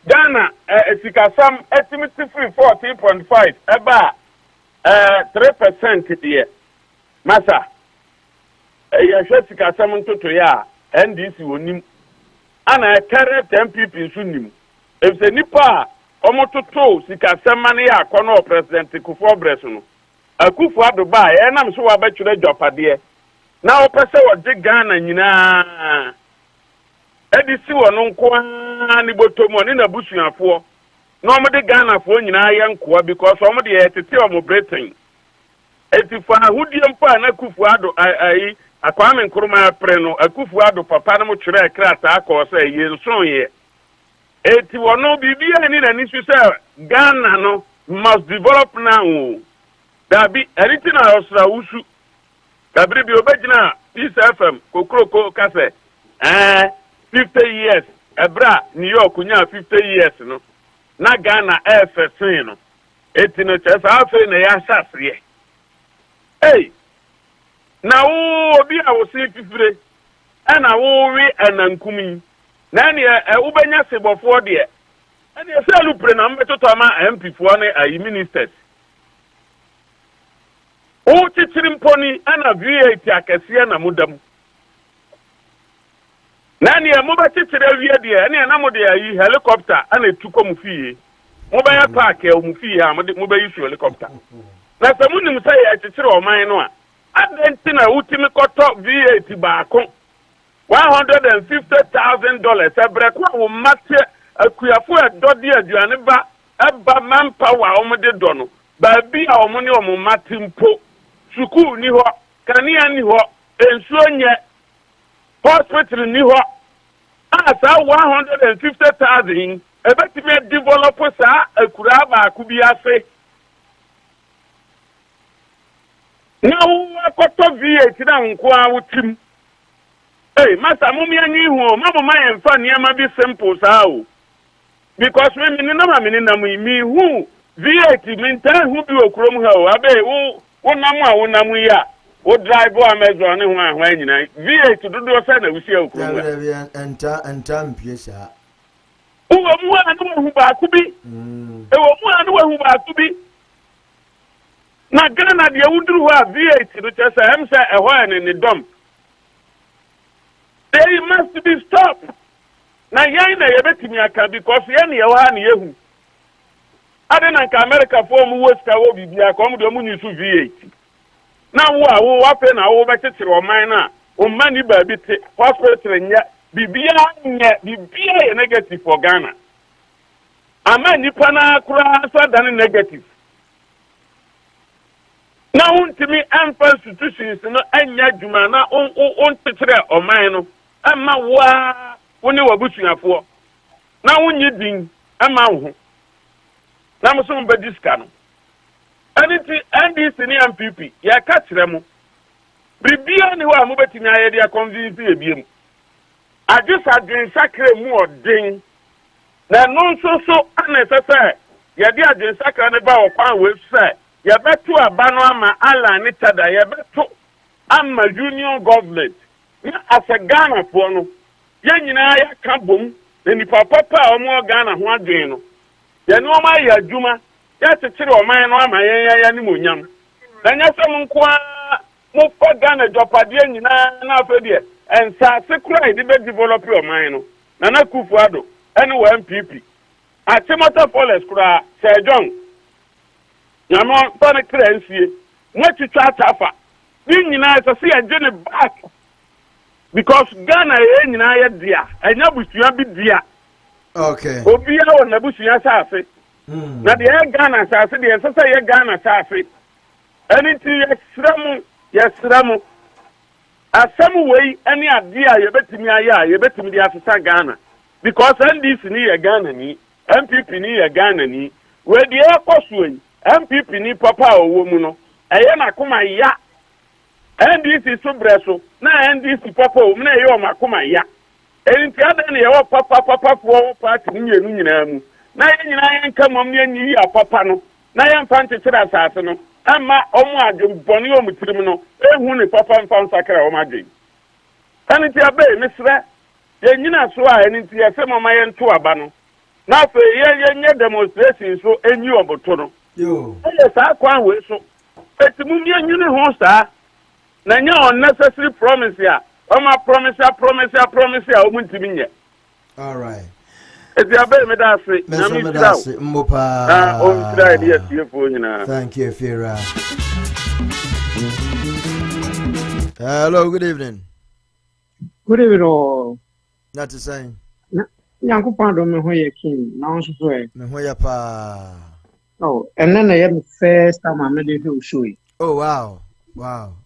P: Ghana esikasam estimate free 14.5 eba 3% there masa ya esikasam ntoto ya NDC wonim ana current MPP sunim efse nipa omototo sikasam mane ya akono president Akufo Breso no Akufo Addo ba e nam so wa betwere dwapade na opese wode Ghana nyina edisi wono nko ni botomo ni na busuafo na omode Ghana fo nyina ye nkoa because omode ye tete omo Britain etifa ahudie mpa na Akufo Addo ai Kwame Nkrumah pre no Akufo Addo papa na mo twere krata akọ se ye nson ye eti wono bibia ni na ni say Ghana no must develop now dabi eritina osra wusu dabri bi obegina DStv kokroko kase 50 years ebra New York nya 50 years no na Ghana FSN no eti no chesa afi na ya sasre hey na wo obi a wo se fifire ana wo wi anankumi na ne ubenya sebofo de ene se alupre na mbetoto ama MP fo ne ayi ministers o titiri mponi ana VAT akese na mudam na ne mo ba titiri wie de ene na mo de ayi helicopter ana etuko mu fie mo ba ya park e mu fie ha mo ba use helicopter na se mu nim sai ya titiri o man no a adenti na utimi koto VAT baako $150,000 ebre kwa wo mate akuyafo edodi aduane ba eba manpower omode do no ba bi a omone omo mate mpo suku ni ho kania ni ho ensuo nye hospital ni ho asa 150,000 ebetime develop sa akura baako bi ase na wo koto VAT na nko a wotim hey masa mummy anyi hu mama my emfa niam bi simple sa o because me ni na mi hu VAT minta hu bi okrom ha o abe wo nam ya wo drive Amazon hu ahwa nyina VAT dodo sa na wusi okrom
A: enta mpiesa
P: wo mu anu hu ba ku bi wo mu anu hu ba ku bi na Ghana de wuduru ho a VAT do chesa em say ehwa ni dom. They must be stopped. Na yan na yebetimi aka because yan ye wa na yehu. Ade na ka America for mu woska wo bibia ka omo de omo nyisu VAT. Na wo wafe na wo betetere oman na o mani ba bi te hospital nya bibia ye negative for Ghana. Ama nipa na kura so dan negative. Na untimi amfa institutions no anya dwuma na on tetere oman no ama wa woni wabusuafo na wonyi din ama wo na mo so mba diska no aniti NDC ni MPP ya ka kire mo bribia ni wa mo betimi ayede ya convince ebiem agisa din sakre mu odin na no so ana sese ya di agin sakra ne ba wo kwan we se ya betu abano ama ala ni tada ya betu ama union government as a Ghana for no ye nyina ya ka bom ni papa omo Ghana ho adwen no ye no ma ya adwuma ya tetere oman no ama ya ni monyam na nya sem nko mo fa Ghana dopade nyina na afedie ensa sekura de be develop oman no na Akufo Addo ene wa MPP atimota police kura Sir John nyamo tone kransie mo twitwa atafa ni nyina so se ya gene back because Ghana ye nyina ye dia enya busua bi dia okay obi ya wona busua saase na de Ghana asase de sasa ye Ghana asase anything yesramu asem wei ani ade a yebetimi aya yebetimi de asesa Ghana because NDC ni ye Ghana ni MPP ni ye Ghana ni we de ekoso MPP ni papa owo mu no eye na koma ya NDC so breso na NDC papa owo na eye o makoma ya enti ada na ye o papa for party ni enu nyina mu na ye nyina ye nka mom ni anyi ya papa no na ye mfa ntetira asase no ama omu adwom boni o mutirim no ehu ne papa mfa nsakra o madwen enti abe mesra ye nyina so a enti ye se mama ye nto aba no na fe ye nye demonstration so enyi oboto no yo ye sa kwa we so etimu mi enyi ne ho sa na nya unnecessary promise ya o ma promise ya o muntimi nye
A: all right
P: eti abe me da se na mi da
A: mmopa
P: o try idea CFO nyina
A: thank you Fira. Hello, good evening.
Q: Good evening.
A: Not the same.
Q: Nyankopon do me ho ye king na on so e
A: me ho ya pa
Q: oh and then I am first time I made it show it.
A: Oh wow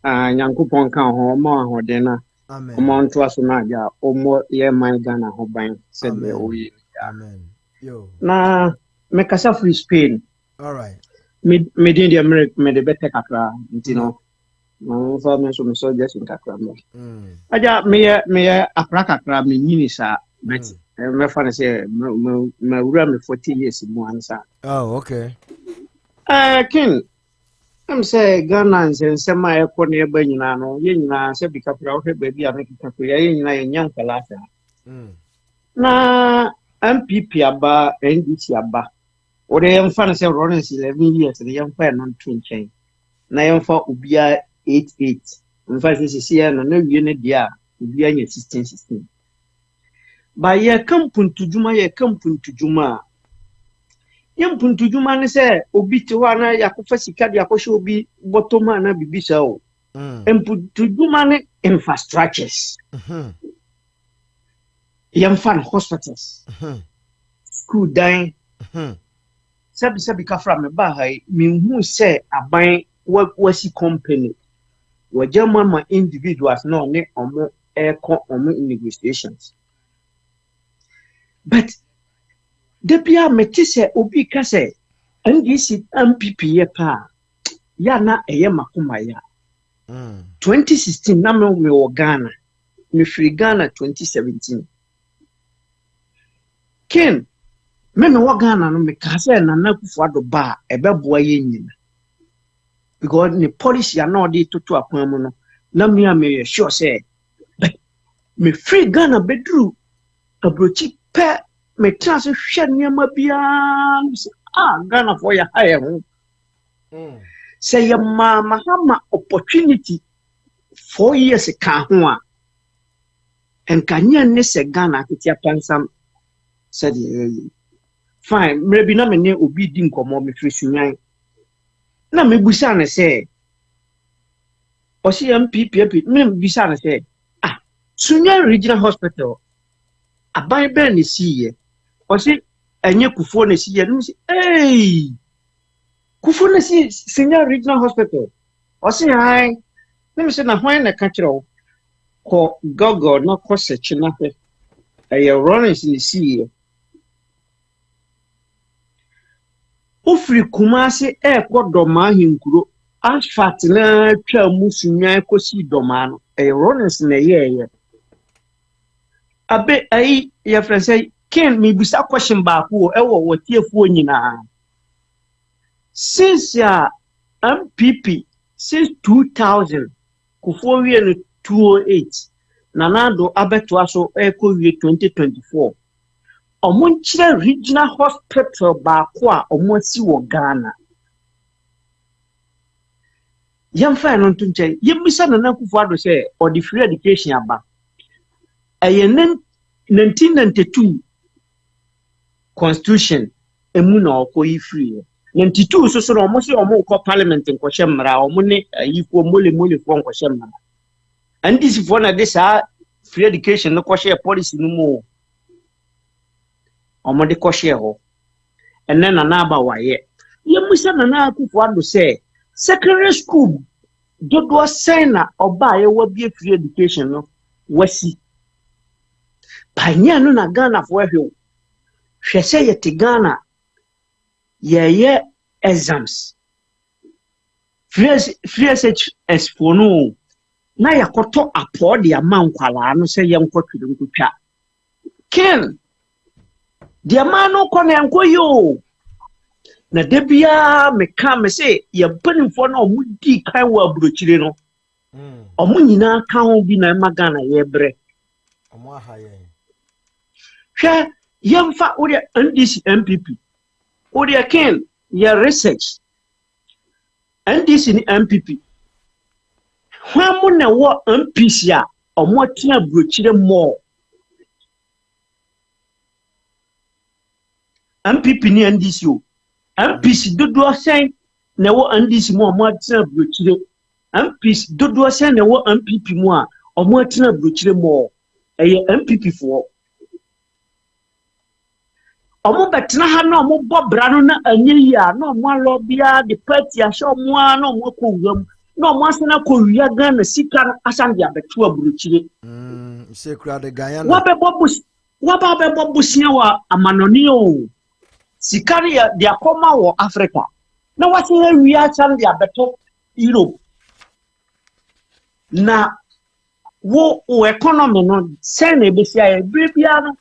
Q: Nyankopon kan ho mo ho de na
A: amen
Q: mo nto aso na ja o mo ye man Ghana ho ban said the oyi
A: amen yo
Q: na me kasa free Spain
A: all right
Q: me din the America me de better Accra you know no for me so just in Accra mo aja me Accra me nyini sa but me fan say me wura me 40 years mo ansa
A: oh okay
Q: king I'm say Ghana and sema e ko ne ba nyina no ye nyina se bi kapra o he ba bi a me kapra ye nyina ye nyam kalasa na MPP aba NDC aba o de yam fan say Lawrence 11 years ne yam fa no twinchen na yam fa obia 88 mfa se se ya no na wie ne dia obia nya 16 ba ye kampuntu juma yampuntu juma ne se obi ti ho na yakofa sika de akoshe obi botoma na bibisa o empuntu juma ne infrastructures yamfan hospitals school dan sabi ka fra me ba hai minhu se aban wasi company wajama ma individuals no ne omo omo negotiations but Debia metise obi kase NDC MPP ye pa ya na eye makoma ya 2016 na me wo Ghana me free Ghana 2017 Ken me wo Ghana no me kase na Akufo Addo ba ebeboa ye nyina because the policy ya na odi toto akwan mu no na me sure say me free Ghana bedru abrochi pe me trans hwe niam bia Ghana for ya hire ho say ya mama opportunity 4 years ka ho a enkanya ne se Ghana ketia pansam said fine maybe na me ne obi di nkomo me free sunyan na me busa ne say o si MPP me busa ne say sunyan regional hospital aban be ne siye o si enye Kufo ne siye no si Kufo ne si senior regional hospital o si hai me say na hwan na ka kiro ko gogo na ko sechi na he Lawrence ne siye ofri Kumasi ko doma hinkuro asphalt na twa musunyan ko si doma no Lawrence ne ye abe ai ya fransai ken mi bisa question ba ko wo tiefuo nyina since ya MPP since 2000 Kufo wie no 208 nanado abeto aso ko wie 2024 omonchire regional hospital ba ko a omosi wo Ghana yamfa no ntunche yebisa na Akufo Addo say or the free education aba ayen 1992 constitution emu na okoyi free 92 so no mo se omo ko parliament nko hyemra omo ne ayiko mole fo nko hyemra and this for na this free education no ko share policy no mo omo de ko share ho and then another way. You must have another one to say secondary school. Don't was signer or buy will be a free education. No, Wessie. Pioneer no na Ghana for you. She say at Ghana. Yeah, exams. Free SHS for no. Na ya koto applaud the amount kwala no say yam kotu nkutwa. Ken. The amount no kone anko yo. Na debia me ka me say ye panimfo na omudi kan wa burochire no. Omo nyina ka ho bi na magana ye bre.
A: Omo aha ye.
Q: Hwe yemfa odi NDC MPP. Odi Ken ye research. NDC ni MPP. Hwamu na wo MPC a omo tia burochire mo. MPP ni NDC o. MPC dodo sen na wo NDC mo omo tia burochire. MPC dodo sen na wo MPP mo a omo tia burochire mo. Eye MPP fo. Omo betena ha na omo bobra no na anyi ya na omo alo bia the party a show mo na omo ko wam. No masana ko wiya Ghana sika asan dia betu aburuchire
A: se kura de Guyana
Q: waba be bobusia wa amanoni o sika dia koma wo Africa na wase wiya asan dia betu Europe na wo economy no se na ebesia e bibia no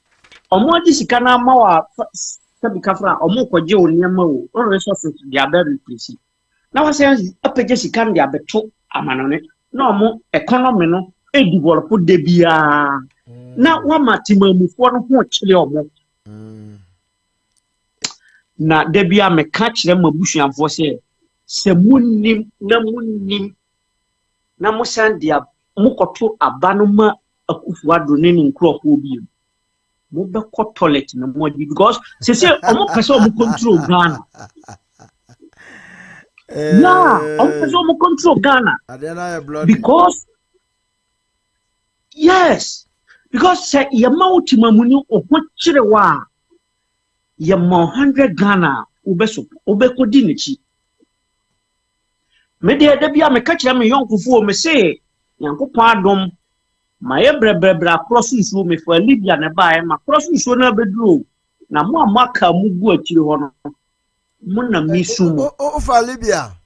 Q: omo di sika na ma wa sabika fra omo koje oniama wo resources dia be replace. Na wase apege sika ndi abeto amanone na omo economy no e develop de bia na wa matimamufo no ho kire omo na de bia me ka kire mabusuanfo se munnim na musandia mukoto abano ma Akufo Addo ne nkrofo bi mo be ko toilet na mo because se omo pese omo control Ghana. I'm control Ghana. Because yes, because say your mouth mamuni or what chirewa your 100 Ghana ubeko dinichi. Me de bia me catch me young kufu me say yanko Adom my brebrebra crossing so me for Libya na buy my crossing so na bedroom na mo amaka mu gu achire hono. Muna misumo.
A: For Libya.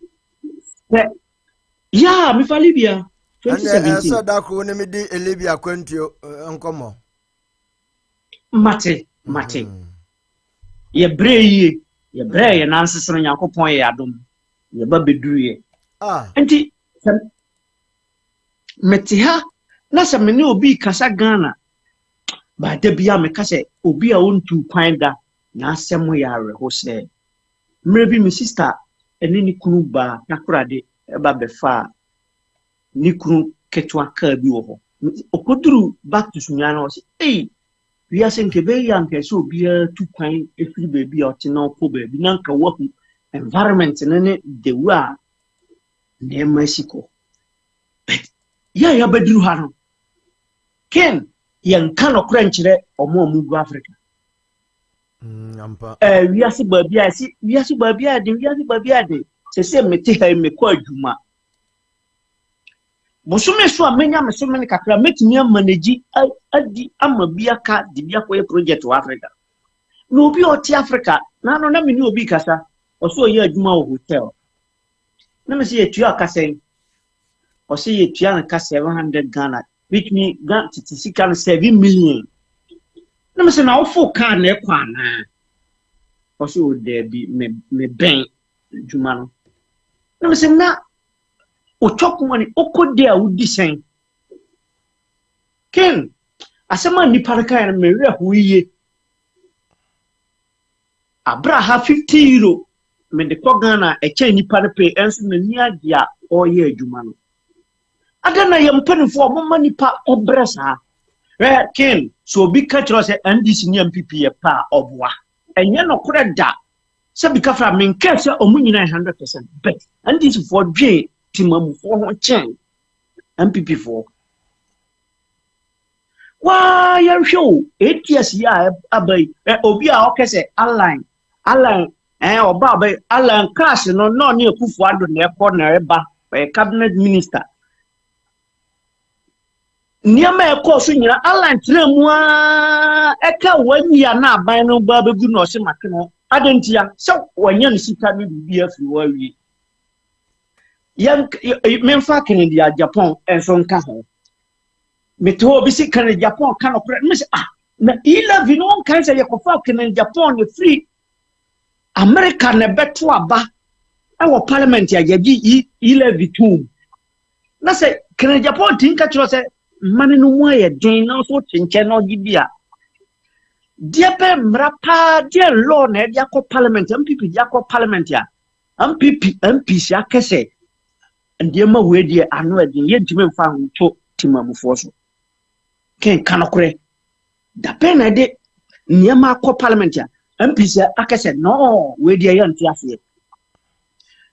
Q: Yeah, me for Libya. 2017.
A: So that ko ne me di Libya kwentio Ankomah.
Q: Mate. Ye breye na ansesero Yakopon ye Adom. Ye ba bedruye. Enti mete ha na se me ne obi kasa Ghana. Ba de bia me kase obi a wontu kwan da na asem ya reho se. Maybe my sister and any kunu ba nakurade eba befa ni kunu ketwa ka bi wo ho okoduru back to sunyana o say eh we are saying kebe yanke so bi tu kwan efiri baby o ti na ko baby na nka wo environment ne de wa ne Mexico ya beduru ha no ken yan kan okra nkyere omo mu Africa. We are suburbia, we are suburbia, se mete ha me kwa adwuma. Bosume so amenya me so many kakra metimi manage adi amabia ka di bia kwa project wa Africa. No obi oti Africa, na no na me ni obi kasa, oso ye adwuma o hotel. Na me se ye tua kasa, oso ye tua na ka 700 Ghana, which me Ghana titi 7 million. Na me se na ofo car na ekwa na also there be me ben juma no na me se na o chop money okode a wudi sen ken asema ni paraka na me we huiye abraha 50 euro me de ko Ghana e che ni parpe enso na ni adia o ye juma no adana ye mpanifo mo manipa ebresa ken so bi catch us NDC ni MPP pa obwa enye no koreda se bi ka fra men kese omunyina 100% but NDC for dwe timamu for ho chen MPP for wa ya show 8 years ya abai obi a okese online Oba be Alan Cash no ne Akufo Addo na na eba cabinet minister. Niama ekọ so nyina Alan tremu a eka wanya na aban no ba begu no se make no adentia so wanya no sika no bi afi wa wi yan memfa Canada Japan enso nka ho meto bi si Canada Japan kan okra me se na 11 no kan se yakofa Canada Japan ne free America na beto aba e wo parliament ya yaji 11 tum na se Canada Japan tinka chiro se mane no mu aye den na so chenche no gibia dia be mrapa dia law na dia ko parliament MPP dia ko parliament ya MP sia kese ndie ma we dia ano ade ye ntime mfa nto timamufo so ken kanokore da be na de niema ko parliament ya MP sia akese no we dia ye ntia afi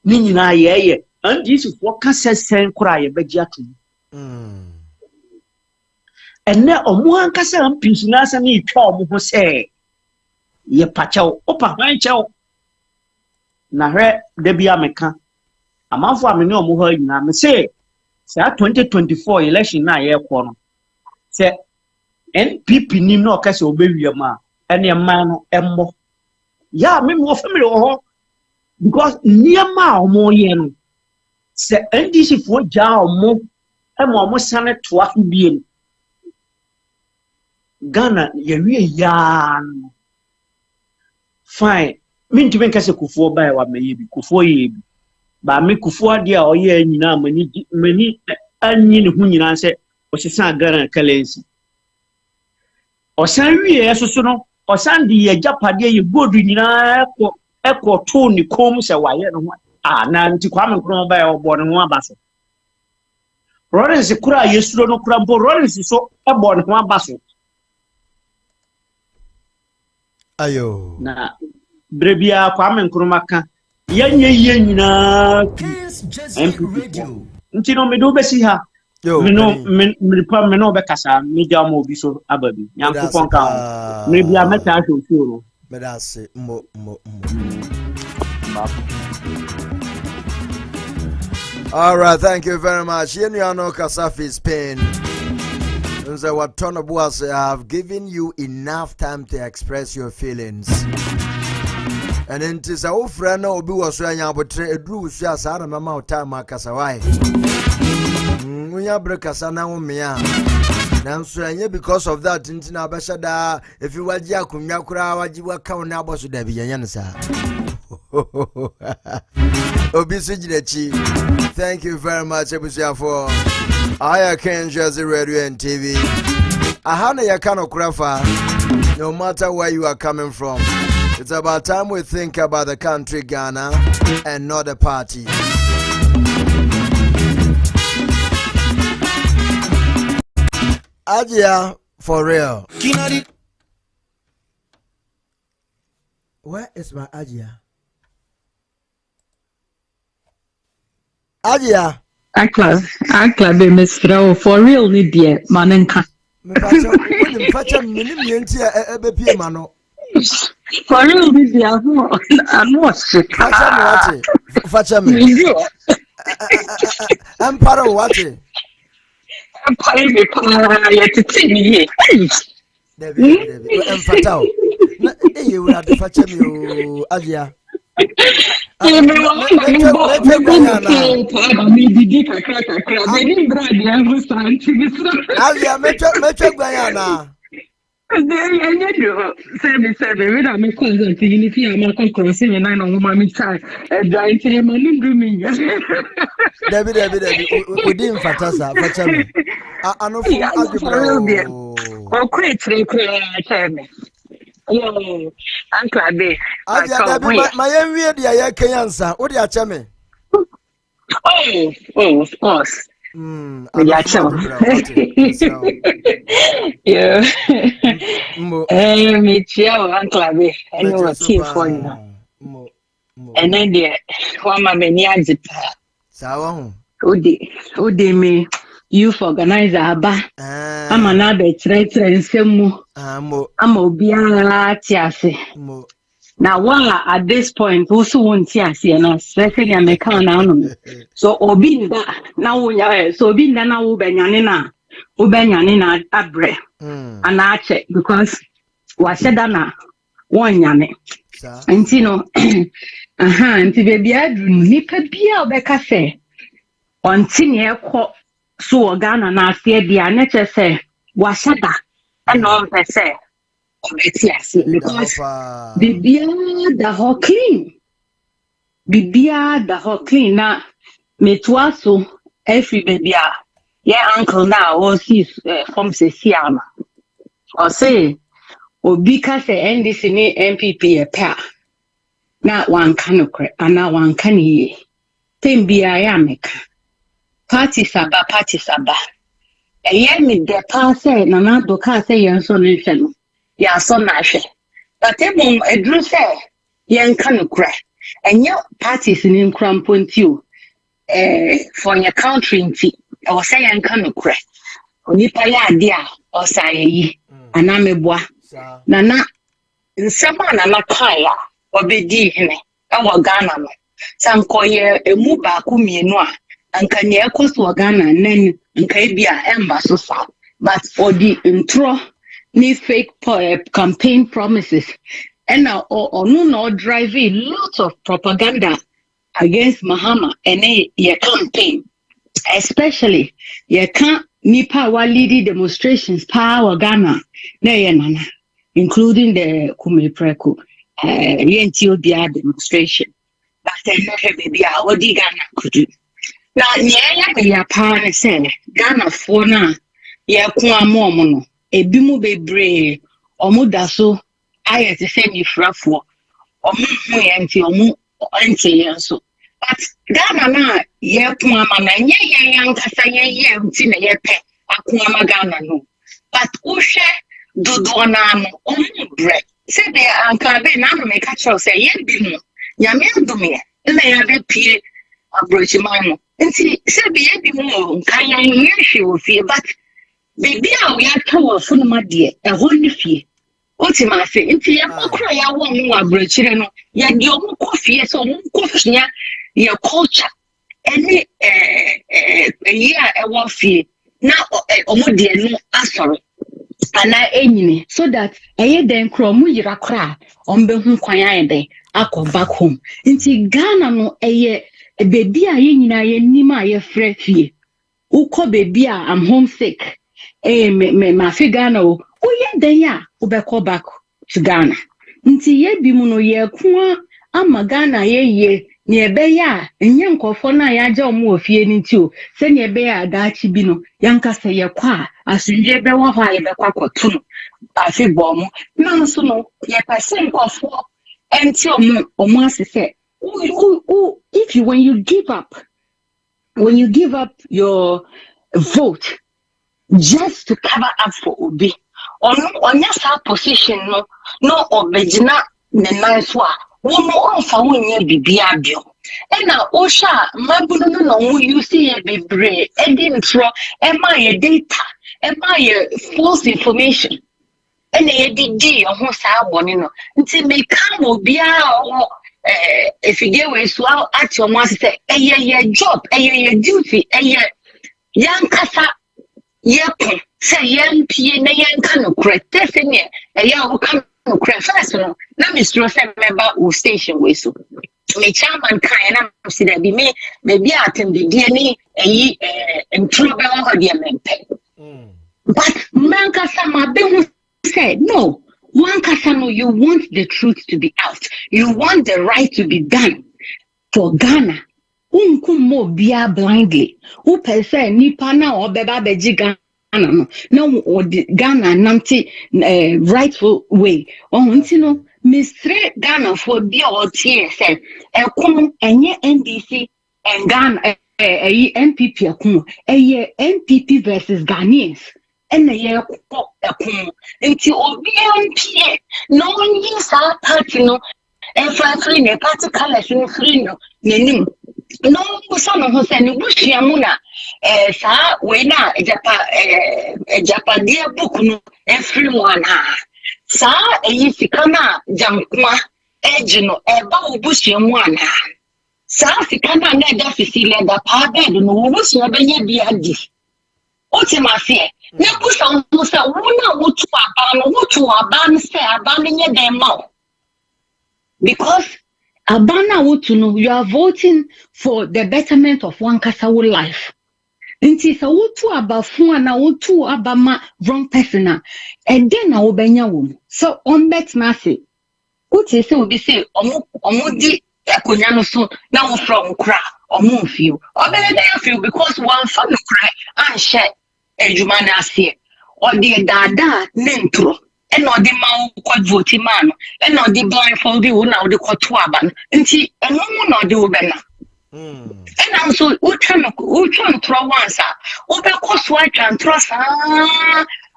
Q: ni nyina ye Ndc'S fo kase sen kura ye be dia tu ene omo ankasa mpinsu na asa ni twa omo ho se ye pachaw opa han chaw na hwe de bia meka amanfo amene omo ho nyina me se 2024 election na ye kwo no se NPP ni no kase obewie ma ene man no emmo ya me mo family ho because niema omo ye no se Ndc'S fo ja omo omo sane to afu biem Ghana yewie yan fine minti ben kase Kufuor bai wa meyebi Kufuor yebi ba me Kufuor dia oye nyina mani anyi ne hu nyina se o sesa Ghana currency o san wie so no o san di ye japade ye godu nyina eko to ni kom se waye no na nti Kwame nkron bai obo ne ho abaso Lawrence kura yesuro no kura mbo Lawrence so ebo ne ho abaso
A: ayo
Q: na brebia Kwame nkrumaka yanye nyina nti no medo besi ha me no be kasa media mo bi so ababi nyankopon ka brebia meta ahwo fioro
A: medase mo all right, thank you very much. Yeniano Kasafi Spain. What ton of boys have given you enough time to express your feelings. And then tis our friend Obi was saying about a drew Siasana Mama time Kasawai. We break Asana Mia. Now, so because of that, Intina Bashada, if you were Jakum Yakura, you were count now, was Debbie Yansa. Obisijinechi, thank you very much, Ebusia, for I can Jersey Radio and TV. Ahana Yakano Krafa, no matter where you are coming from, it's about time we think about the country Ghana and not the party. Adia, for real. Where is my Adia? Adia. Akla
R: be mesrao for real ni die manenka.
A: Me pacha minimenti ebepie mano.
R: For real ni die anu shit.
A: Pacha me wate. Pacha me. Amparo wate.
R: Amparo me pa ya titini ye.
A: Debi empatao. Na you will have to pacha me Adia.
R: Oh, Uncle Abe.
A: My weird ya Kenyansa. What do you tell me?
R: Oh, of course. Yeah. Me chill, Uncle Abe. And you were tea for you. And then the one my many
A: Sawa.
R: Udi me. Youth organizer Aba. Ama na be tre nsemu. Ama obiara tiase. Now, why at this point, also won't see us here now, especially I make an so Obinda now, so Obinda now, Ubenyanina Abre, and I check because was said na one yane. And you know, and to be a nipa beer Becca say, on senior court, so Ghana na fear be a nature say, was said and all per se. Yes, because Bibia the whole clean. Bibia the whole clean. Now, Metwaso, every babya. Yeah, uncle now, or sees from Sesiama. Or say, or because the NDC MPP a pair. Now one canocre, and now one can ye. Then be I amic. Party saba. A year me de pass, and another car say, and so nation. Ya so nashe but ebom edru say yen kan kra enye parties in crampontiu for your country nti e wo say yen kan kra onipa ya ade a Osei yi anameboa na nsema na nakaya obedi hene e wo Ghana no sankoye emu ba ku mienu a anka ne ekoso Ghana nan nka bia emba so sa but for the intro ni fake campaign promises and now no driving lots of propaganda against Mahama and your campaign, especially you can't nipa wa leading demonstrations power Ghana including the Kumepreku Yentiobia demonstration but then maybe our Ghana could do now yeah pa say Ghana for na ya kwa momo ebimu bebre omuda so ayete se ni frafo omu yenti omu ente yenso but Ghana na ye kuma na nye yankasa ye nti na ye pe akuma Ghana no but uhwe dodo na no omu bre se de anka be na no make sure say ye bimu nyame ndome na ya be pie abrochi manu nti se be ye bimu nka yan ye hwe ofie but baby, we are told for my dear, a whole fee. What's my say? If you cry, I want more bridge, yet your coffee, so coffee, your culture. Any year I want fee. Now, oh, dear, no, sorry. And I enemy, so that I then crow you cry on the home quiet day. I come back home. Into Ghana, no, a baby, I nima, a fresh fee. Uko baby, I'm homesick. My figano, ye denya, ubeko back to Ghana. Nti ye bimuno ye kwa ama Ghana ye ni ebeya, nyanko fona ya ja omu ofie nintu, se ni ebeya adachi bino, yanka se ye kwa, asunje bewa hwa ye bekwa kwa tunu, afi bomu, nansu no, ye pesen kwa fo, enti omu asise, when you give up your vote, just to cover up for Obi. On your position, no obejina ne nice wa. One more for 1 year be abio. And now Osha, my bunu no you see a be brave, and didn't throw my data, and my false information. And a DD or who's our bonino. Until may come or be our if you get away swell at your master, a job, a duty, a young casa. Yep, say young P and a young canoe correct, definitely a young canoe correct. First, let me stress a member who station whistle. May chairman kind of see that be me, maybe I attend the DNA and trouble or the but Mankasama said, no, one Kasano, you want the truth to be out, you want the right to be done for Ghana. Unkumo bia blindly. Who per se nipa na or beba beji Ghana no or Ghana namti rightful way. No mistre Ghana for bia or tie say ekunu enye NDC and Ghana NPP ekunu eye NPP versus Ghanaians. And ye ekunu nti obi MP no yin sa party no free ne party colors no free no nenim. No, some of us and Bushiamuna, sa, when a Japadia book, everyone, sa, a Yisikana, Jamqua, ejino eba obusua mu ana saa sika na na da fisile da pa bed no obusua benye bi adi otimase na busa mo se wona wotu aba no se aba no nye dem ma because abana wotu no you are voting for the betterment of one kasawo life. Inti sa wotu aba fun ana wotu aba ma wrong person and then na obenya wom. So on bet na say uti say obi say omo di akonya no so na wo from kra omo feel. Obele dey feel because one fan kra an share ejuma na ase. O de dada nentro and no the man quite vote man and no the blindfold you now the kotu aba nti eno mo no de obena and I'm so utran throw once obe koso atran throw sa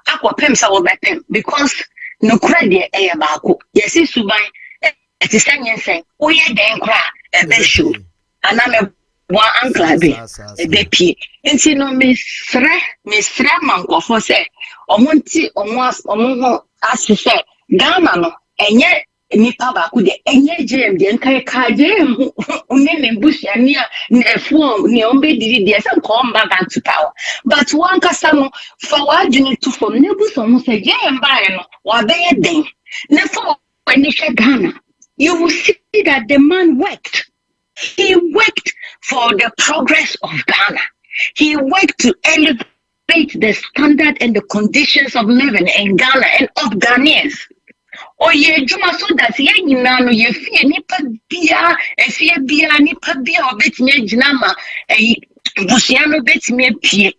R: akopem sa obepem because no credit e baako yes suban e ti sanyensen oye den kra e be show aname one uncle be e be pie nti no me sre mankofo se omonti omo asise Ghana no enye nipa baako de enye jem de nkai ka jem unene bushia ni efu ni ombe didi de san come back to power but one kasa no for what you need to from nebuso mo se jem bae no wa be den na for when you Ghana you will see that the man worked. He worked for the progress of Ghana. He worked to elevate the standard and the conditions of living in Ghana and of Ghanaians. Oye juma so that ye nyina no ye fie nipa bia efie bia nipa bia obetime ginama busia no betime pie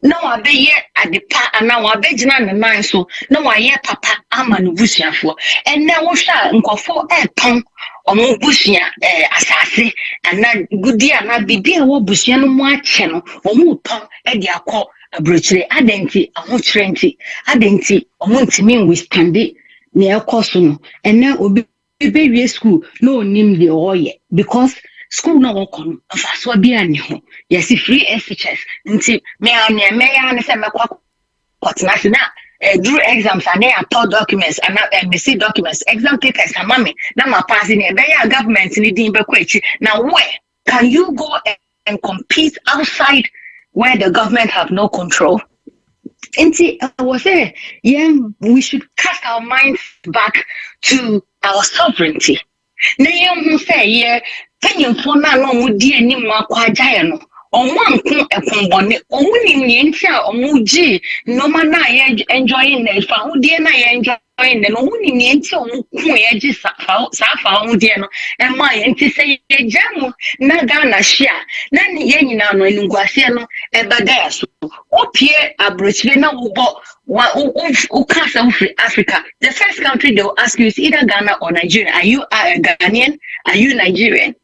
R: no abeye adepa ana wa begina ne man so no wa ye papa ama no busiafo enne wo hwa nkofo eton omo busia asase ana gudi ana bibia wo busia no mu ache no omo ton e de akọ abrochire adenti ahochirenti adenti omo ntimi withstandi ne ekoso no enne obi bewie school no onim de oye because school no won afaso bia ne ho yes free SHS nti me an se mekwa kwatna drew exams and I documents and MSc documents exam papers and mommy na ma pass in a government ni din bekwechi now where can you go and compete outside where the government have no control? Inti I was saying we should cast our minds back to our sovereignty. Na you say penyimfo na no mudi anim akwajaye no onwanko ekonbone onwuni nienti a omuji no mana ye enjoying the fa hudie na ye enjoying the no onwuni nienti omukun ye ji safa hudie no e ma ye nti se ye jamu na Ghana shia na ye nyina no enungwase no e bada so opie abrochire na wo ukasa ufri Africa. The first country they will ask you is either Ghana or Nigeria. Are you a Ghanaian? Are you Nigerian?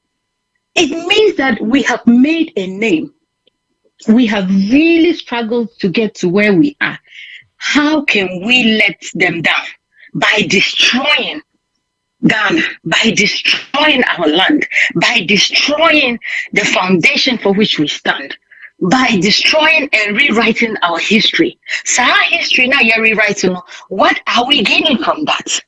R: It means that we have made a name. We have really struggled to get to where we are. How can we let them down? By destroying Ghana, by destroying our land, by destroying the foundation for which we stand, by destroying and rewriting our history. So our history now you're rewriting. What are we gaining from that?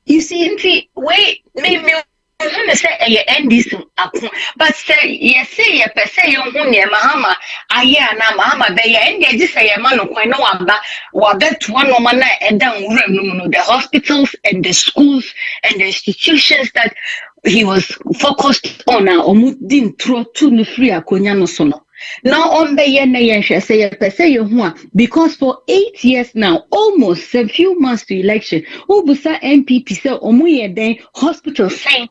R: You see, wait, maybe I say a Ndc'S, but say yes, say a per se your money, Mahama, Aya na Mahama, they end just say a man of Quinoa, or that one woman and down the hospitals and the schools and the institutions that he was focused on. Omudin throw to free a Konyano sono. Now on the yen say per se because for 8 years now, almost a few months to election, Ubusa MPP say omuye den hospital saying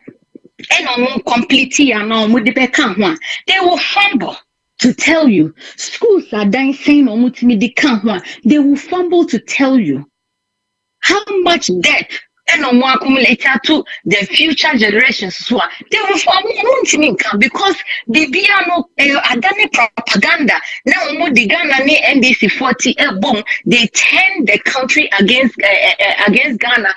R: and completely and they will fumble to tell you. Schools are dying saying they will fumble to tell you how much debt and more accumulated to the future generations. So they will fumble because the Biano Adani propaganda now the Ghana NDC 40 bomb they turn the country against Ghana,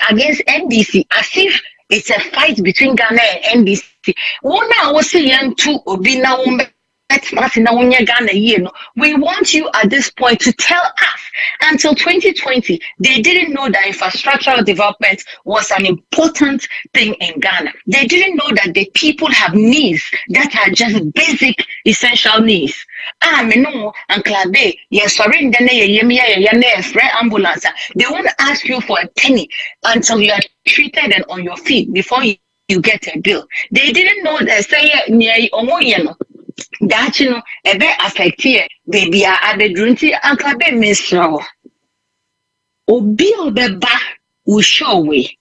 R: against NDC as if it's a fight between Ghana and NDC. One now was saying to Obina We want you at this point to tell us until 2020 they didn't know that infrastructural development was an important thing in Ghana. They didn't know that the people have needs that are just basic essential needs. No, Uncle Abe, yes, sorry, ambulance. They won't ask you for a penny until you are treated and on your feet before you get a bill. They didn't know that that a bit affect here, baby. I be drinking Uncle Abe misro. Obi obeba will show way.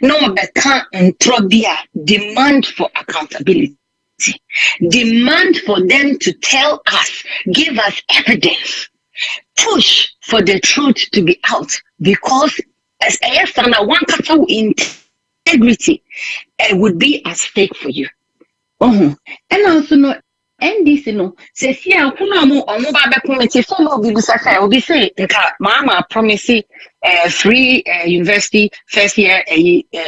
R: No, but can't introbia demand for accountability. Demand for them to tell us, give us evidence, push for the truth to be out, because as a son, one cattle integrity would be at stake for you. And also no NDC no says here kunamu omuba committee some of you say mama promise free university first year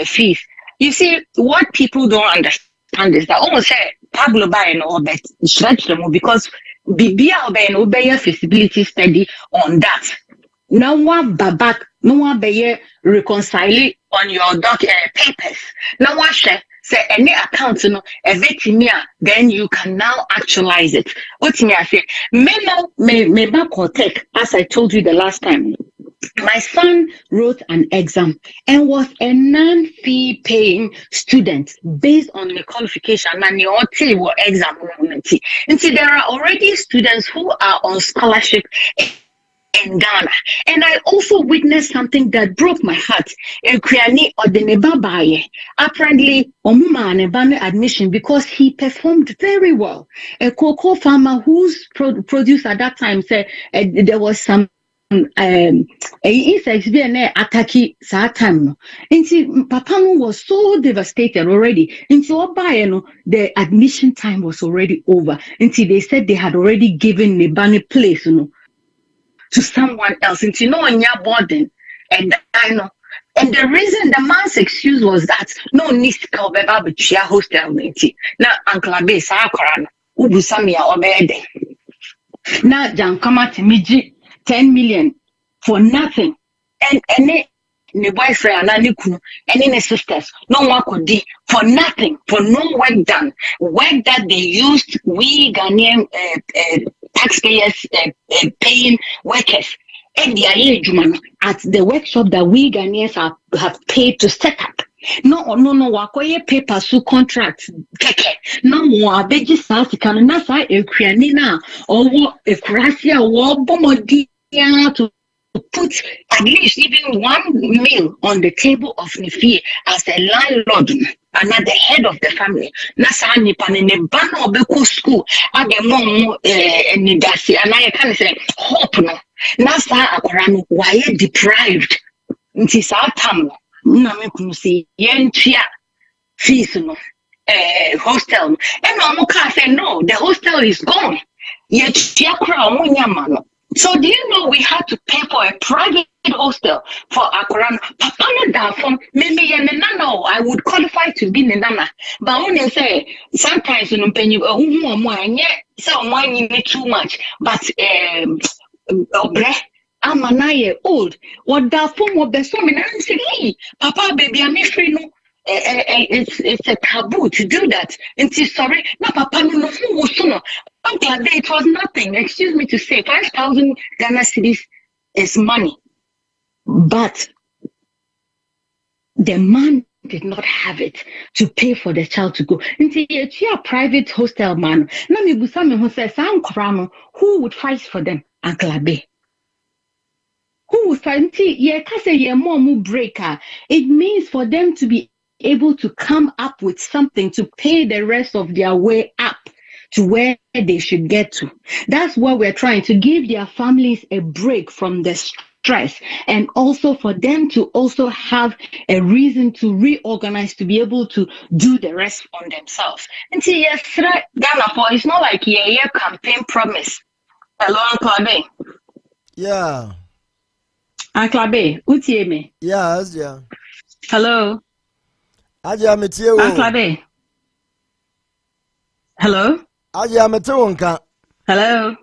R: fees. You see, what people don't understand is that almost say Pablo buy no but stretch them because Bibia obey no obey feasibility study on that. No one back, no one be reconcile on your papers. No one share say any account no then you can now actualize it. What me I say? Me back or take, as I told you the last time. My son wrote an exam and was a non-fee paying student based on the qualification and the exam. And see, there are already students who are on scholarship in Ghana. And I also witnessed something that broke my heart. Apparently, Omuma admission because he performed very well. A cocoa farmer whose produce at that time said there was some insects being attacking Satan. And Papa was so devastated already. And so the admission time was already over. And they said they had already given the bunny place, to someone else. And in your burden. And I know. And the reason the man's excuse was that no need to call the chair hostel. Now Uncle Abe Sakran, Ubusamia Obede. Now Ankomah to me 10 million for nothing. And any boyfriend and any sisters, no one could do for nothing, for no work done. Work that they used, we Ghanaian taxpayers paying workers. And the at the workshop that we Ghanaians have paid to set up. No, wakoye paper su contract keke. No more beji South African nasa ekrianina or ekrasia or bomodi to put at least even one meal on the table of Nifi as a landlord and at the head of the family. Nasa nipanene bano Abeiku school ademo nidasi and I can say hope no. Nasa akorano why deprived. Nti sa tam na me kunu say yentia fees no hostel and no say no, the hostel is gone. Yet so do you know we had to pay for a private hostel for Akron? Papa no from maybe no, I would qualify to be nana. But when they say sometimes you know penny someone you need too much, but I'm an old. What that form of the song and say, hey, Papa baby, I'm free no. It's a taboo to do that. And she's sorry, no, Papa, no, it was nothing. Excuse me to say, 5,000 Ghana cedis is money, but the man did not have it to pay for the child to go into a private hostel. Man, Nami Busami who says, who would fight for them? Uncle Abe. Who would fight? Breaker. It means for them to be able to come up with something to pay the rest of their way up to where they should get to. That's what we're trying to give their families a break from the stress and also for them to also have a reason to reorganize to be able to do the rest on themselves. And see, yes, Ghana, for it's not like a campaign promise. Hello, Uncle Abe.
A: Yeah.
R: Uncle Abe, utie me.
A: Yes, yeah.
R: Hello.
A: Aja metie wo.
R: Uncle Abe. Hello.
A: Aje amete wonka.
R: Hello.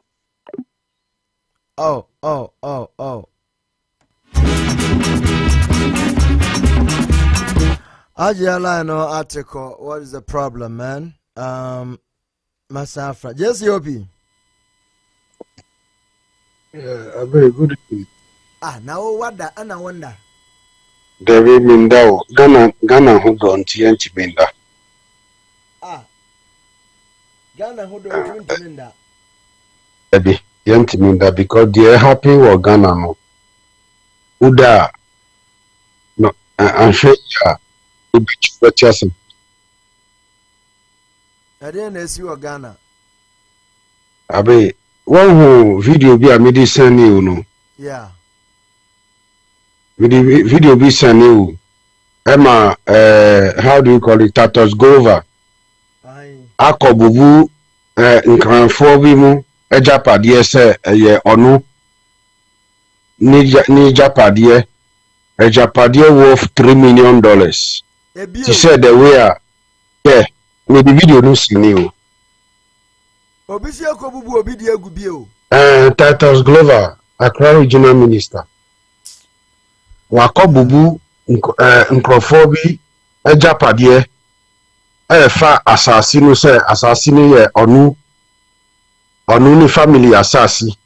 A: Oh. Aje no article. What is the problem, man? Masafra. Yes, Yopi.
D: Yeah, very good.
A: Now what that? I wonder.
D: David Mindao, Ghana who don't yanti Minda.
A: Ghana who don't Minda.
D: Baby, yanti Minda because they're happy with Ghana no. Uda no, I'm sure you be chasing.
A: I didn't see you Ghana.
D: Abe, one video be a medicine you know.
A: Yeah.
D: Video be sent you. Emma, how do you call it? Tatos Gova. Akobubu, nkranfo bi mu, ejapade se ye onu. Ni japade, ejapade worth $3 million. She said the way yeah, me the video no see you.
A: Obi si akobubu obi di agubie o.
D: Tatos Glover, Accra regional minister. Wakobubu nkrofo bi ejapade fa Asaase no se Asaase no ye onu ni family Asaase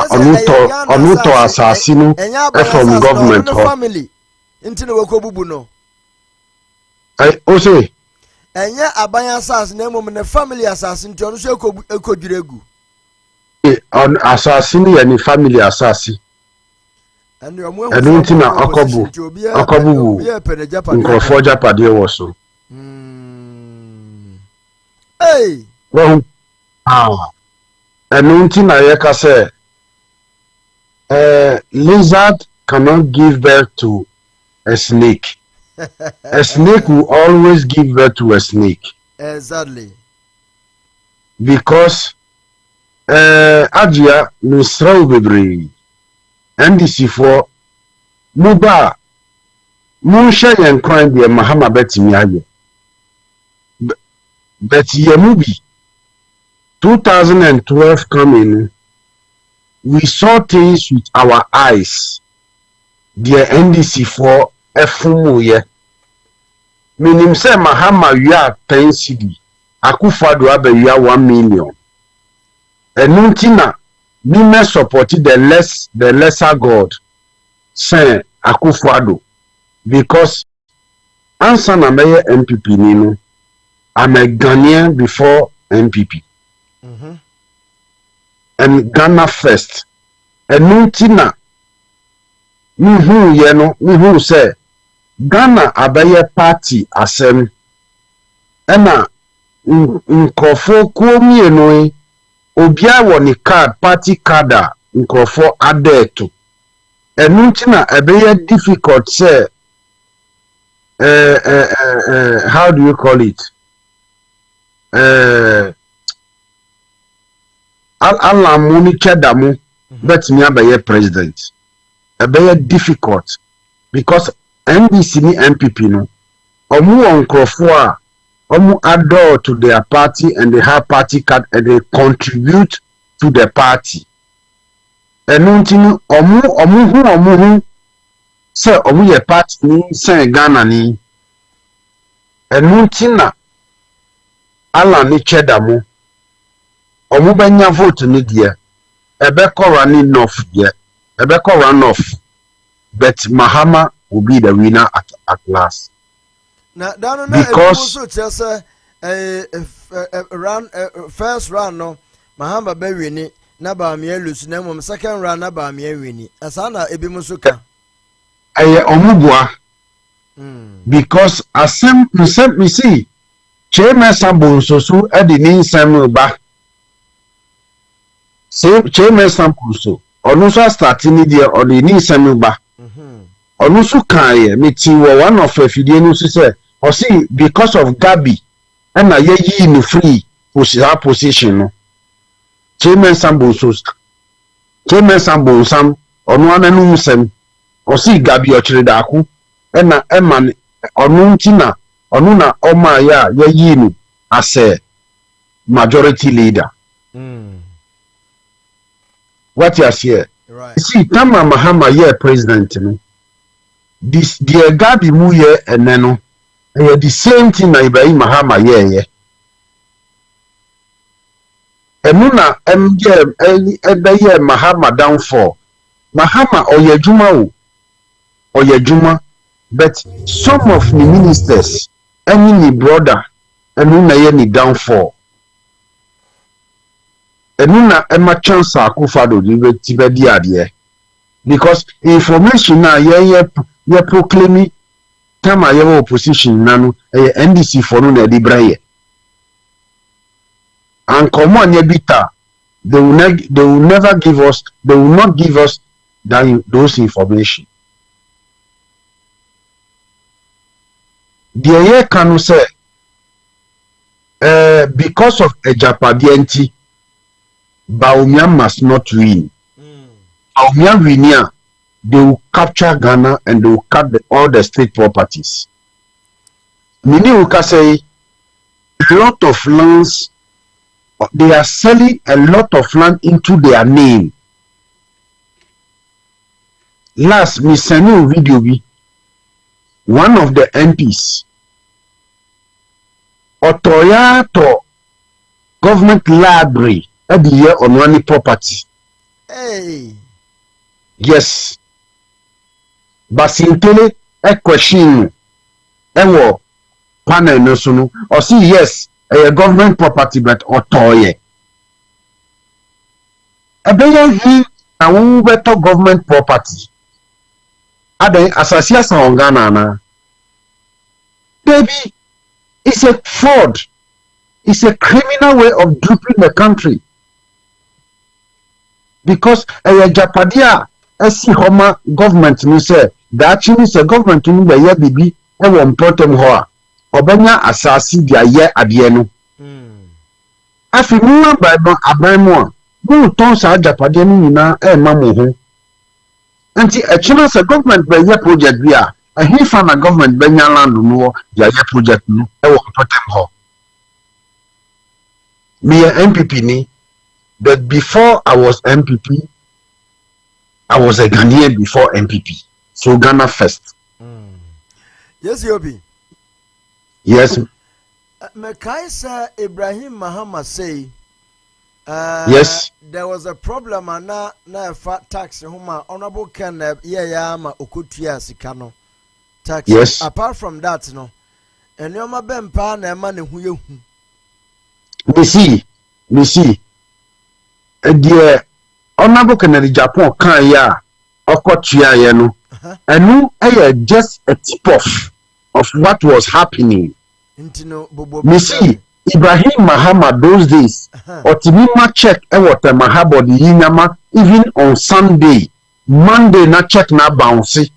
D: onu to Asaase no from government
A: family inti no wakobubu no
D: Osei
A: enye Abanya Asaase na emom ne family Asaase nti onu so ekodwiregu
D: Asaase no ye ni family Asaase Edunti na okobu nkrofo japade wo so.
A: Hey.
D: Well, Edunti na yeka say lizard cannot give birth to a snake. A snake will always give birth to a snake.
A: Exactly.
D: Because Ajia misrau bebre. Ndc'S for Muba Munsha and crime the Mahama Betty Aye. Betty Yamubi 2012 coming, we saw things with our eyes. The Ndc'S for Efumuye. Meaning say Mahama we are 10 cedi. Akufo-Addo abe we are 1 million. Enuntina me may support the lesser God, say Akufo-Addo, because answer na meye MPP nino, I'm a Ghanaian before MPP. And Ghana first. And Nuntina, me say Ghana abeye party asem, ena nkofo kuomi enoi. Obia woni card party card nkrofo adeto enunti na ebeye difficult say how do you call it alamuni kedamu bet me abeye president ebeye difficult because NDC ni MPP no omu nkrofo a Omu adore to their party and they have party card and they contribute to the party. And nothing omu say omu ye party ni say Ghana ni. And nothing na ala ni chedamu. Omu benya vote ni dia. Ebeko run off dia. Ebeko run off. But Mahama will be the winner at last.
A: Na dano na
D: because
A: so chese first round no Mahamba be wini na ba me lose na mom second round na ba me wini asa na ebi mu so ka
D: omubua because Asempa me see Chema Sambo so e di ni nsam ba say Chema Sambo so onu so start ni dia o di ni nsam ba onu so kan me ti wo one of afidie no so say or see because of Gabi and na ye in free position no Chema Sambo so Chema Sambo sam onu ananu nsam or see Gabi o chire da ku and na eman onu ntina onu na oma ya ye ni ase majority leader. What you say? Right. See, Tama Mahama ye president. This the Gabi Muye and Neno. The same thing na Ibrahim Mahama ye. Emuna MJ Mahama downfall. Mahama Oyejuma Oyejuma, but some of the ministers, any brother, Emuna ye downfall. Emuna Emma chance Akufado Tibedi Adie. Because information na ye proclaiming time I have opposition nanu NDC for no na Braille. Ankomah Nebita, they will never give us, they will not give us those information. The year can say because of Ejapadi Anti, Bawumia must not win. Bawumia win, they will capture Ghana and they will cut all the state properties. Mini Uka say a lot of lands. They are selling a lot of land into their name. Last, me sending video be one of the MPs. Otoya to government library at the year on one property. Hey. Yes. Basintele a question. Ewo panel no sunu. Or see yes. A government property but otoye. Abena he a better government property. Ade Asaase on Ghana na. Baby, it's a fraud. It's a criminal way of duping the country. Because a Japadia SC Homa government ni say that actually is a government ni be ye bibi e won protem ho. Obenya Asaase dia ye ade no afi mu Bible aban mu a mu ton sa Japade ni nyina e ma mo ho anti actually say government be ye project bi a ahifa na government benya land no ya ye project no e wo protem ho me MPP ni, but before I was MPP I was a Ghanaian before MPP, so Ghana first.
A: Yes, Yobi.
D: Yes.
A: Mekaisa Ibrahim Mahama say
D: yes,
A: there was a problem and na fat tax huma honorable Ken Ama Okutia Sikano tax.
D: Yes.
A: Apart from that, no. And Yoma Bempa na man who you
D: me see. Dear honorable Ken Japan can ya Okotia yeno. And no just a tip off of what was happening. Me see Ibrahim Mahama those days Otimima check what Mahabo the Yinyama even on Sunday Monday na check na bounce.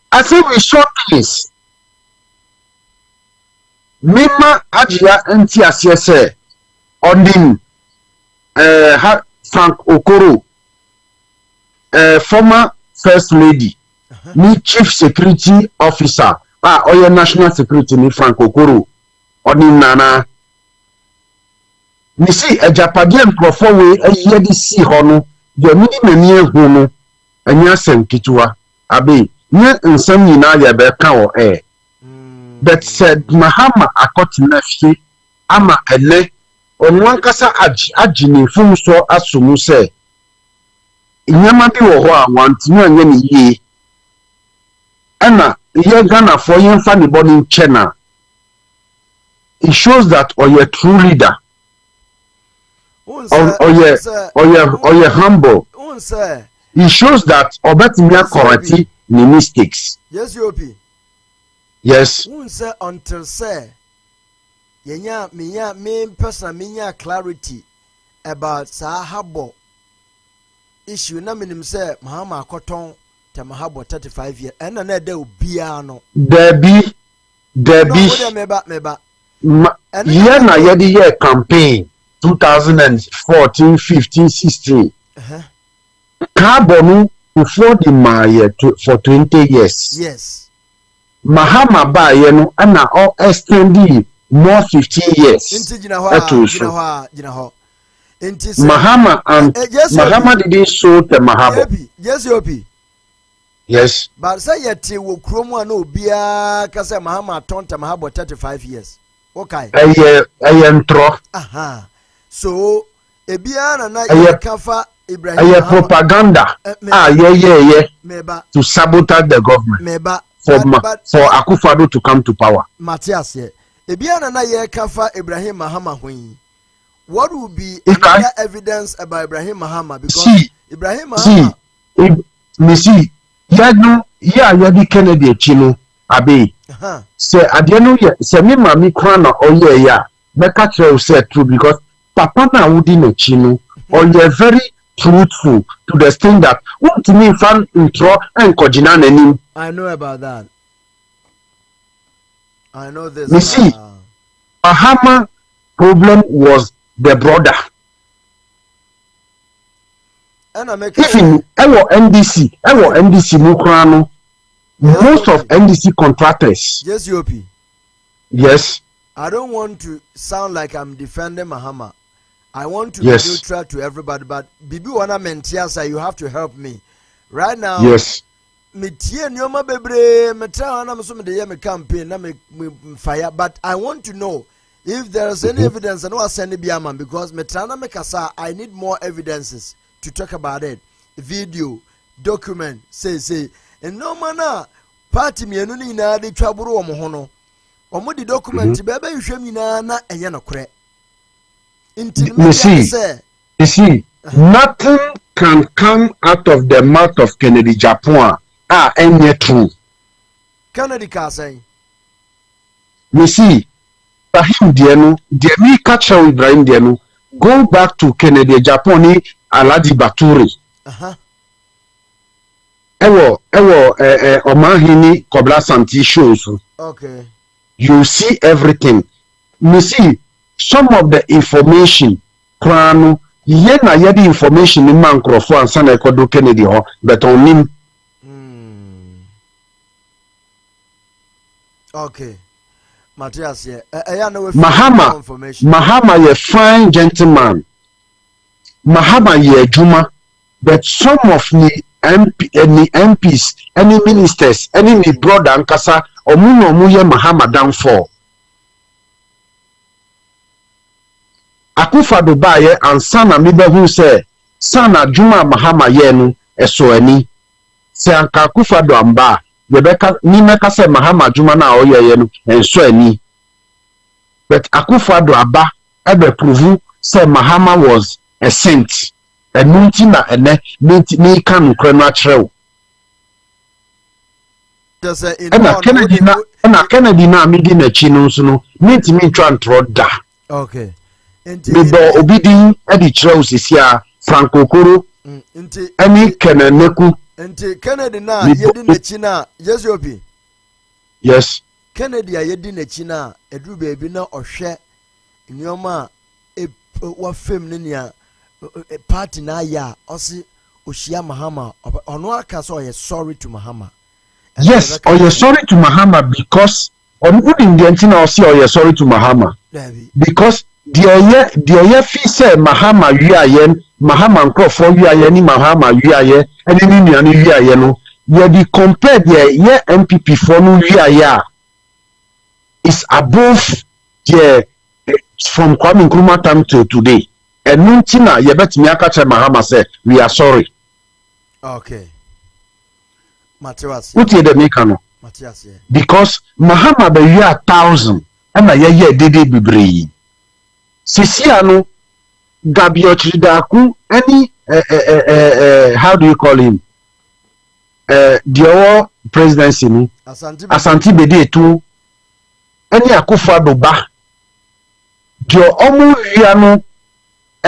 D: I say we short this Mima Ajia Ntiasiese Odin Frank Okoro former first lady ni chief security officer oye national security ni Frank Okoro Odin nana ni si Ejapade mprofo we aye di si ho no de mini mani ehu no anya sem kituwa abe nye nsem nyina ya be ka o but said Mahama akotina fi ama ele onwan kasa agini fun so asumu se nyama bi wo ho a wantinu anya ni yie ana ye Ghana for yen fa the body chena. It shows that you're a true leader or you're humble. It shows that obetimia correcti ni mistakes.
A: Yes, Yopi.
D: Yes.
A: Until say yenya me person minya clarity about sahabo issue na minim say Mahama Koton te Mahabo 35 years and na de obia no
D: Debbie
A: meba
D: yeah na yedi year campaign 2014 15 16 carbon before the maye for 20 years.
A: Yes.
D: Mahama ba ye no ana all extending more 15 years. Mahama and Mahama didn't show the Mahabo. Yes.
A: But say yet will Chromo no beer Casa Mahama Tonta Mahabo 35 years. Okay.
D: I am tro.
A: Aha. So Ebiana na Kafa
D: Ibrahim. Propaganda. Yeah.
A: Meba.
D: To sabotage the government.
A: Meba.
D: For Akufo-Addo to come to power.
A: Matthias, Ebiana na Kafa Ibrahim Mahama Hui. What would be another evidence about Ibrahim Mahama? Because Ibrahim Mahama.
D: See, yadi Kennedy chino abe. Say adiano say me mami krana oye ya. Meka tell say true because papa na wudi no chino. Oye very truthful to the extent that what me fan intro and kojina nenim.
A: I know about that. I know this.
D: You see, Mahama problem was the brother. Even NDC Mukrano, most of NDC contractors.
A: Yes, UP.
D: Yes.
A: I don't want to sound like I'm defending Mahama. I want to be neutral to everybody, but Bibi Wana Mentiasa, you have to help me. Right now,
D: yes.
A: Fire, but I want to know if there is any evidence, and what send Biaman because Metrana Mekasa, I need more evidences to talk about it. Video, document, say, and no manner party me and na the trouble mohono. Or more the document, baby, you show me na and yanokre.
D: You see, nothing can come out of the mouth of Kennedy Japan. Any true.
A: Kennedy can say.
D: You see, Ibrahim Dienu, Demi Kacha Ibrahim Dienu, go back to Kennedy Japan, Aladi Baturi. Ewo, Omahini Kobla Santi shows.
A: Okay.
D: You see everything. You see, some of the information, Kranu, yedi information in Mankrofo and Sana Kodo Kennedy, but on him.
A: Okay. Matthias,
D: Mahama, a fine gentleman. Mahama, Juma, but some of the MPs, any ministers, any brother and Kasa, Omuno Muye Mahama downfall. Akufo-Addo baye and Sana Mibe who say, Sana Juma Mahama Yenu, Esoeni. Se anka Akufo-Addo amba. Rebecca Nimeka said Mahama Juma na Oyenu and Soeni. But Akufo-Addo Aba ever prove said Mahama was a saint. And Nuntina and ne can natural. Kennedy na midi na chino suno meet me try and throw da.
A: Okay.
D: Bibo obidi edi trails is here Franco Okoro. Any Keneneku.
A: Kennedy na yedi na china yes obi.
D: Yes.
A: Kennedy yedi na china edu baby na ohwe nyoma wa fam ne nia party na ya osi oshia Mahama ono aka so ye sorry to Mahama.
D: Yes, or you're sorry to Mahama because on wouldn't the antina or see or you're sorry to Mahama. Because the fee say Mahama yen Mahama and for you any Mahama yen and any no you be compared the MPP for no is above from Kwame Nkrumah time to today. And Nuntina you bet me catch Mahama say we are sorry.
A: Okay. Matthias.
D: What the mekano? Because Mahama be you 1,000 and ye dede bibre. Sisiano Gabio Chidaku any how do you call him? The presidency ni Asante Bede tu any Akufo-Addo ba. Dio omu wiano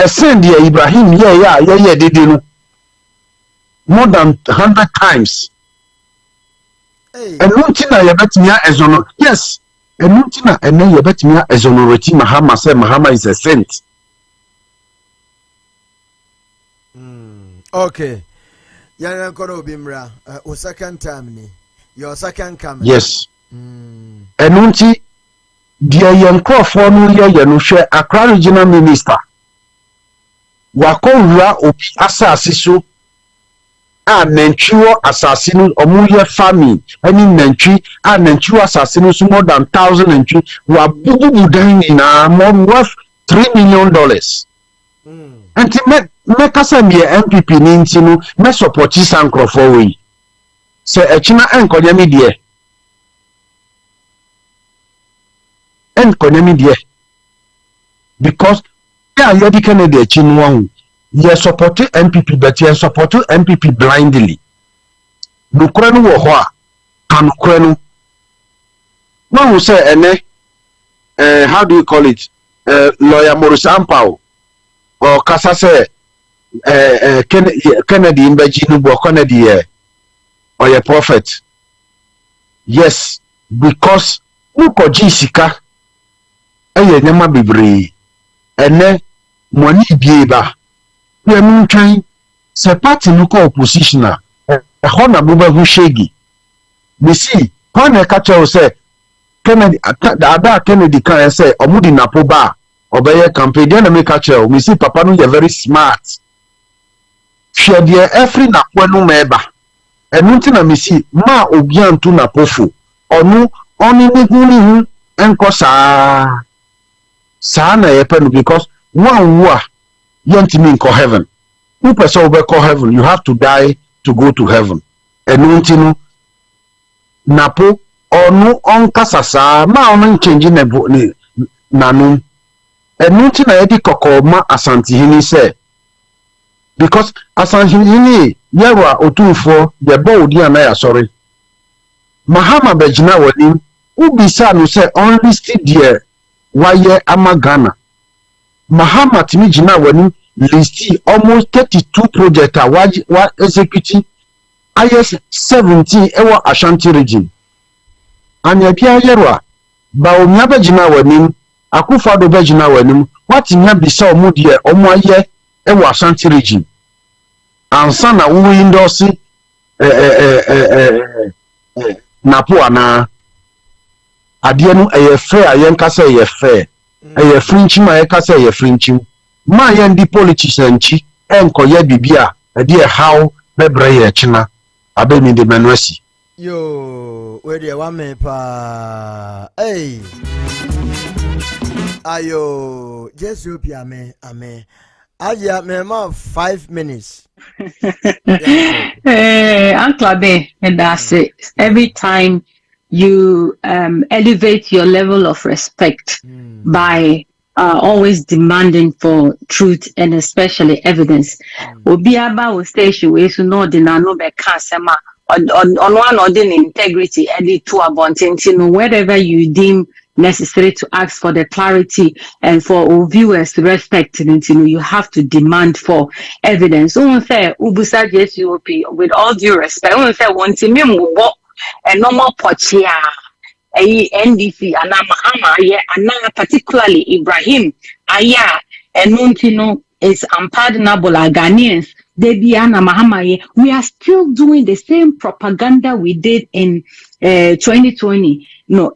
D: send the Ibrahim ye dede no more than 100 times. And Nuntina Yabetimia Ezono. Yes. And Nuntina and then Yabetimia Ezonoreti Mahama said Mahama is a saint.
A: Okay. Yana Kono Bimra, o second time ni. Your second coming.
D: Yes. And Nunti deɛ yɛn nkurɔfoɔ no yɛ no hwɛ Accra regional minister wakɔwura obi asase so a nantwi wɔ asase no ɔmo yɛ farming ɛne nantwi a nantwi wɔ asase no so more than 1,000 nantwi wabububu dan nyinaa more worth $3 million. Nti mɛkasa meyɛ MPP ne nti no mɛsupporti saa nkurɔfoɔ wei sɛ ɛkyina ɛnkɔnyɛ me deɛ because yeah yɛdi Kennedy akyi no ho yɛ support MPP but yɛ support MPP blindly nokora no wɔ hɔ a anokora no no say ene how do you call it lawyer Moeshabudong or kasa say Kennedy imbaji no bo Kennedy or your prophet. Yes, because ukoji sika eye nyama bebre ene money bieba we mun twan se party no ko opposition a ho na bo ba hu shegi we see when e catch us say Kennedy ada Kennedy kan say omudi napo ba obeye campaign dey na make catch we see papa no very smart share dey every napo no meba enunti na me see ma obiantu napofo onu oni ni hu enko saa na yepe no because one wa yantimi nko heaven who person will go heaven you have to die to go to heaven enunti no napo onu onkasa saa ma onu change nanu enunti na yedi kokoma Asante hini say because Asante hini yewa otufo de body anaya sorry Mahama bejina wani ubisa no say only still there waye ama Ghana Mahama timi jina wani listi almost 32 projects wa executing IS 17 ewa Ashanti region anya bia yerwa ba omia bejina wani Akufado bejina wani watinya bisa omu de omu aye ewa Ashanti region ansa na wo indosi napo ana ade no eye fair ayen kasa eye fair eye frinchim ayen kasa eye frinchim ma yen di politics anchi enkoye bibia ade how bebre ye china abemi de menwesi
A: yo we de wa me pa ayo jesu pia me ame Aya me ma 5 minutes.
R: Uncle Abe, and that's it. Every time you elevate your level of respect by always demanding for truth and especially evidence. Obiaba will stay we so no de na no be kasema on one or the integrity edit to abontintin wherever you deem necessary to ask for the clarity and for viewers to respect it, you have to demand for evidence. So say ubusa JSUP with all due respect, say one team a normal pochia NDC and Ama particularly Ibrahim Aya and Nuntino is unpardonable Ghanaians. We are still doing the same propaganda we did in 2020,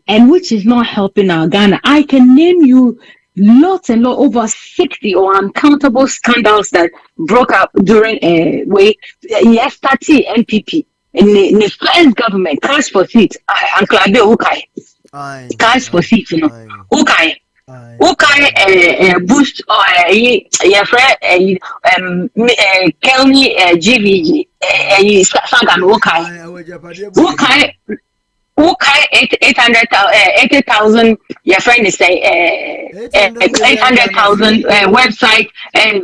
R: and which is not helping our Ghana. I can name you lots and lots, over 60 or uncountable scandals that broke up during yesterday NPP in the first government. Cash for seats, Uncle Ade Ukai. Cash for seats, Ukai. Boost or your friend Kelly GVG Sagan Ukai 80,000 your friend is 800,000 website and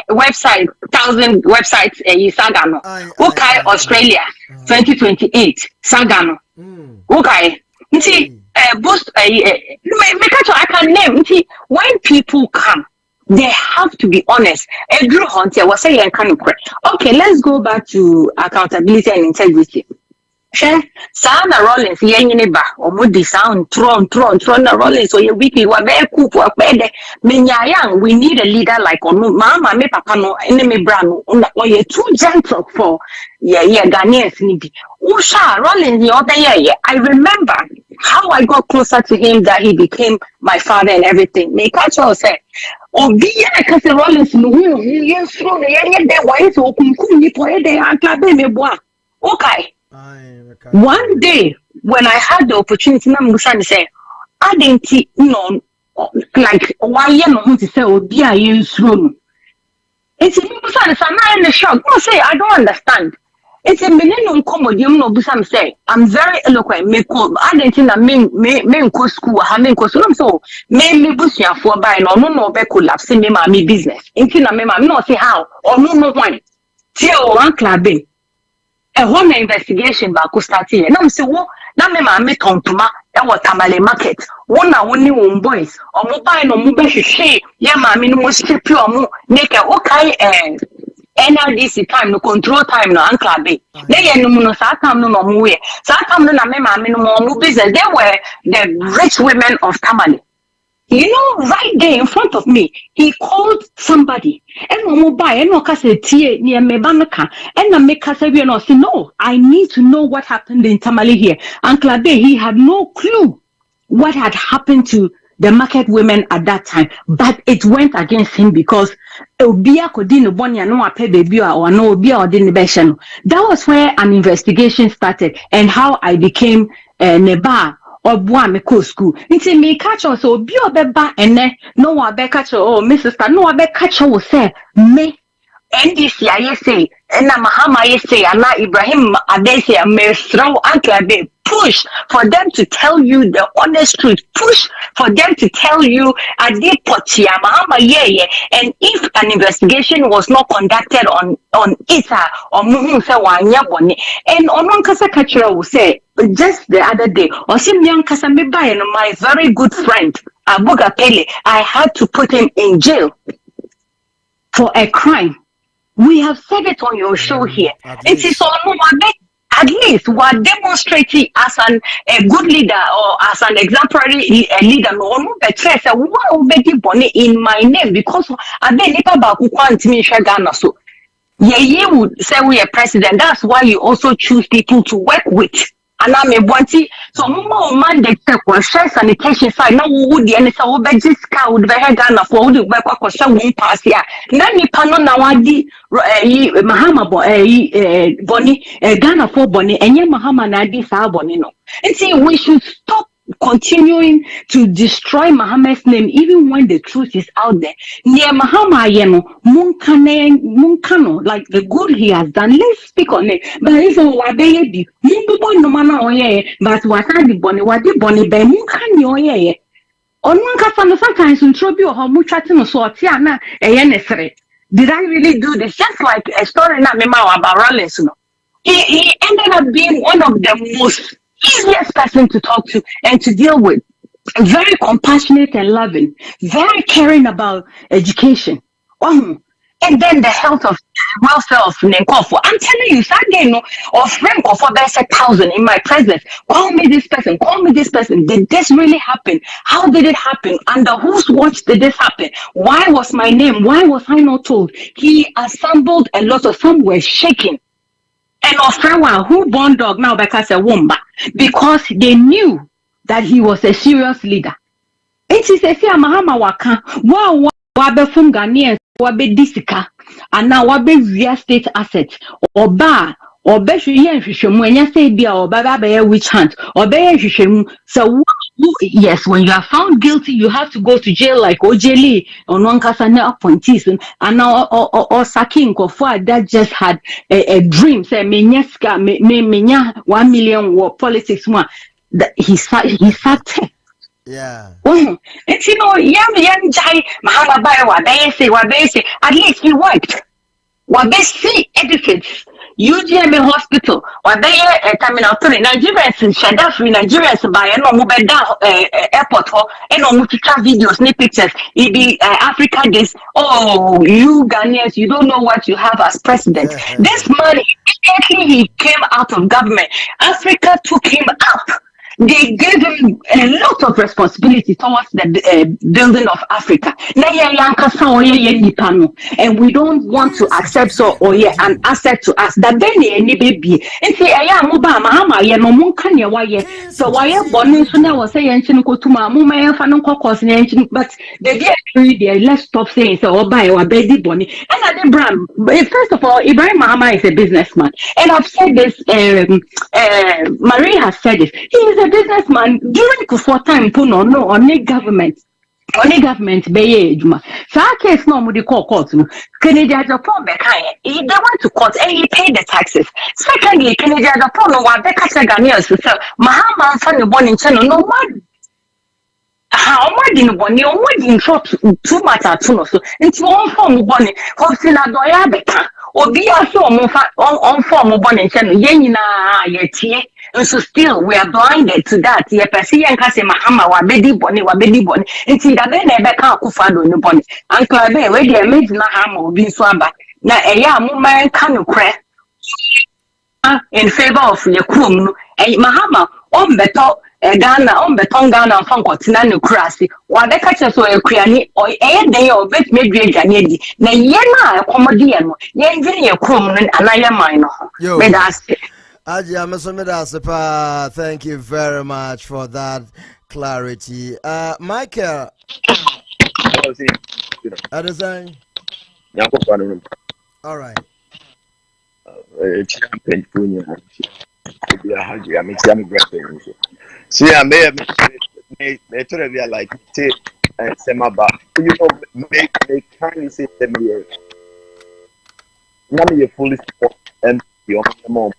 R: website 1,000 websites Sagano Ukai Australia 2028 Sagano Ukai boost I can name when people come they have to be honest. Andrew Hunter was saying okay, let's go back to accountability and integrity. Sana Rollins yenyiba omudi sound tron Rollins so you weekly wa be kupu akpede menyayang we need a leader like Onu mama me papa no enemy brand no you too gentle for Ghanaians need Usha Rollins the other year I remember how I got closer to him that he became my father and everything. Me catch all say, oh, be I can say Rollins no, yes, through the area there, why is open kuni for a day and clap me boy. Okay. One day when I had the opportunity, I'm going to say, I didn't know, like, why you know to say, oh, be I use room. It's a I'm in the shock. No, say, I don't understand. It's a minimum commodium no busam say. I'm very eloquent. Me call I didn't think that me go school, having go school. So me bus ya for buy no be collapse me ma me business. Inti na me ma no say how or no one. Till one club a home investigation ba ko start here. Na me say wo na me ma me tontoma e wo tamale market. Wo na wo ni wo boys. O mo buy no mo be hwehwe ya ma me no mo strip o mo make o kai NRDC time no control time no Ankla be. They no sa time no mo we. Sa time no na me ma me no mo business. They were the rich women of Tamale. You know, right there in front of me, he called somebody. And no buy and no kase tie near me banaka. And na make kase we no say no. I need to know what happened in Tamale here. Ankla be he had no clue what had happened to the market women at that time, but it went against him because Obia kodino bonya no ape baby or no Obia or didn't beshen. That was where an investigation started and how I became Neba or Boameko school. It's a me catch us so Bio beba and no one be catch oh Mrs. No one be catch will say me. NDC I say and Mahama I say and Ibrahim Adese may throw Ankla push for them to tell you the honest truth. Push for them to tell you Adepotia Mahama yeah. And if an investigation was not conducted on Isa or Muhum say wanya boni and on Kasa Kachira will say just the other day or some young Kasa Meba and my very good friend Abuga Pele, I had to put him in jail for a crime. We have said it on your show here. It is on at least we're demonstrating as a good leader or as an exemplary leader. No, but say in my name because I been about Ghana. So you would say we are president. That's why you also choose people to work with. And I'm a wanty. So more man they take share sanitation side. Now would the NSA will be just would be Ghana for the work or some won't pass here. Nani pano na wadi Mahama Bonnie Ghana for Bonnie and ye Mahama Nadi Sa Bonino. And see we should stop continuing to destroy Muhammad's name even when the truth is out there. Near Mahama Yeno, Munkano, like the good he has done. Let's speak on it. But if Wabebi, Mumbo no mana oye, but what I did Bonnie, what did Bonnie Bay Munkani oye. On one case, sometimes in Trobio, how much I know so Tiana, a yenesre. Did I really do this? Just like a story now about Rollins. He ended up being one of the most easiest person to talk to and to deal with. Very compassionate and loving, very caring about education. And then the health of welfare of Nkofo. I'm telling you, Sunday no or friend of 1,000 in my presence. Call me this person, call me this person. Did this really happen? How did it happen? Under whose watch did this happen? Why was my name? Why was I not told? He assembled a lot of some were shaking. And Australia, who born dog now because a womba, because they knew that he was a serious leader. It is a Mahama Waka, wabe from Ghanaians, wabe disika, and now wabe real estate assets, or bar, or beshu when you say beer or baba witch hunt, or bear. So yes, when you are found guilty, you have to go to jail like Ojeli or non-Kasane appointees, and now or Saking Kofa that just had a dream. Say Menyeska me 1 million war politics one. He sat.
A: Yeah.
R: And you know, young Jai Mahama Bayo, say, at least he worked. What they see edifice. UGM hospital, or they terminal 3 Nigerians in Shadafi, Nigerians by no Mubeda airport and no Mutika videos, no pictures. It be Africa this. Oh, you Ghanaians, you don't know what you have as president. This man, immediately he came out of government. Africa took him up. they gave him a lot of responsibility towards the building of Africa. And we don't want to accept an asset to us. That then any baby. And say, so why born so now was saying to my but they did agree. Let's stop saying so or buy or baby bonnie. And I did first of all, Ibrahim Mahama is a businessman, and I've said this. Marie has said it. He is a businessman. During Kufuor time, no, only government. Only government be ejuma. So our case no mudi call court no. Canada Japan be kind. They went to court and he paid the taxes. Secondly, Canada Japan no wa be catch Ghanaians so Mahama fa ne born in channel no one. How much in one? You want in short too much at so. It's one form born. Hoping na doya be ka. Obi aso on form born in channel. Ye nyina ye tie. And so still we are blinded to that. Ye pesi yen kase Mahama wa bedi boni. Inti da be na be ka Akufo-Addo no boni. Uncle Abe we dey make na hama obi so aba. Na eya mo man ka no kre. In favor of the krum no. Mahama on beto Ghana on beton Ghana fan kotina no krasi. Wa be ka che so ekuani o dey o bet me dwe dwane di. Na ye na akomodi ye no. Ye ndwe ye krum no anaye man no. Me da
A: Asaase, thank you very much for that clarity. Michael. All right.
S: See, I may like take Semaba. You know, make kindly say them here. Now me fully support and your mom.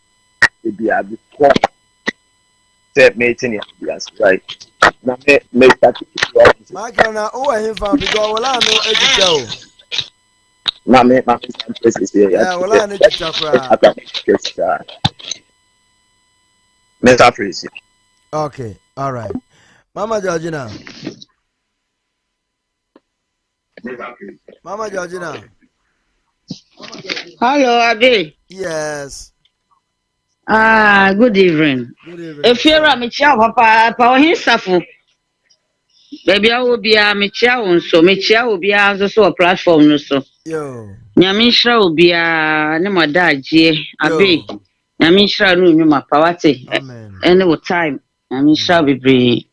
S: Be a bit set mating yes, right. Now make that
A: Michael now him from because I know educate.
S: Now make my places here.
A: Yeah, I need to chakra.
S: Metaphrase.
A: Okay, all right. Mama Georgina.
T: Hello, Abi.
A: Yes.
T: Good evening. If you're a Michelle, Papa, himself, baby, I will be a Michelle, so Michelle will be also a platform. So, Yamisha will be a name of that, Abe. Yamisha, no, my poverty. Any time, Yamisha will be.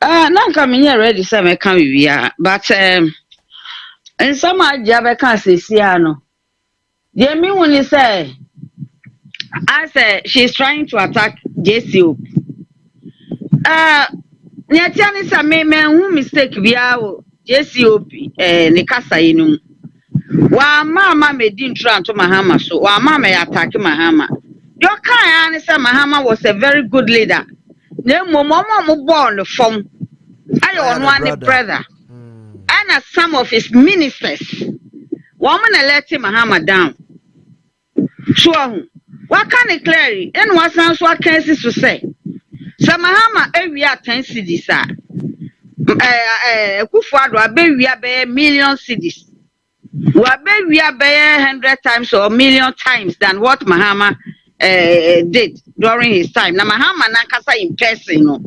T: Not coming here ready, some I can't be, but and some I can't say, Siano. Dear me, when you say, I said she's trying to attack JCO. Niatiani sa me who mistake biao JCOP Nikasa inum. Wa mama me din try to Mahama so wa mama attack Mahama. Your kind answer Mahama was a very good leader. Ne mama mo born from Onua brother. And some of his ministers. Woman let him Mahama down. Sure. What can it clearly? And what sounds what can to say? Samahama every 10 cities, sir. Akufo-Addo Abeiku million cities. Abeiku 100 times or million times than what Mahama did during his time. Now Mahama nankasa in person, no.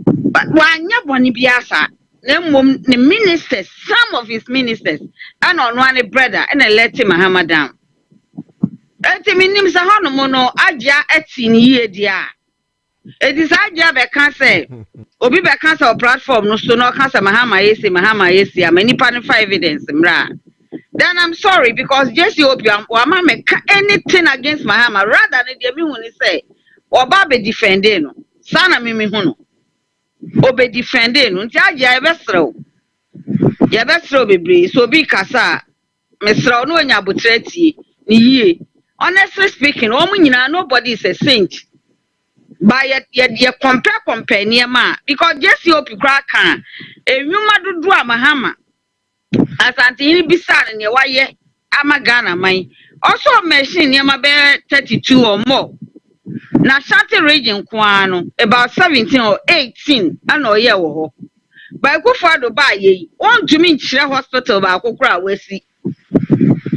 T: But wanya boni biasa. The ministers, some of his ministers, and on one brother, and let him Mahama down. Etiminim sa hono mono aja etin ye dia. It is aja be kan say obi be kan say platform no so no kan say Mahama yesi many pan for evidence mra. Then I'm sorry because just you wa ma make anything against Mahama rather than the me hu ni say oba be defending no. Sana me hu no. Obe defending no nti aja e be srew bebre so bi kasa me srew no nya botreti ni yie. Honestly speaking, nobody is a saint. But yet compare near ma because just your crack can a human do Mahama as Antini Bisan and your way Ama Ghana mine. Also machine near my bear 32 or more. Now Shanty region Kwano about 17 or 18 I know ye wo. But Akufo-Addo buy ye want to mean Chile Hospital by Akokra we see.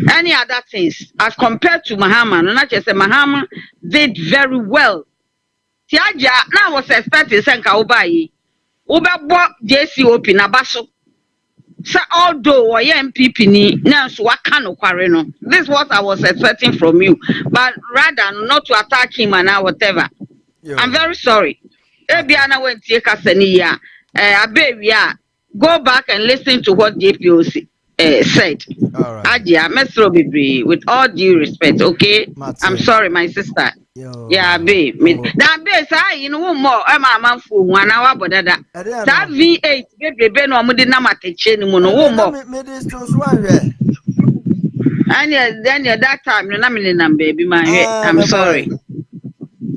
T: Any other things as compared to Mahama, no not just Mahama did very well Tiaja, now was expecting Senka Obai. Uba JCOP Nabaso. So although I am MPP now so what can no. This is what I was expecting from you. But rather not to attack him and whatever. I'm very sorry. Ebiana went to Kasania. Go back and listen to what JPOC said.
A: All right.
T: Adia, Mesro Bibi, with all due respect, okay? I'm sorry, my sister. Yeah, babe. That base, you know more. I'm a man for 1 hour, but that V8, baby, no more than a chain, no more. And then at that time, you're not million, baby, my I'm sorry.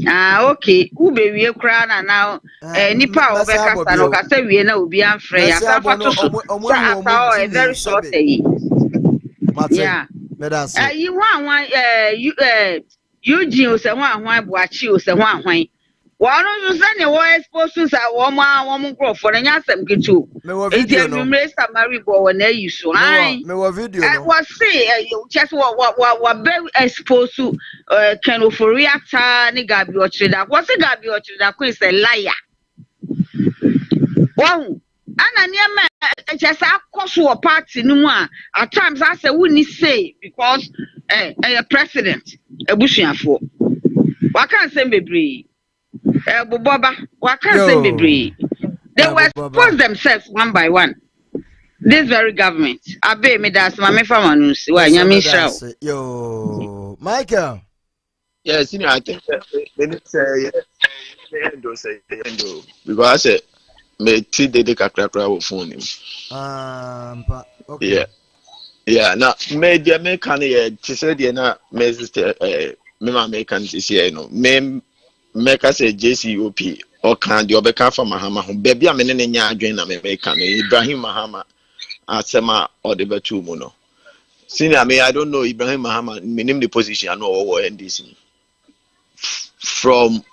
T: Okay. Who baby you cry now? Nipa obeka stano kase we na obi amfre ya safa to so a very short yeah. You want Eugene say one boachi o say one you say ne wo expose to say wo grow for na nyasem kitu e me Samary bo na yi so ai me wo video no was say you just what very exposed to kind of reactor ni gabi ochida was gabi ochida ko is a liar wow ana niam just akoso party no mu at times I say we ni say because a president ebusuafo wa kan say bebre Boba, what can say be? They will expose themselves one by one. This very government. Abe me das mame fama news. Wa nyame shraw.
A: Yo, Michael.
S: Yes, I think they say Ndo say Ndo because I said me ti de kakra wo phone him. Okay. Yeah, now me can ye ti say dey na me sister me ma me can this here no. Me make us a JCOP or can the Obeka for Mahama, baby, I'm in any adjoin American, Ibrahim Mahama, Asema or the Batu Mono. Senior, I don't know Ibrahim Mahama, name the position I know over NDC. From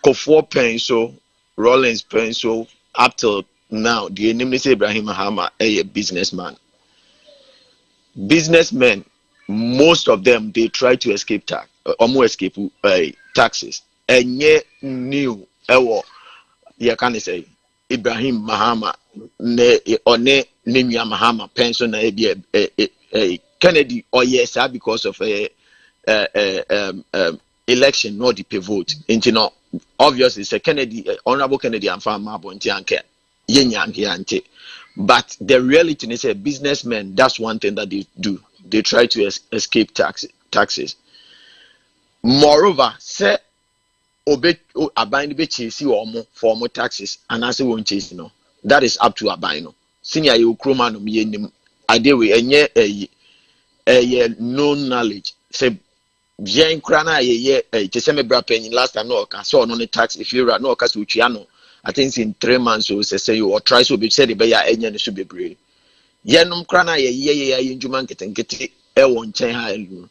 S: Kofor Pencil, Rollins Pencil, up till now, the name is Ibrahim Mahama, a businessman. Businessmen, most of them, they try to escape tax, almost escape taxes. Enye new ewo ya can say Ibrahim Mahama ne one Nimia Mahama pension na Kennedy or yes because of election not the vote into no obviously say Kennedy honorable Kennedy and farmer bonti anke yenyanke but the reality is a businessmen that's one thing that they do they try to escape taxes moreover say Abine be chase or for more taxes and as won't chase no. That is up to Abino. Senior you croma no me idea we a no knowledge. Say bien crana ye Chesame bra penny last time no saw no tax if you no cast uchiano. I think in 3 months so say you or try so be said be ya enya should be brave. Yenum crana ye injuman get won't change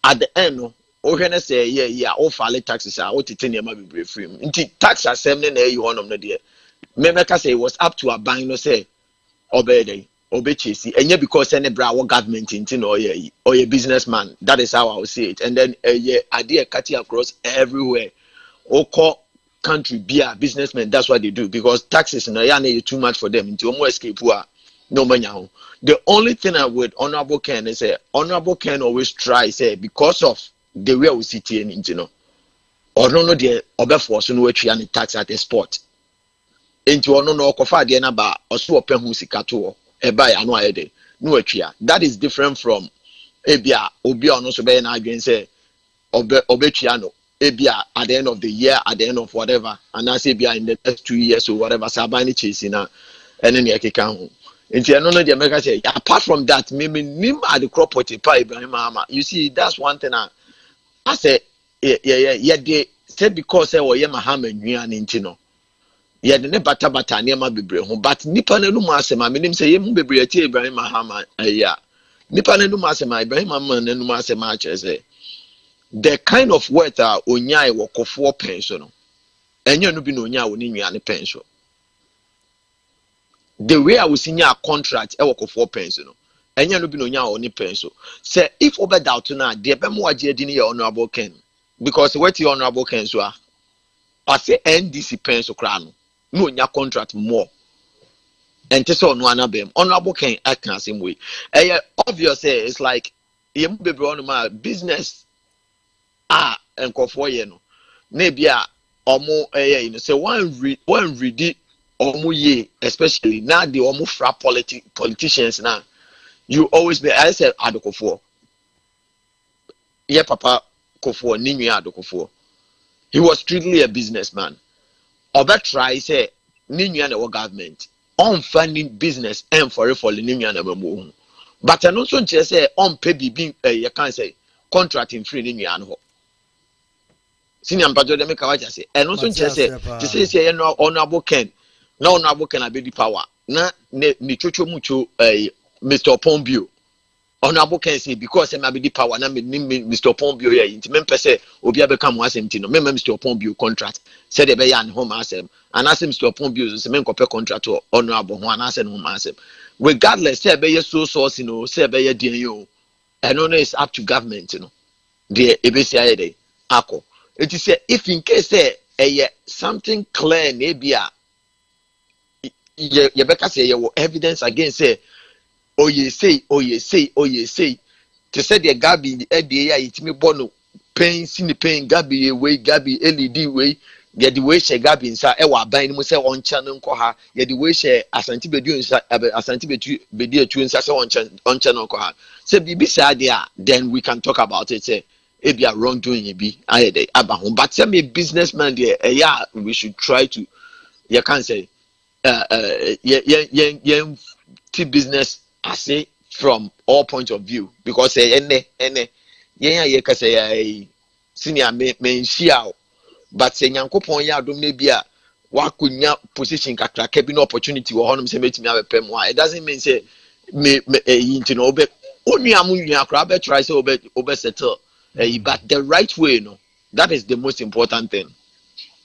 S: at the end no. Ohene say yeah all file taxes are what it near be free. Inti tax assembly na you one of no there. Memeka say it was up to Abine no say obey chesi and because any bra government inti or ye businessman. That is how I will see it. And then idea cutting across everywhere. Oko country be a businessman, that's what they do because taxes na ya too much for them into almost escape no money. The only thing I would honorable Ken is say honorable Ken always try say because of the way we sit here in or no the other force no way and tax at a spot into or no kofa de na ba oso open hu sika to e buy anu ayede no atwia. That is different from ebia obi ono so be na adwen say obetwia no ebia at the end of the year at the end of whatever and I say ebia in the next 2 years or whatever sabani chase na ene ne ekeka ho into no the America say apart from that me nim at the property pa Ibrahim Mahama. You see that's one thing I say, yeah, they said because I was Mahama Nuan intino. Yeah, the bata near my bebre home, but Nippon no Masema, my name say, Bebre Ibrahim Mahama, yeah. Nippon no Masema, Ibrahim Mahama, and Masema, say. The kind of weather Onyai walk of 4 pension, and you know, be no Nya pension. The way I was in your contract, I walk of 4 pension. Enya no bi no nya oni penso say if over doubt na de be mo agye di ne honorable Ken because what your honorable Ken so
U: I say NDC pen so crown. No nya contract more. And this on one of them. Honorable can act the same way. Obvious it's like you be on my business and for you know. Maybe omo you know say one ready omo ye, especially now the omo fra politicians now. You always be I said adokofo. Yeah, Papa Kofo Ninu Adokofo. He was strictly a businessman. Oba try say Ninu and our government on funding business and for Ninu and our. But I also say on pay be you can't say contracting free Ninu and ho. Senior Mpajo de make a say and also say to say no honorable Ken, no honorable Ken abedi power. Na ni chocho mucho Mr. Pombio. Honorable can say because I'm the power na Mr. Pombio here inti mempe say obi abeka mo asem ti no memem Mr. Pombio contract said e be ya ne home asem and asem Mr. Pombio say men kope contract to honorable ho and asem home asem regardless say be so source you know say be dey you and no is up to government you know the ebesi dey akọ it say if in case say something clear na bia ye beka say ye evidence against say oh ye say to say the Gabi the FDA it me bono pain sini pain Gabi way Gabi LED way the way she Gabi insa e wa ban mu say on channel nko ha ye the way she Asante bedu insa Asante bedu etu insa say on channel nko ha say bibi say there then we can talk about it say e be wrongdoing e be ayede aba ho but say me businessman there yeah we should try to you can say business I say from all points of view because senior me share but say nyankopon ya do maybe a wakunya position kakra kebi no opportunity wo honom say metimi abepem wa it doesn't mean say me you know obe onu amunua akra be try say obe settle but the right way no that is the most important thing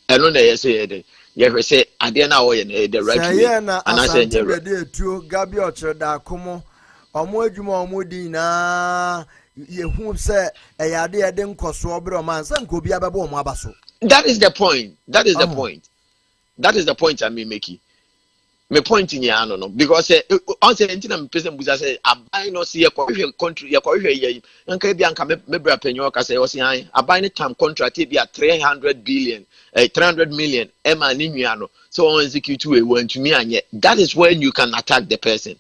U: I know they say you say ade na wo the right way
A: and I say the Gabi Ochoda komo omo adwuma omo di na ye hu se eyade ede nkoso obro man san ko bia bebo omo abaso.
U: That is the point I mean make me point in ya no because on say entina me person buza say abai no see your country your ye nka bia nka me bra panyo ka say o say an abai ne time contract bia 300 million ema ni nua no so on execute we want to me anye that is when you can attack the person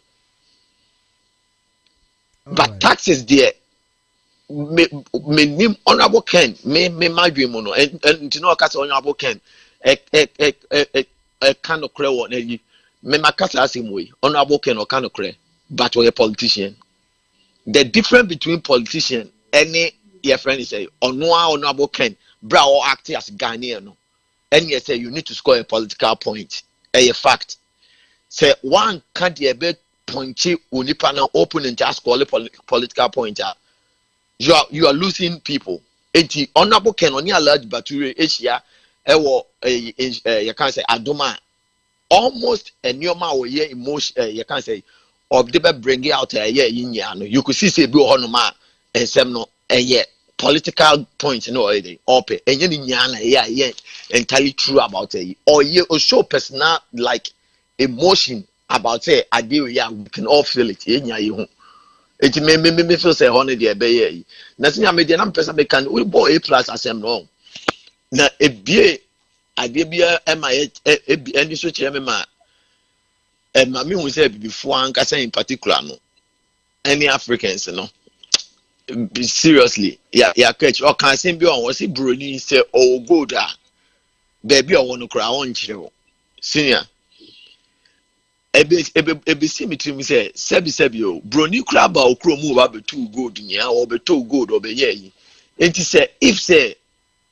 U: but taxes there me nim honorable Ken me madwe mo no and you know ka say honorable Ken kind of clear one me makasa same way honorable Ken or kind of clear but we a politician the difference between politician any your friend is say Onua honorable Ken bra or act as Ghanaian no and you say you need to score a political point a fact say one can't be pointy unipa na opponent just score political point you are losing people enti honorable Ken oni allowed bature Asia you can say Adoma almost a new man will hear emotion you can say of the bring out you could see say be honoma and some no political points no already Opare and entirely true about it or or show personal like emotion about say we can all feel it it me feel say honey there be nothing I made an person can we boy A+ asem no na ebie ade bia any so cheme ma me who say before anka in particular no any Africans no seriously catch or can say be on was brony say oh good baby I want to cry on chiro senior ebe see me trim say sebi o brony cry ba okro mu ba be too good nya or be too good or be ye enti say if say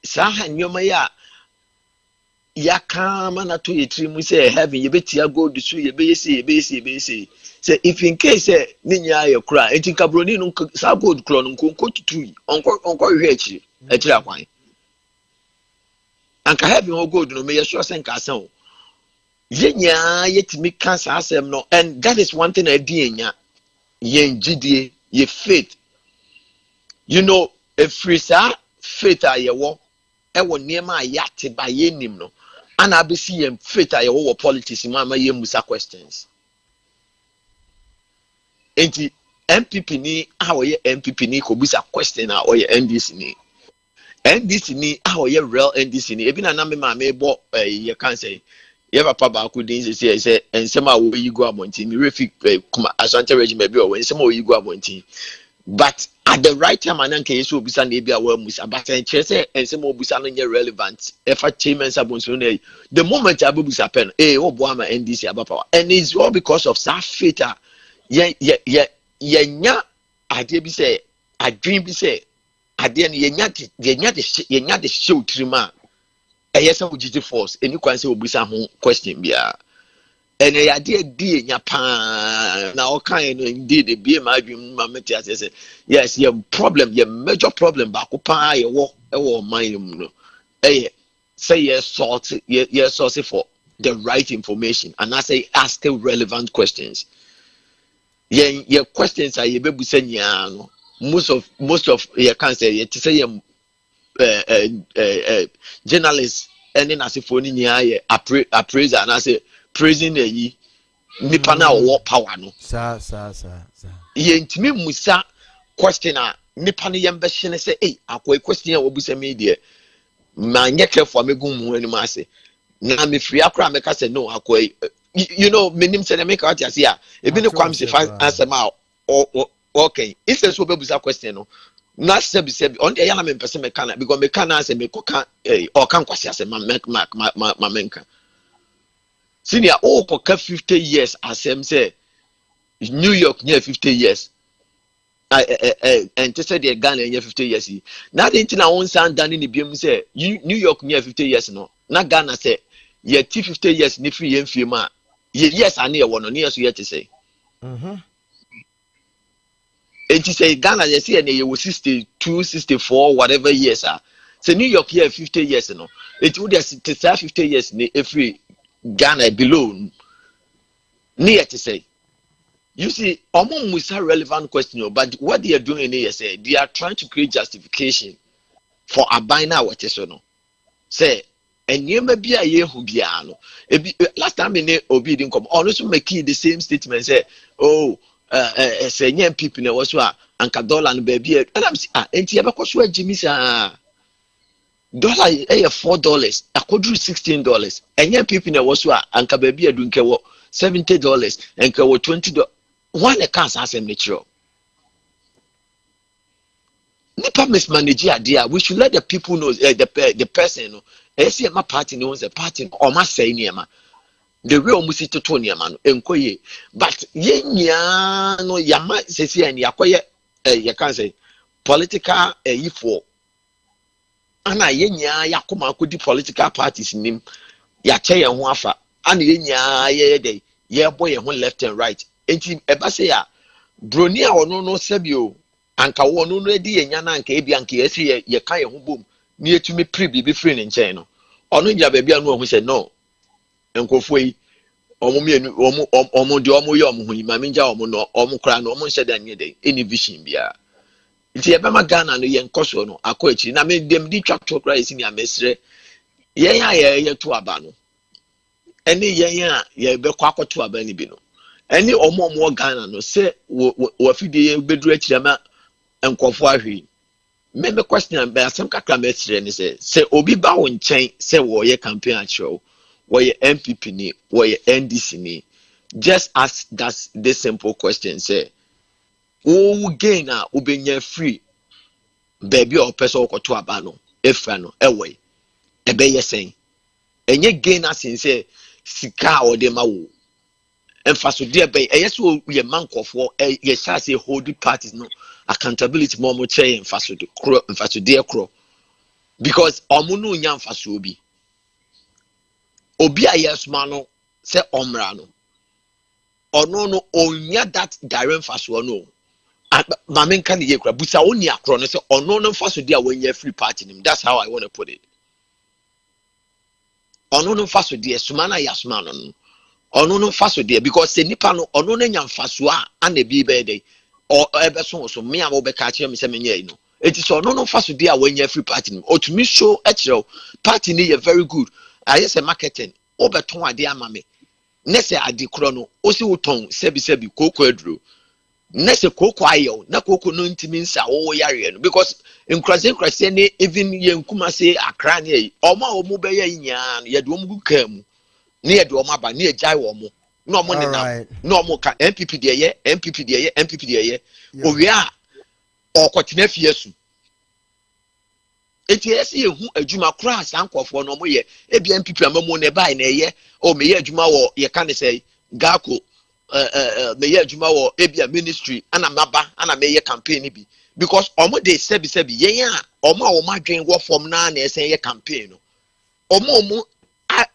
U: sa hanyoma ya kama na to yetrim say heaven ye betia go do so ye be say say if in case ninya ye kra enti kabroni no sa gold kro no nko tutu onko hwe achi akwan anka heaven o gold no me ye sure say nka san o yenya yetimi cancer asem no and that is one thing I enya yen gidie ye faith you know if free sa faith ayewo ɛwɔ nneɛma a yɛate ba yɛnim no ana abɛsi yɛn faith a yɛwɔ wɔ politics mu ama yɛn musa questions enti MPP ni a ɔyɛ MPP ni kɔ busa question a ɔyɛ NDC ni a ɔyɛ real NDC ni ebi na me maame bɔ yɛ kan sɛ yɛ papa baako din sɛ nsɛm a wɔyi gu abɔnten mi refi kuma Asante regiment bi ɔwɔ nsɛm a wɔyi gu abɔnten but at the right time ananka yesu obisa na ebi a wɔ musa but kyerɛ sɛ nsɛm a obisa no nyɛ relevant ɛfa chairman sabonso no the moment abubusa pen wo bo ama NDC abapa and it's all because of that faith a yɛnya adeɛ bi sɛ adwene bi sɛ adeɛ no yɛnya de show trima ɛyɛ sɛ wogye force any kwan sɛ obisa ho question bia and adeɛ di nya pa na ɔkan no indeed the BM adwene ma meti asɛ yes your problem your major problem ba ko pa yɛwɔ ɔman mu no ɛyɛ sɛ yɛ source for the right information and I say ask the relevant questions your questions are yebebusa nyaa no most of your cancer ye to say journalists and then as if oni nyaa ye appraiser and I say praising yi nipa na wo power no sa ye ntimi musa question a nipa no yembe hye say akwai question a wobusa me de ma nye careful amegu mu ani ma say na me free akra me ka say no akwai you know menim say na make out ya say ebi ne kwam say answer ma okay if there's so bebusa question no na sebi on the yana me person me kana because me kana say me koka or kan kwasi say ma menka senior ko 50 years asem say New York near 50 years and to say the Ghana near 50 years na the thing na won san dan ni biem say New York near 50 years no na Ghana say ye 50 years ni free yen fie ma yes ane ye wono ne yeso ye te say and to say Ghana they say ye 62 64 whatever years say New York here 50 years no it would just 50 years ni every Ghana below near to say you see almost a relevant question but what they are doing here say they are trying to create justification for Abena what is no say and you may be a year who be last time in obi didn't come also make the same statement say say young people ne was anka dollar and baby and I'm saying and you ever swear Jimmy dollar $4 I could do $16 and young people ne was anka baby doing $70 and $20 one a can't ask them natural nipa mismanage idea we should let the people know the person know see my party knows a party or my say niema the real musito to niema no enkoye but yenya no yama sesi and yakoye you can say political ifo ana yenya yakoma akodi political parties nim ya che ye ho afa ana yenya ye dey ye boy ho left and right enti eba say ya broni a ono no sabio anka wo no no edi yenya na anka ebi anka yesi ye kan ye ho bom ni etumi pre bi free ne nchen no ono nja ba bia no ho say no enkofo yi omo mienu omo de omo ye omo hu ma menja omo no omo kra no omo nhyɛ da nye de any vision bia nti ebe ma Ghana no ye nkoso no akọ akiri na me dem di twatwo kra esi ni amesre ye ya ye to aba no eni ye ya ye be kwa akoto aba ni bi no eni omo Ghana no se wo fidie beduru akiri ma nkofo ahwe me question be asem kakra me tsire ni se obi ba wo nchen se wo ye campaign akiro wo ye MPP ni wo ye NDC ni just ask that this simple question say who gain a obenya free baby or person okoto aba no efra no ewe ebe yesen enye gain asin say sika or dem awo emfaso de ebe eyeso ye mankofo ye sha say hold parties no accountability more che emfaso de kro because omunu nya emfaso obi a yesma no say omra no ono no onya that direct emfaso no Mamen can ye crab, but only a chrono, so or no first day when you're free party. That's how I want to put it. Or no first day, Sumana Yasman, or no first day, because the Nipano or no name Fasua and the Bibe day, or Eberson, so me, I will be catching me 7 years. It is no fast to deal when you free party. Or to me show at your party near very good. I yes a marketing. Oberton idea mammy. Nesse adi chrono, Osi Uton, Sebi Coco Drew. Nesse Coco Ayo, na Coco no intiminsa o yarian because in Krasene even yen kuma say Accra near Oma or Mubaya yan Yadum Kem near Domaba near Jaiwomo. No money now. No more MPP dear, MPP dear, or we are or Cotinef yesu. It is who a Juma crass uncle for no more, a MPP among by in a year, or may Juma or you can say Gako, may Juma or Abia ministry, and a maba and a mayor campaign be because almost they sebi, yeah, or my drain work from none as a campaign. Or more, I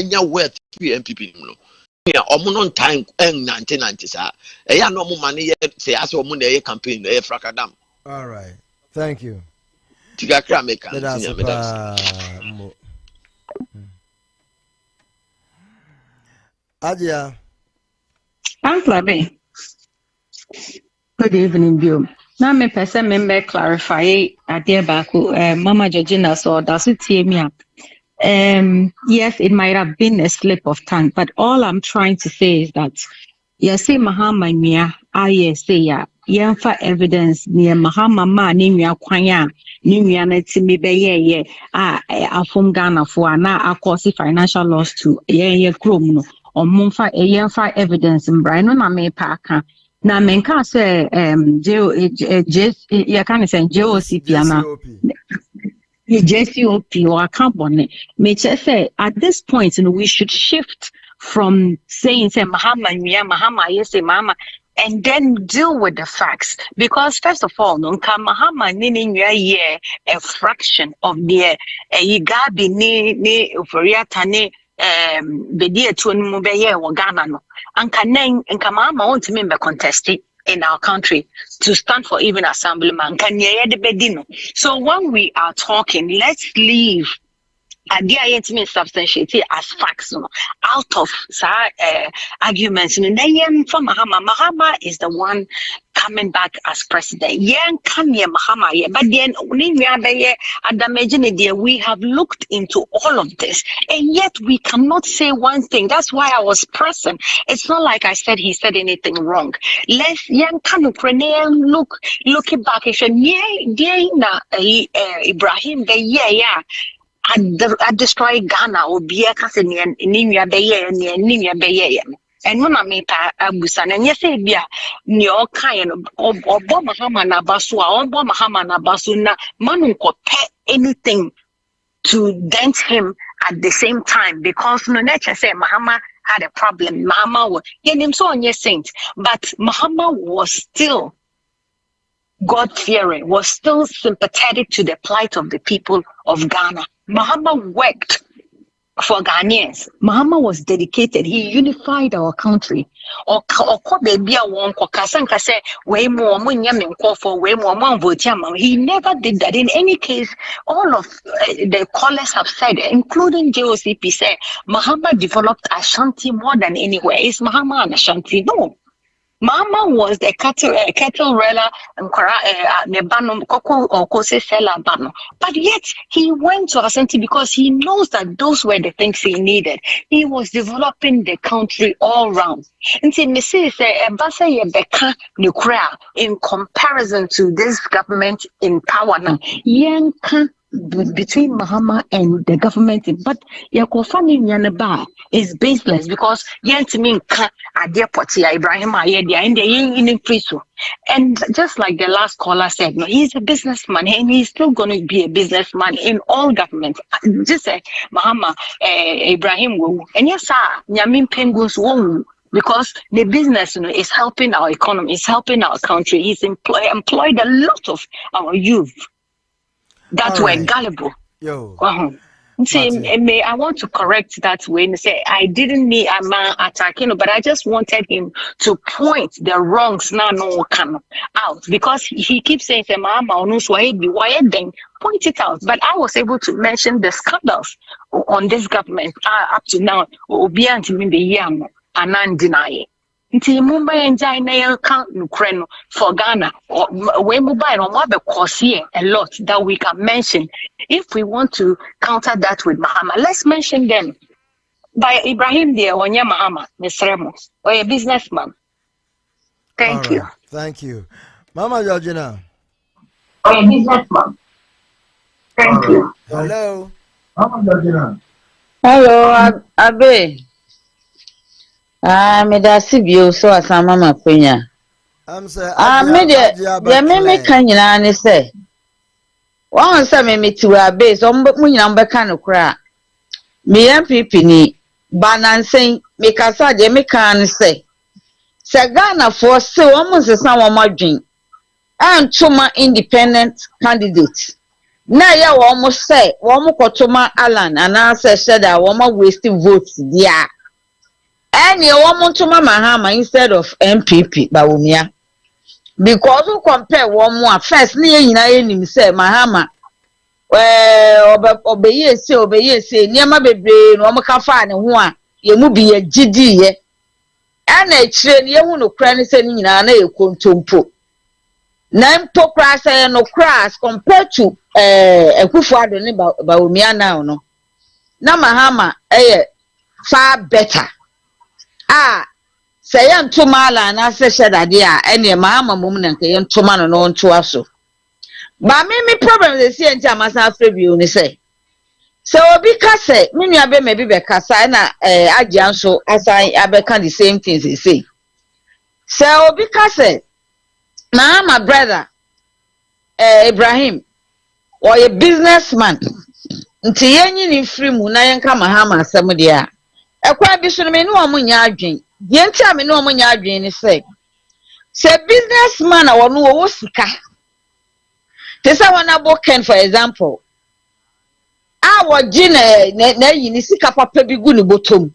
U: know where MPP. Yeah, on time and 1990s. I no more money say as a money campaign, a fracadam.
A: All right. Thank you. Adia.
R: Uncle Abe. Good evening, Bill. Now me person member clarify Adiebaku, Mama Georgina, so does it hear me up? Yes, it might have been a slip of tongue, but all I'm trying to say is that yes, Mahama Mia, I say ya. Yamfa evidence near Mahama ma nimya kwanya nimya na timi be ye afum Ghana for na akosi financial loss to ye krom no omumfa yamfa evidence mbrano na me paka na menka say you can say JOCP ana JCOP or account me say at this point we should shift from saying say Mahama yes say mama and then deal with the facts. Because first of all, Mahama nini a fraction of the Igabi ni Uforiata ni Bedia Twene Mubeye or Ghana no. And Mahama won't remember contesting in our country to stand for even assemblyman. So when we are talking, let's leave idea yet mean substantiate as facts out of arguments. And then from Mahama is the one coming back as president. Yen can ye Mahama ye, but then we have looked into all of this, and yet we cannot say one thing. That's why I was pressing. It's not like I said he said anything wrong. Let's yen can looking back. If Ibrahim the I destroy Ghana or be a cousin in Nimia Baye and Nimia Baye. And when I make a busan, and yes, be your kind of Mahama Nabasua or Mahama Nabasuna, Manu could pay anything to dent him at the same time because no nature say Mahama had a problem. Mahama was him so on your saint, but Mahama was still God-fearing, was still sympathetic to the plight of the people of Ghana. Mahama worked for Ghanaians. Mahama was dedicated. He unified our country. He never did that. In any case, all of the callers have said, including JOCP, said Mahama developed Ashanti more than anywhere. Is Mahama an Ashanti? No. Mama was the cattle railer and but yet he went to Asante because he knows that those were the things he needed. He was developing the country all round. And in comparison to this government in power now, between Mahama and the government, but Yakofani Yanaba is baseless because Yantimin Adia Potia Ibrahim Ayedia and the Priso. And just like the last caller said, no, he's a businessman and he's still going to be a businessman in all governments. Just say Mahama Ibrahim Wu. And yes, sir, Yamin Penguins won't. Because the business is helping our economy, it's helping our country. He's employed a lot of our youth that were gullible. See, I want to correct that way and say I didn't mean I'm attacking, but I just wanted him to point the wrongs now out because he keeps saying Mama why then point it out. But I was able to mention the scandals on this government up to now. Anandinaye. Nti Mumbai and China count Ukraine for Ghana. When Mumbai or Mabe Kosie a lot that we can mention. If we want to counter that with Mahama, let's mention them. By Ibrahim there, Onya Mahama, Mr. Ramos, or a businessman. Thank you.
A: Thank you. Mama Georgina.
R: Or a businessman. Thank you.
A: Hello.
B: Mama Georgina.
V: Hello, Abe. Me da sibio so asama makwenya.
A: I'm say
V: me me kan nyina ne say. Won say me tiwa Abe so mu nyina mbeka no kra. Me MPP ni banansen me kasa je me kan say. Se Ghana for se won sesa won madwen. Antuma independent candidate. Na ya won say won kotoma Alan anase said that won waste votes dia. Any woman to Mahama instead of MPP Bawumia. Because you compare one more first near him say Mahama. Obey say, near my baby, no more fan and one, you will be a GD. And a train you no cranny sending in an a contumpo. Nine pokras and no crass compared to a Kufado Bawumia now. No, Mahama, far better. Say to Mala and I said idea any Ama Mumin and Kayan Toman on to us. But me problem the same time as I review say. So because say many abe maybe because I so as I abekan the same things they say. So because say my brother Ibrahim or a businessman until any free munayan Mahama Samudia. Ekwa bi so me no amunya adwen yenta me no amunya adwen ni say businessman awon wo sika te say wana boken for example wo gi na yi ni sika papa bi gu ni botom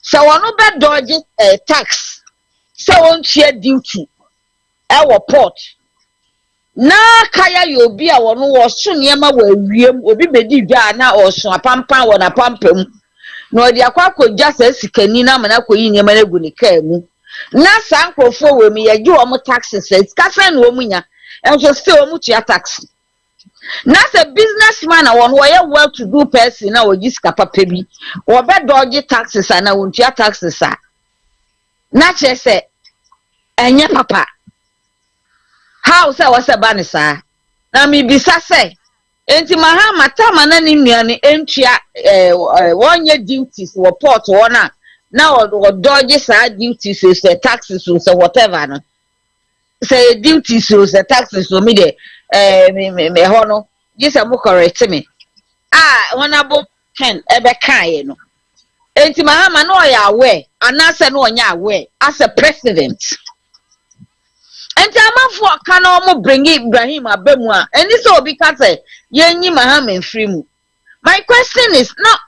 V: say wono be dodge tax say won tua duty wo port na kaya yo bi a wono wo so niema wa wiem obi bedi dwa na oso apampan wo na pampam no dia kwa just sikani na mana koyi nyema na gu ne ka mu na sankrofo we mi ye gi o mo taxes ka fa na o munya enso still o mu tua tax na se businessman won wo ye well to do person na o gi sika papa bi wo be dodge taxes na won tua taxes na che se enye papa how say wo se ba ne sa na mi bisa se enti Mahama tama na ni nuane entua wonye duties wo port wona na o dodge sa duties say taxes so whatever no say duties so say taxes so me de me hono gisa mo correct me wona ken ebe kan no enti Mahama no ya aware anase no onya aware as a president. And Amafo can almost bring Ibrahim Abemwa, and this will be say Yenyi Mahama and Frimu. My question is not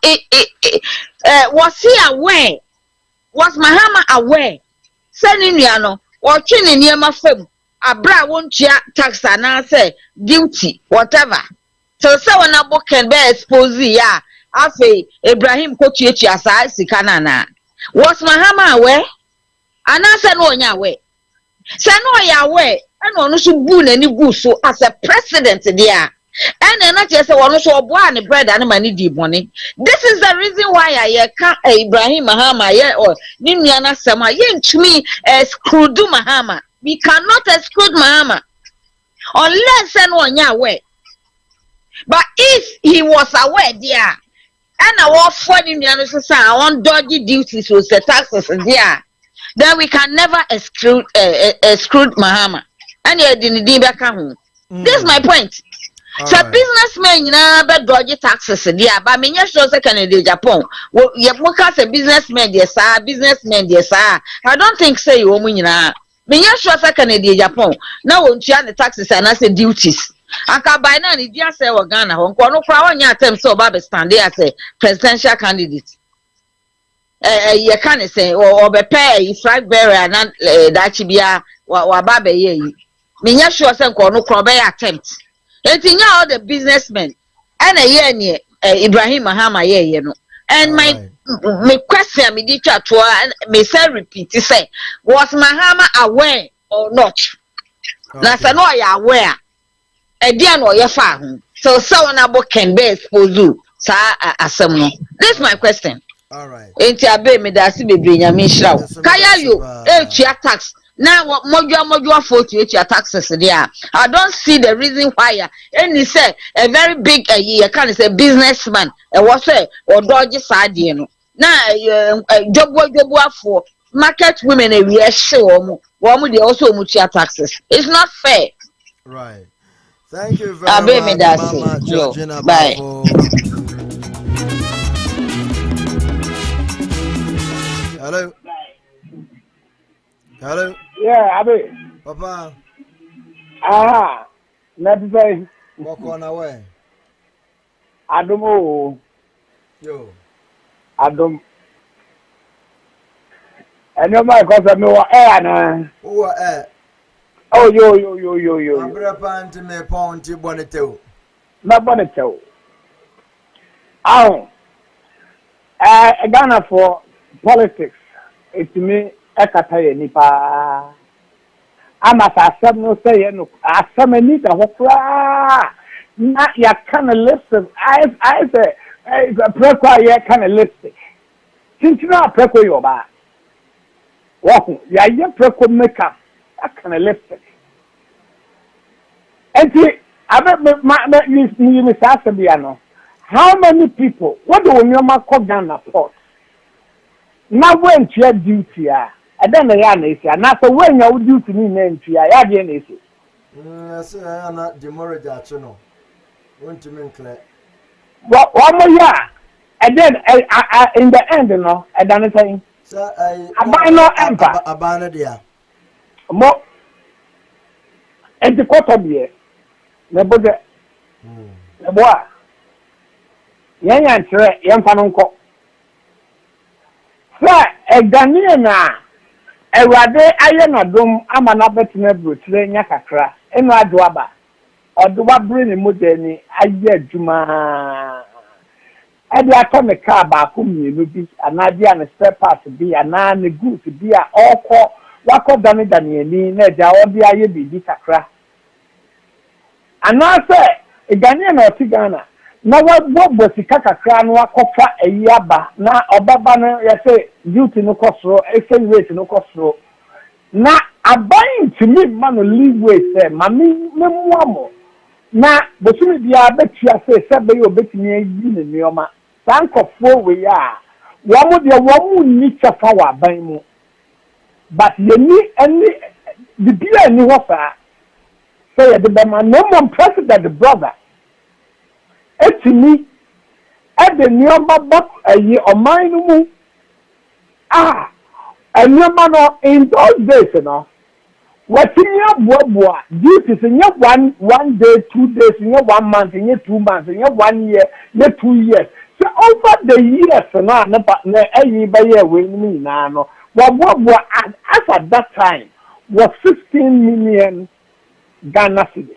V: was he aware? Was Mahama aware? Sending Yano, watching in Yama film, Abra won't tax and answer duty, whatever. So when a book can be exposed, yeah, I say Ibrahim Kochi Asaase Kanana. Was Mahama aware? And I said, no, aware. Say no ya aware and ono so bu na ni bu so as a president there and na just say ono so obo an bread and mani di boni. This is the reason why I can Ibrahim Mahama or ni nua sama ye ntumi exclude Mahama. We cannot exclude Mahama unless no nya aware. But if he was aware there and our for ni nua so say I want dodgy duties with the taxes there, then we can never exclude Mahama. And you didn't be back home. This is my point. So businessmen, you know, but dodgy taxes, yeah, but me just show second Japan. Well, you a businessman, yes, sir, businessman, yes, sir. I don't think say you woman, me just show second Japan. Now, won't you the taxes and I say duties. I can buy now, if you say, well, Ghana, Hong Kong, no crowd, your term so Baba stand there as a presidential candidate. You can't say or be pay flag bearer and that be a baba ye. Me sure some no crowd attempt. It's in all the businessmen and a year near Ibrahim Mahama ye, you know. And my question, me did chat to me say repeat, say, was Mahama aware or not? That's no I aware. A dear no your farm. So someone about can be exposed to Assemno. This my question.
A: All right.
V: Ain't ya be me that see me bring ya me show. Kaya you tax. Now what mojo 48 taxes there. I don't see the reason why. And he said a very big can say businessman. And what say or dodgy side you know. Now job for market women a we show one they also much taxes. It's not fair.
A: Right. Thank you very much, Mama Georgina.
V: Bye.
A: Hello. Hello.
M: Yeah, Abe.
A: Papa.
M: Aha. Let's say.
A: Walk on away.
M: Adom.
A: Yo.
M: Adom. And no my cause no air na.
A: Who are
M: Oh yo.
A: Abra panti me ponti boneteo.
M: Na boneteo. Ghana for politics. It's me ekataye nipa. Ama asem no say no asem ni da hokra. Na ya kind of lipstick. I say a preko ya kind of lipstick. Tintina preko yo ba. Wo ya ye preko makeup. That kind of lipstick. And see, how many people, what do you call Ghana port? Now when you have duty, and then the yarn is, and after when you duty mean to your yarn is.
A: I say I am not the more no. Want to mean clear.
M: Well, 1 more year, and then in the end, you know, I done anything.
A: So I
M: buy no empire.
A: Abana dear.
M: More. And the quarter beer. The budget. The boy. Young answer, young Panonco. Sir, a Ghanaian, a Rade Iron Adom, Ama McBrown, Accra, and Radwaba, or Dua Brini Mudeni, Ayah Juma. And I come a car back whom you be an idea and a spare part to be a nan, a good to be a all call. What called Danny Daniel, Nedja, or the Ayah be Accra. And I say, a Ghanaian or Tigana. Now what was the Kakra no Kofa a Yaba, now Obabana, I say, duty no costro, exchange rate no costro. Now I'm buying to me, man, leave way, say, Mammy, no more. Now, but soon be I bet you say, Sabe, you bet me in Yoma. Thank of 4 we are. One would your woman need to power by me. But you need any the beer new offer. Say the man, no one president, the brother. It's me at the Nyoma book a year or mine. And your man in those days, you know. What's in your boy? Duties in your one day, 2 days, in your 1 month, in your 2 months, in your 1 year, your 2 years. So over the years, and I never by year with me now. What as at that time was 16 million Ghana cedis.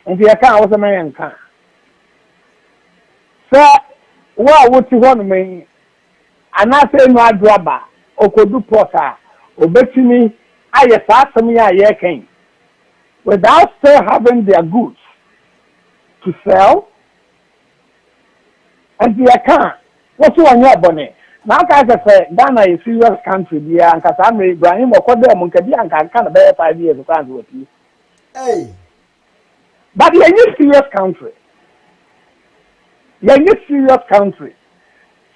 M: And the account was a man can. So, what you want me? And I say no drabba, or could do porter, or bet me, I asked me a came. Without still having their goods to sell, and the account, what's on your bonnet? Now, guys, I say, Ghana is a serious country, dear, and Ama Ibrahim or Kodem Munkabi and can bear 5 years of time with you. Hey. But you're a serious country. You're a serious country.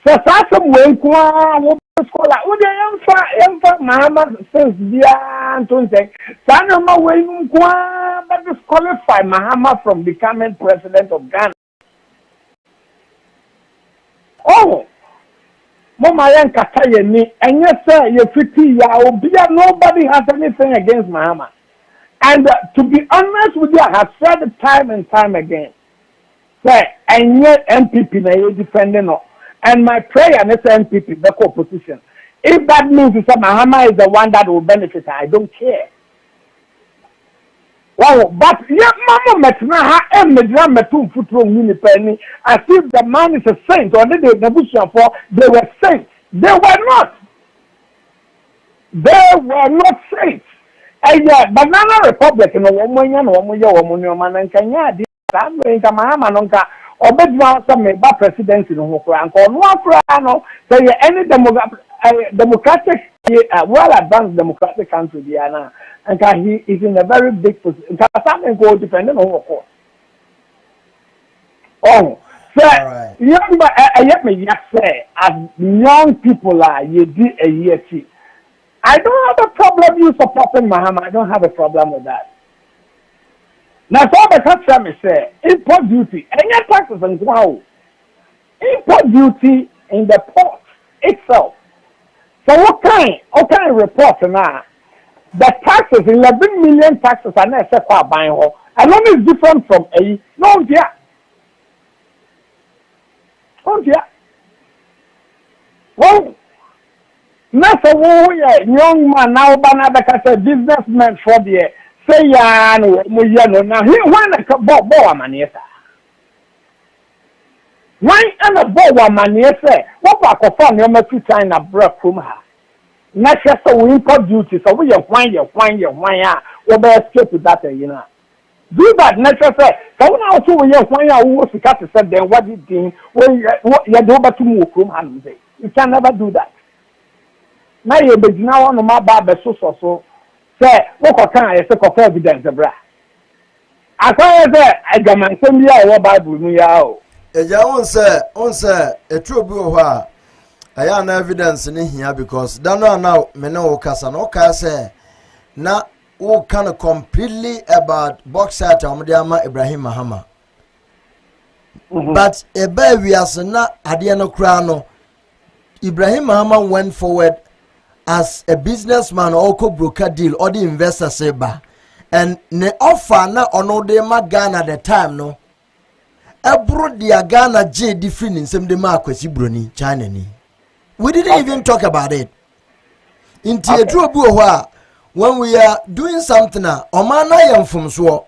M: So, some way, scholar, would the Mama says, dear, don't say, Sanama way, but disqualify Mahama from becoming president of Ghana. Oh, Mama Yankataya me, and yes, sir, you're pretty, nobody has anything against Mahama. And to be honest with you, I have said it time and time again. Say, and yet MPP na you defending on. And my prayer is MPP, the opposition. If that means that Mahama is the one that will benefit, I don't care. Wow, but yeah, Mama Metna and Medra Metum Futro Mini as if the man is a saint or they for they were saints. They were not. They were not saints. And yeah, Banana Republic in a woman and Kenya, the Mahama or bedround some presidency in Hokran, or no, say any democratic, well advanced democratic country, Diana. And he is in a very big position. Something go depending on what course. Oh, sir, young but I me just say as young people are you did a year. I don't have a problem you supporting Mahama. I don't have a problem with that. Now so the country me say import duty and your taxes and wow. Import duty in the port itself. So what kind of report now? The taxes, 11 million taxes are not set for buying her. And one is different from a no dear. Oh dear. Well, not a young man now, Banabaka said businessman for the say no now he won a boa maniesa. Why and a boa maniesa? What back of fun your two China brought from her? Not just a import duty, so we are wine, or better straight to that, you know. Do that, natural say. So now, so we are wine, who was the cat said, then what did you what you do about to move from hand? You can never do that. Now you're now on my barber, so. Say, what can I say of evidence, bra? I can't say, I got my same year or Bible, me out.
A: A young sir, a true blue. I have evidence in here because now me no kasa no kasa na who can completely about boxer Ama Ibrahim Mahama. But a baby as na adiano krano Ibrahim Mahama went forward as a businessman or broker deal or the investor seba and ne offer na ono de Ghana at the time no ebro dia Ghana J different in some de ma kwesi broni China ni. We didn't even talk about it. In Tietrubu, when we are doing something, Omana yam from so.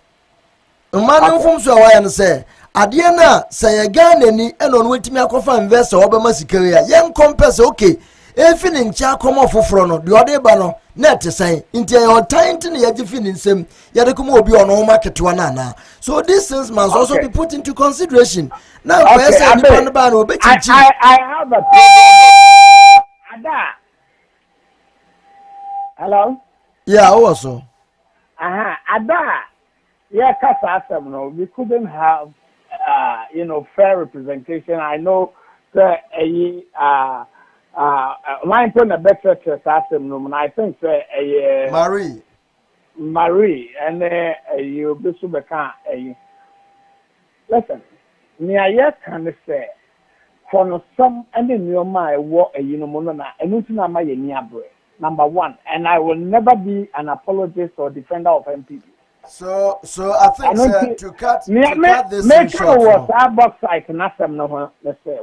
A: Omana from so, I say, Adiana, say again, any and on waiting me a coffin investor, Obama Sikaria, young compass, okay. If in cha come off front, the other banner, net to say, into your time to the edge in some, Yadakumo be on all market to anana. So these things must also be put into consideration. Now, I have a problem.
M: Ada. Hello?
A: Yeah, also.
M: Ada. Yeah, Kasa no, we couldn't have fair representation. I know that line point a better no, and I think Marie and you be super listen, me I can say for no some and in your mind what a monona and nothing my number one, and I will never be an apologist or defender of MPP.
A: So I think to cut this
M: make sure was our box site and ask them no, let's say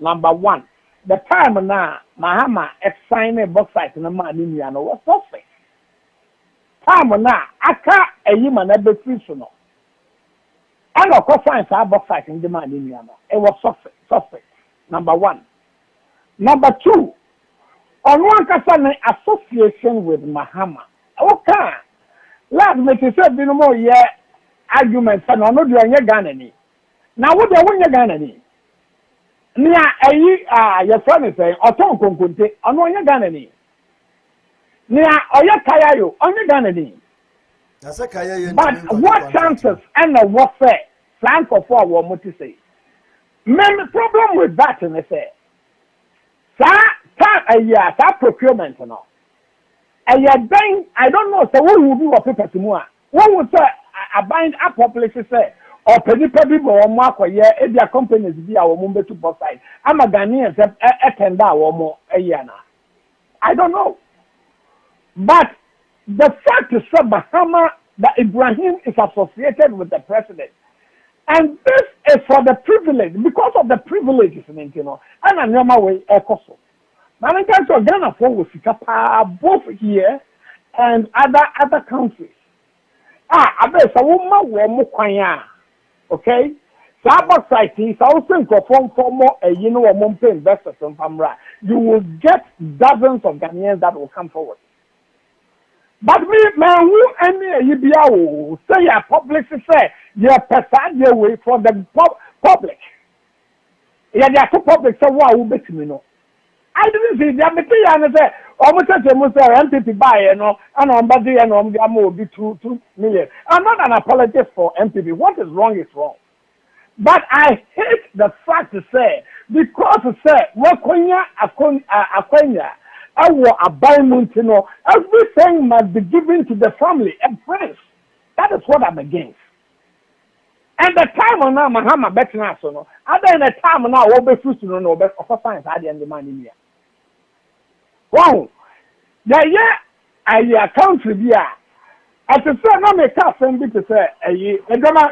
M: number one. The time now Mahama signed a box site in the man in Yano was suspect. Time now aka a human ever free. And of course, science our box site in the man in Yano. It was suspect. Number one. Number two, on one person association with Mahama. Okay. Last me to say no more arguments and no do any Ghana. Now what do you Ghana ni? Nia your friend is saying oton konkonte ono nya Ghana ni. Nia oya kaya yo onye Ghana ni. But what chances and what say plan for what to say? Main problem with that in say that procurement and all. And yet then I don't know so what will be what people to more. What would say I bind up population say or penny or mark or yeah if their companies be our Mumbai to both sides. I'm a Ghanaian attend that or more a year now. I don't know. But the fact is that Bahama that Ibrahim is associated with the president. And this is for the privilege, because of the privileges in you know, and a normal way a coso. Man, can't Ghana for both here and other countries.
B: abesa wo ma wo mo kwan a okay Saba site is also for more a investors in Famra. You will get dozens of Ghanaians that will come forward. But me, man, who any EBO say a public say your person your way for the public. Yeah, they are too public, so why will bet me no? I didn't see the material say almost a most MPP buy and on body and on the more be 2 million. I'm not an apologist for MPP. What is wrong is wrong. But I hate the fact to say because say Wakonya Akonya our abandonment, everything must be given to the family and friends. That is what I'm against. And the time on now, Mahama Betina, so other than the time now, what be free to know best of science at the end of the money here. Wow, I country here. As I said, no make us send me to say, Gama,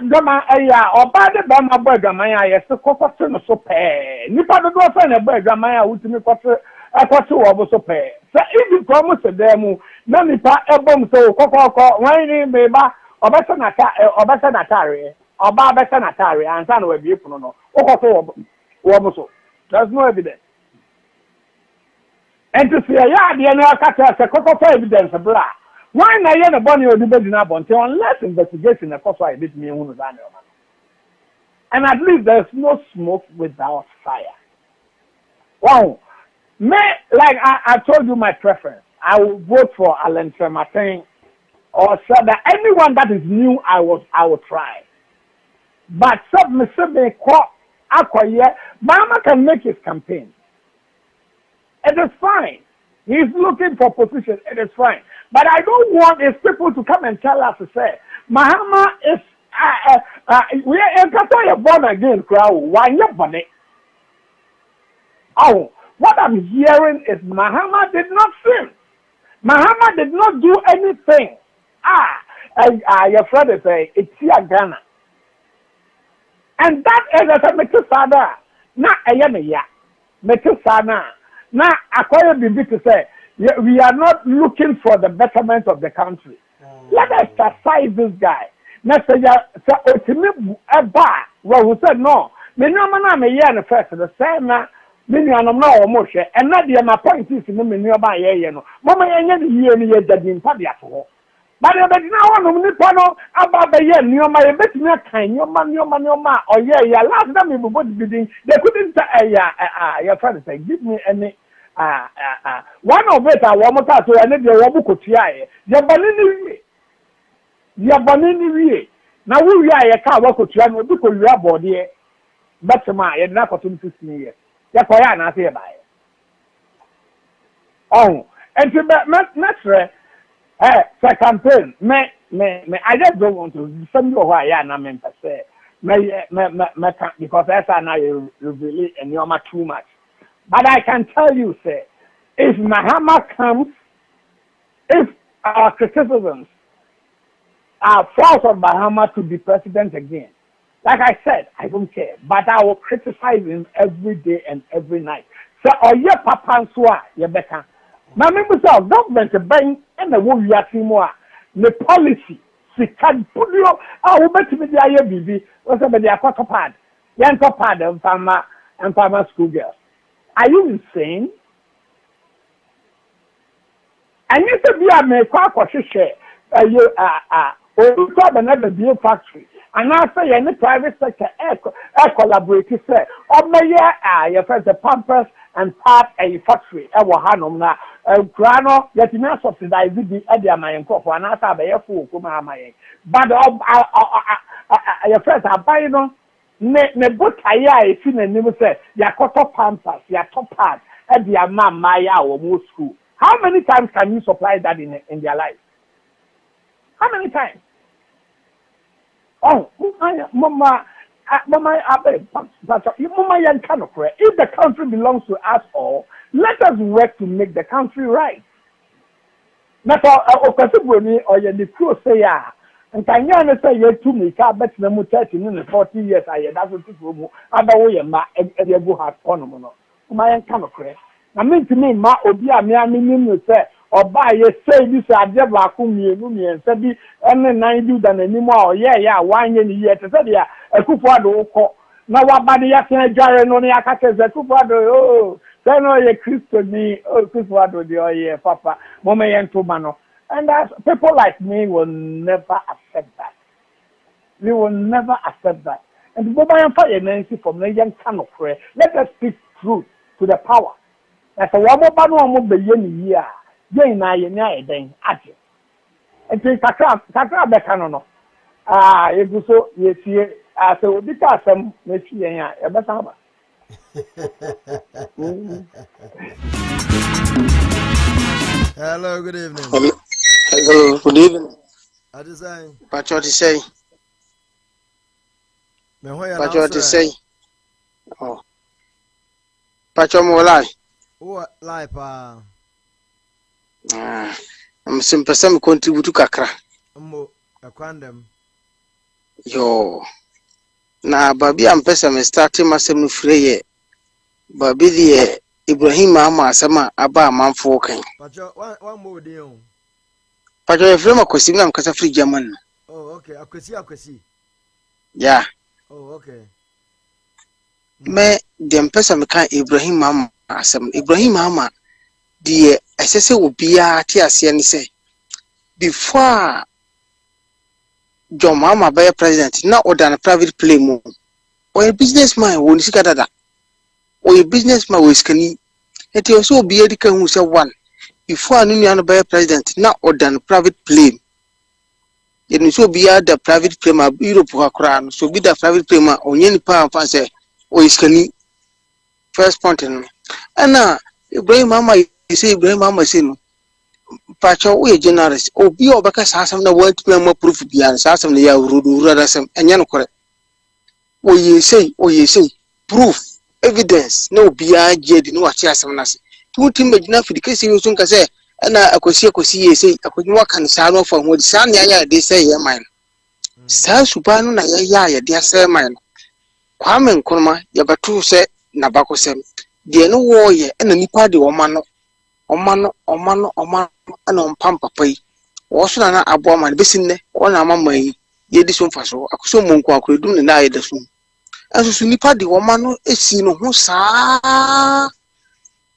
B: or by the Bama Burger, my yes, the cocoa so pay. Nipa the go send a burger, my who to me a quarter of so pay. So if you promise a demo, no nipa ebom so cocoa, whining beba, or better natari, or better natari, and son will be no, or there's no evidence. And to see a yard, you know, a cocoa evidence of blah. Why not yet a bunny or the bed in Abonte unless investigation of course I did me on the and at least there's no smoke without fire. Wow. Like I told you my preference. I will vote for Alan Martin or said that anyone that is new I will try. But submissive Mama can make his campaign. It is fine. He's looking for position. It is fine. But I don't want his people to come and tell us to say, Mahama is, we are born again, crowd. Why not money? Oh, what I'm hearing is Mahama did not sin. Mahama did not do anything. Your friend is it's here Ghana. And that is a Metusada, not a Yamaya. Metusana. Now, according to to say, we are not looking for the betterment of the country. Let us chastise this guy. Next year, who said no. Me no man me year first the same na me nuanom na o mo hwe and na de my point is me nua ba ye no. Mama yenye the year ni ye dadin pa dia to. But the now one ni pa no aba ba ye nuoma ye betumi akan nuoma o ye ya last time me body bidding they couldn't your friend say give me any one of it I want to so any the wo bukotua ye ya banini wie na wo wi aye ka wa kotua no bi ko wi abode betema ye na kotum 15 years ya ko ya na say bae oh and to metre for campaign me I just don't want to send you why ya na me say me because I now you really and you're too much. But I can tell you, say, if Mahama comes, if our criticisms are false on Mahama to be president again, like I said, I don't care. But I will criticize him every day and every night. So, ye papa nswa ye beka. Na me say government bank and the wo wi atimo the policy sikan pudio wo betimi dia ye bibi wo say be dia kwatopad ye ntopad mfama school girls. Are you insane? And you said, "Be a make or share or another beer factory." And I say, any private sector collaborate. Say, "Oh, my your friends, the Pampers and part a factory. I will hand na grano. Yet you not subsidize the idea my uncle and I have a fool come my. But your friends are buying on." Ne book I see the name say ya quarter Pampers, ya top pad, and their mom Maya or more school. How many times can you supply that in their life? How many times? Oh, Mama, if the country belongs to us all, let us work to make the country right. Not all or you crew say and can you say you to me, but no 30 in 40 years, I that's what you other way, ma, and you go have ponomono. My kind of crash. I mean to me, ma, obia, me, say, Oba ye say this ade baako mienu miensa bi ene nan du da nanim a oye ya wanye ni ye tese dia Akufo Addo ukọ na wabade ya kan adware no ne akaka ze Akufo Addo oh say no ye Christo ni Akufo Addo de oye papa mama ye ntoma no and people like me will never accept that. We will never accept that. And the moment you Nancy from the young kind of prayer, let us speak truth to the power. That's a woman who be yen year. Yen na yen ya then aje. And say kakra beka no. You so you see so bi ka sam na fi yen ya e be sa ba.
A: Hello, good evening.
C: Hello, good evening.
A: I design.
C: What you say? What you say? Oh. What more lie?
A: What lie, pa?
C: I'm simple. Some contribute to Accra.
A: A quandam.
C: Yo. Na baby, I'm person starting myself free. Baby, the Ibrahim Ama Sama Aba Manfoken.
A: But one more deal.
C: But your friend Kosim because of free German.
A: Oh, okay. I see.
C: Yeah.
A: Oh, okay.
C: Me the person can Ibrahim Mama Asam Ibrahim Mama the SSA will be a TSN say before John Mama by a president, not order a private plane or a businessman won't see that or a businessman with skinny. It also be a deacon who said one before a new by a president, not order a private plane. It will be the private plane of Europe or crown, so be the private plane on any power fancy or is skinny. First point, and now Ibrahim Mama, you say Ibrahim Mama sin. Pacho, we generous, or be over because Assam the word to more proof beyond Assam the Yarudu Radasam and Yanoko. Or ye say, proof, evidence, no beyond Jed, no Assam. Two team enough for the case you soon can say, and I could see, say, I could walk and sound from what San Yaya, they say, yeah, mine. Sir Supano, Yaya, dear sir, mine. Kwame and Ankomah, Yabatu said, Nabako Sem, dear no warrior, and a nipa de Omano, and on Pampa Pay. Also, an Aboma, Bissine, or Ama ye this one for so, I could so monk could do the night the soon. As soon nipa de Omano, a seen who sa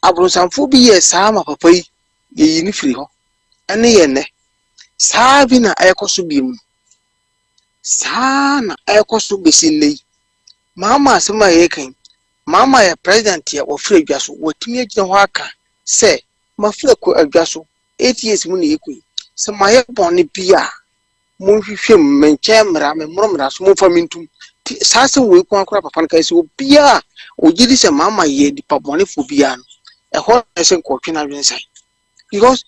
C: Abrosan phobia, Sama Papa, ye unifree, and the ene. Savina Ecosubim Sana Ecosubisile. Mama, some akin. Mama, a president here or free gas, what me the waka say, my fleco a gasso, 8 years money equi. Some my bonny pia. Movie film, Menchamra, and Momras, move from into Sasson will conquer upon case will pia, or Gillis and Mamma ye the Paponi for Bian. A whole lesson question I've inside. Because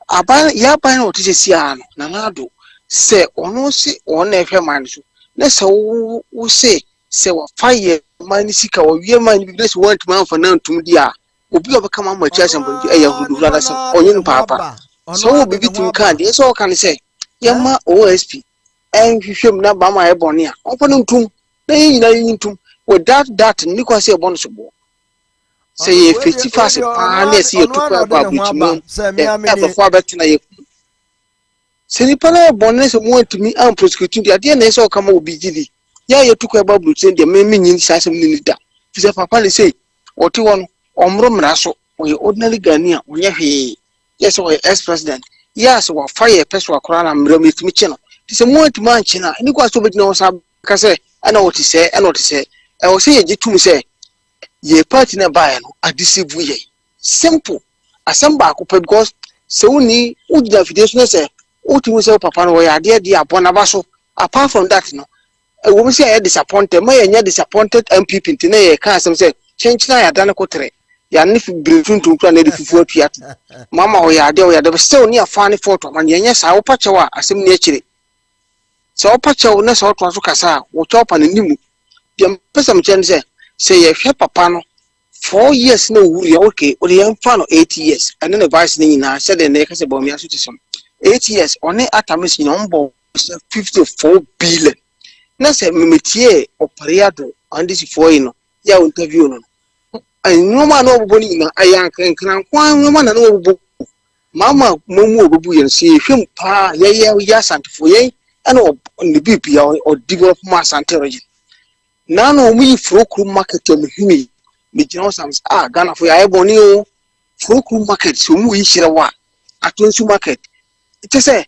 C: Abana Yaban or Tisian, Nanado, say or no say or never mind. Let's all say. Say what 5 years, Manisika, or year mind because 1 month for now to Dia. Will be overcome on my chest and will be a Yahoo or young papa. So will be between candy, yes, all can say. Yama OSP, and you should not buy my bonia. Open to they into without that Nicosia bonusable. Say 50 fast, let's see a 2 about which moon, ever far better. Senipana bonus want to me and prosecuting the idea, all come will be giddy. Yeah, you took about Bruce and the main Sassam Linda. If the papa say, or 2 1 Omrom Rasso, or your ordinary Ghanaian, or yes, or ex president. Yes, or fire peswa crown and Romit Mitchell. It's a more to Manchina, and you got to be no Sabcase. I know what to say, I know to say. I will say, you say, ye party in a buy a deceive we. Simple. Asempa because so ni would the fidelity say, what you say, Papa, or idea, dear Bonabaso. Apart from that, no. A woman say I disappointed, my disappointed MPP in Tine, can't say, change now, I done a cotre. Yanif between to plan if you 40 yet. Mamma, we are there, we are still near funny photo, and yes, I'll patch our as some nature. So patch our nest out to Casa, watch up and new. The person say, if you papa 4 years no, we are okay, or the young fan of 8 years, and then the vice name I said the neck as a bomb 8 years, only at a missing on board 54 billion. Na se metier Opare Addo and this for you ya interview no and no man no boni na ayan kan kwan no man no bo mama momu obubu yen see hwem pa ye asantefo yen ana on bibia or develop ma asante region na no mu froku market am himi me gina sams Ghana for ya boni o froku market so mu yi hire wa atonsu market it say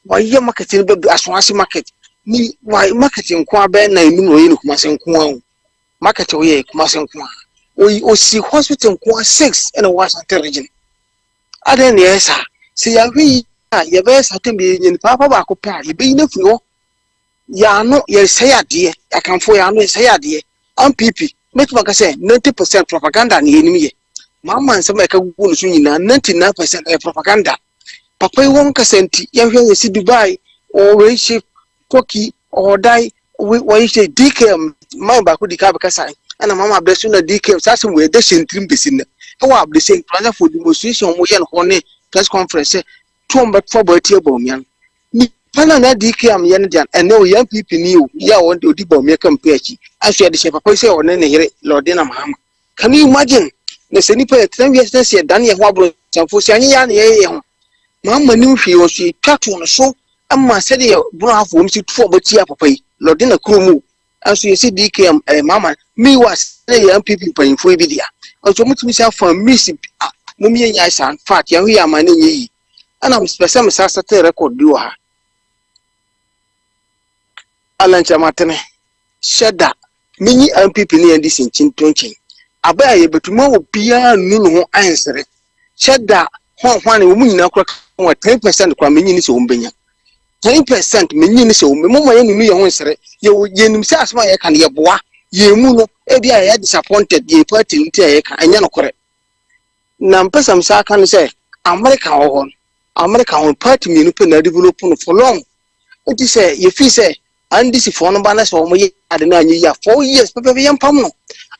C: why ye market ni be asonase market ni why market nko abe na enu no ye kuma se nko an market o ye kuma se nko o si hospital nko 6 and was asante region aden yes se ya hwi ya be satembe nyin papa ba ko pa ye be na furo ya no ye say ade ya kanfo ya no ye say ade am pp make maka say 90% propaganda ni enimi ye mama nsema e ka gugu no so nyina 99% propaganda papa won kasenti ya hwe ye si Dubai or we ship Turkey or die we say DKM man ba ko dika be kasa ana mama blesu na DKM sasem we de shentrim besin na wa blessing plan for demonstration mo ye no ne press conference tomba for botie bomian ni pana na DKM ye ne dan ene o yan PP ni o ya won de odi bomia campaign aso de she papa say o ne here lord na mahama can you imagine na se nipa ye tran wiase se dan ye ho abro sanfo se anye ya na ye ho mama ni hwi o so twato no so amma se de bro hafo mi si tufo botie papa yi lord na kromu aso ye si DKM mama mi was say yan PP panfo bi dia aso mutumi se afa misi mumi ye nya san fat ya hwi amane yi ana mspesa msasa te record bi wa alancha matene sheda minyi MPP ni ndi sinchin tonchin abaya ye betuma obia nunu ho ansere sheda hwan wo nyina kora 10% kwa minyi ni se ombenya 10% minyi ni se ombe mama ye nunu ye ho ansere ye nim se asma ye kan ye boa ye mu no e bia ye disappointed ye party nti ye kan anya no kore na mpesa msa kan se America on party me no pe na develop no for long it is say you feel say and this for no balance o mo ye ade na anyi ya 4 years pepe yam pam no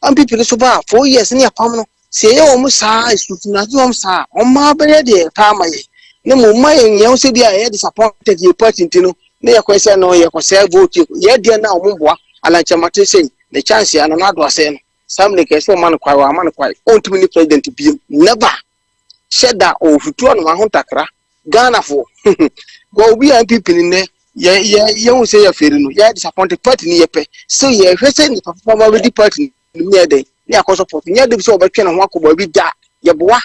C: am people so ba 4 years ni apam no se ye o mo sa isutu na zo sa o ma be de ta ma ye ne mo ma ye ye o se dia ye disappointed ye party ntino ne ye kwese no ye kwese vote ye de na o mo boa alancha mate say the chance ya na do ase no Sammy ke so man kwai wa man kwai o ntimi ni president bi never sheda o futu no ho takra Ghana for go be MPP ni ne ye won say ya feri no ye disappointed party ni ye pe so ye hwese ni papa ma be di party ni ye dey ni akoso support ni ye dey so obetwe na ho akobo bi da ye boa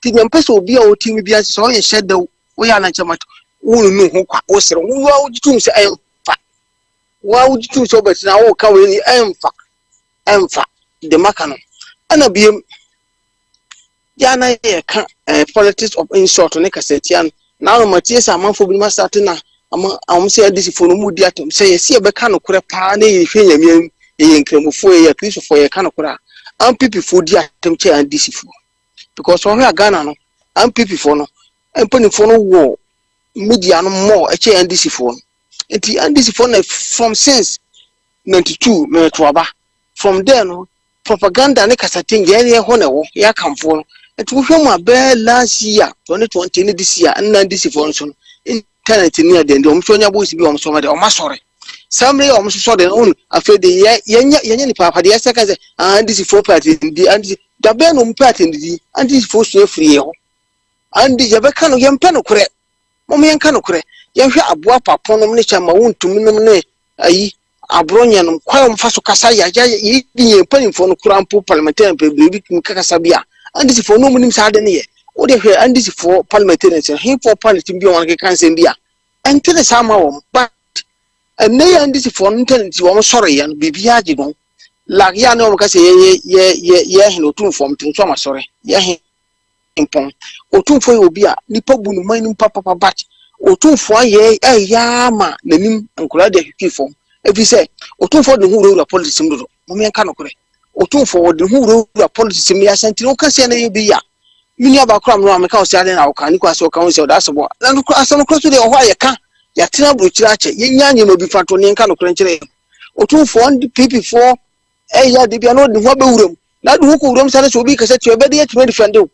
C: ti nyem pese obi a o timi bi ase so ye sheda o ya na chamato wonu nu ho kwa o sere wo wa ujitum se emfa wa ujitum so betina wo ka we ni emfa de makano ana biem yana ye ka politics of insult ne kasetian na no matie sa amanfo bi ma start na am say this for no mu di atom say ye se be ka no kore pa na ye hwe nyamia ye nkremofo ye Christopher ye ka no kore am people for di atom che and this for because so here Ghana no am people for no empani for no war media no more e che and this for enti and this for from since 92 me to aba from there no propaganda ne kasatin ye ho na wo ya kamfo no it will show my bad last year 2020 this year and this for so internet near the omshonya boys bi omso de omasore samre omso de on afede ye papa de yeseka say and this for party the and the ben party the and this for so free ho and the be kan ye mpa no kure mom ye kan no kure ye hwe aboa papa no ne chama wontumi no ne ayi abronya no kwa mfaso kasa ya yi ye panimfo no kura mpo parliamentarian pe bi kasa bia and this for no munim sa de ne o de hwe and this for parliamentarian he for parliament bi won ke kan sem bia ente de sama wo but and ne and this for internet wo soro ya no bibia agi don la ya no mo kase ye he no tun form tin so ma soro ye he impon o tun fo obi a nipa bu no man papa bat o tun fo ye ya ma nanim ankura de hwi form if you say otunfo de hu rura politics mdo mo me nka nokore otunfo de hu rura politics me ya senti no ka se na ye bi ya mini aba kram no ameka o se ade na o kan ni kwa se o kan o se o da so bo na no asem kro so de o ho ya ka ya tena brochira ache ye nya nya no bi fato ne nka nokore nkire otunfo on the PP4 ya de bi no de ho be wuram na de hu ko wuram sare so bi ka se ti o be de ya tuma defend o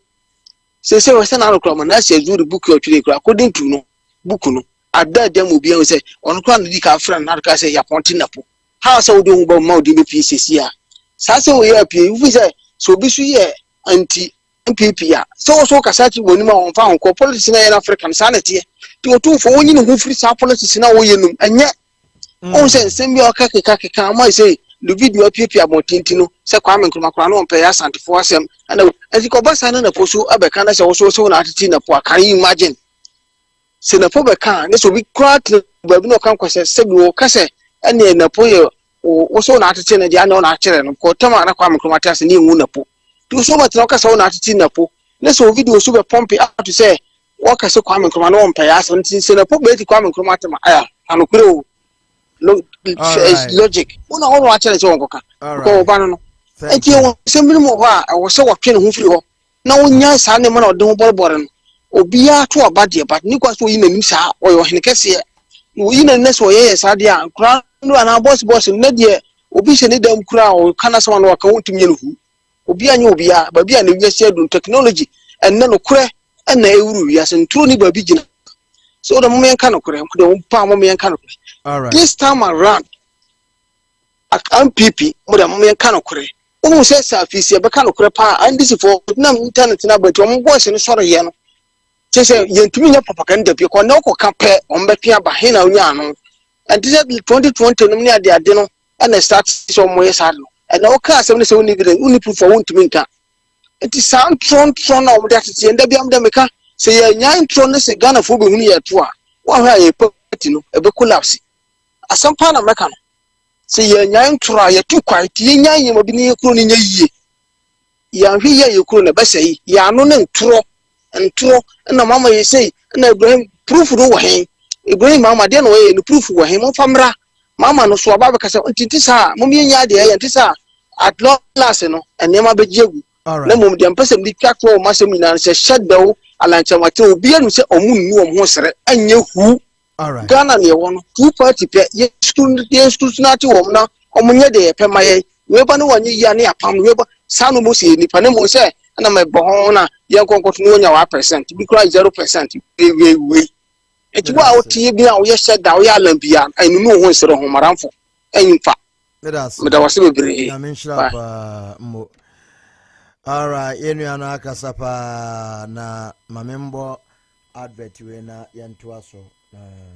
C: se we se na no kram na se zuri book o twire kra according to no book no ada dem obi an say on kwa no di ka friend na ka say ya ponti na po how say we do go ma odi be PCC a sa say we ya pie you say so bi su ye anti MPP ya so kasachi woni ma won fa on ko politics na in African sanity ti o tun fo woni no free sa politics na wo yenum enye on se nsem bi o kaka am say the video Appiah motinti no se Kwame Nkrumah no on pay asante for asem and as ko basa na poso abeka na se wo so na atiti na po can you imagine se na po beka na so bi crowd ba bi no kan kwase se bi wo kase ene na po ye wo so na atiti na dia na na akere no ko tama na Kwame Nkrumah ta se ni nwu na po to so much na kasa wo na atiti na po na so video so be pump out to say wo kase Kwame Nkrumah no on pay asante se na po be ti Kwame Nkrumah ta ma aya anokure logic. Una all watch it on Coca. Go Banano. And you send me more. I was so watching who flew. No one young son, man, or don't bother. Obia to a body, but Nicholas will in the Missa or your Hennessy. We in a nest or yes, idea, crown and our boss in Nadia, Obisha need them crown, can someone walk out to me who. Obia Nubia, but be an invested technology and none of cray and Neuru, as in truly baby. So the moment cannot cram, the palm me and cannot.
A: All right.
C: This time around, at MPP, more than me and cannot cray. Almost says Afia, but cannot crapa, and this is for no internet number to one voice in the sorry yen. Say, you to me, propaganda, because no compare on Bepia Bahina Yano. And this is 2020 near the Adeno, and I start somewhere sad. And no car, some only proof for one to minta. It is sound tron of that, and the Biamdamica. Say a young tron is a gun of Fubu near Tua. One way a petino, a beculapsi. Asempa na meka no se ye nyan tro ya tu kwait ye nyan ye mabini ye kro ni nya yie ya hwe ye kro na besai ya no ne ntro na mama ye sei na Ibrahim proof no wo hen Ibrahim mama de no ye no proof wo hen mo famra mama no so aba be kasa ntiti sa mo me nya de ye ntisa at last no enema be jegu na mom de mpese mdi twatwo masem nyina se shadow alancha mate obi anu se omunnu omho sere anye hu.
A: All right.
C: Ghana near one 2 party pay yes na ti wom na omunye de pe maye we ba no wanye ya ne apam we ba sanu mo se ni pane mo se na me bo na ye konkoto no nya 1% bi kra 0% we eti wa o tie bi a wo ye sheda wo ya lambia anu no ho sere ho maramfo enfa me da wase bebre
A: na menshira mo. All right, enu ana kasapa na mamembo advert we na yentoa so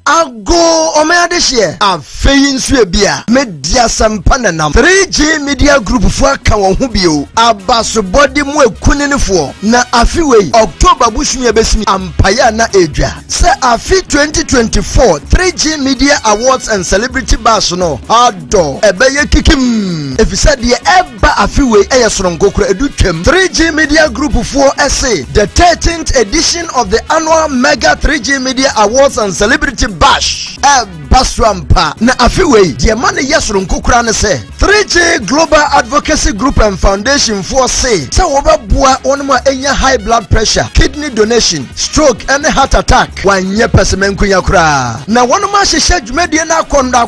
A: Ago omeyade share afeyi nsu ebia media sampana nam 3G media group fo aka won ho bio abasobodi mu ekunenefo na afiwei October busumi ebesimi Ampaya na edwa se afi 2024 3G media awards and celebrity bash no ado ebeye kikim efisa de eba afiwei eyesonkokura edutwam 3G media group fo ese the 13th edition of the annual mega 3G media awards and celebrity bash baswampa na afiwei die mane yesoro nkokura ne se 3G Global Advocacy Group and Foundation for say wobabua onuma enya high blood pressure, kidney donation, stroke and heart attack wanye pesemenku yakura na wonuma hyehyɛ dwumedie na akonda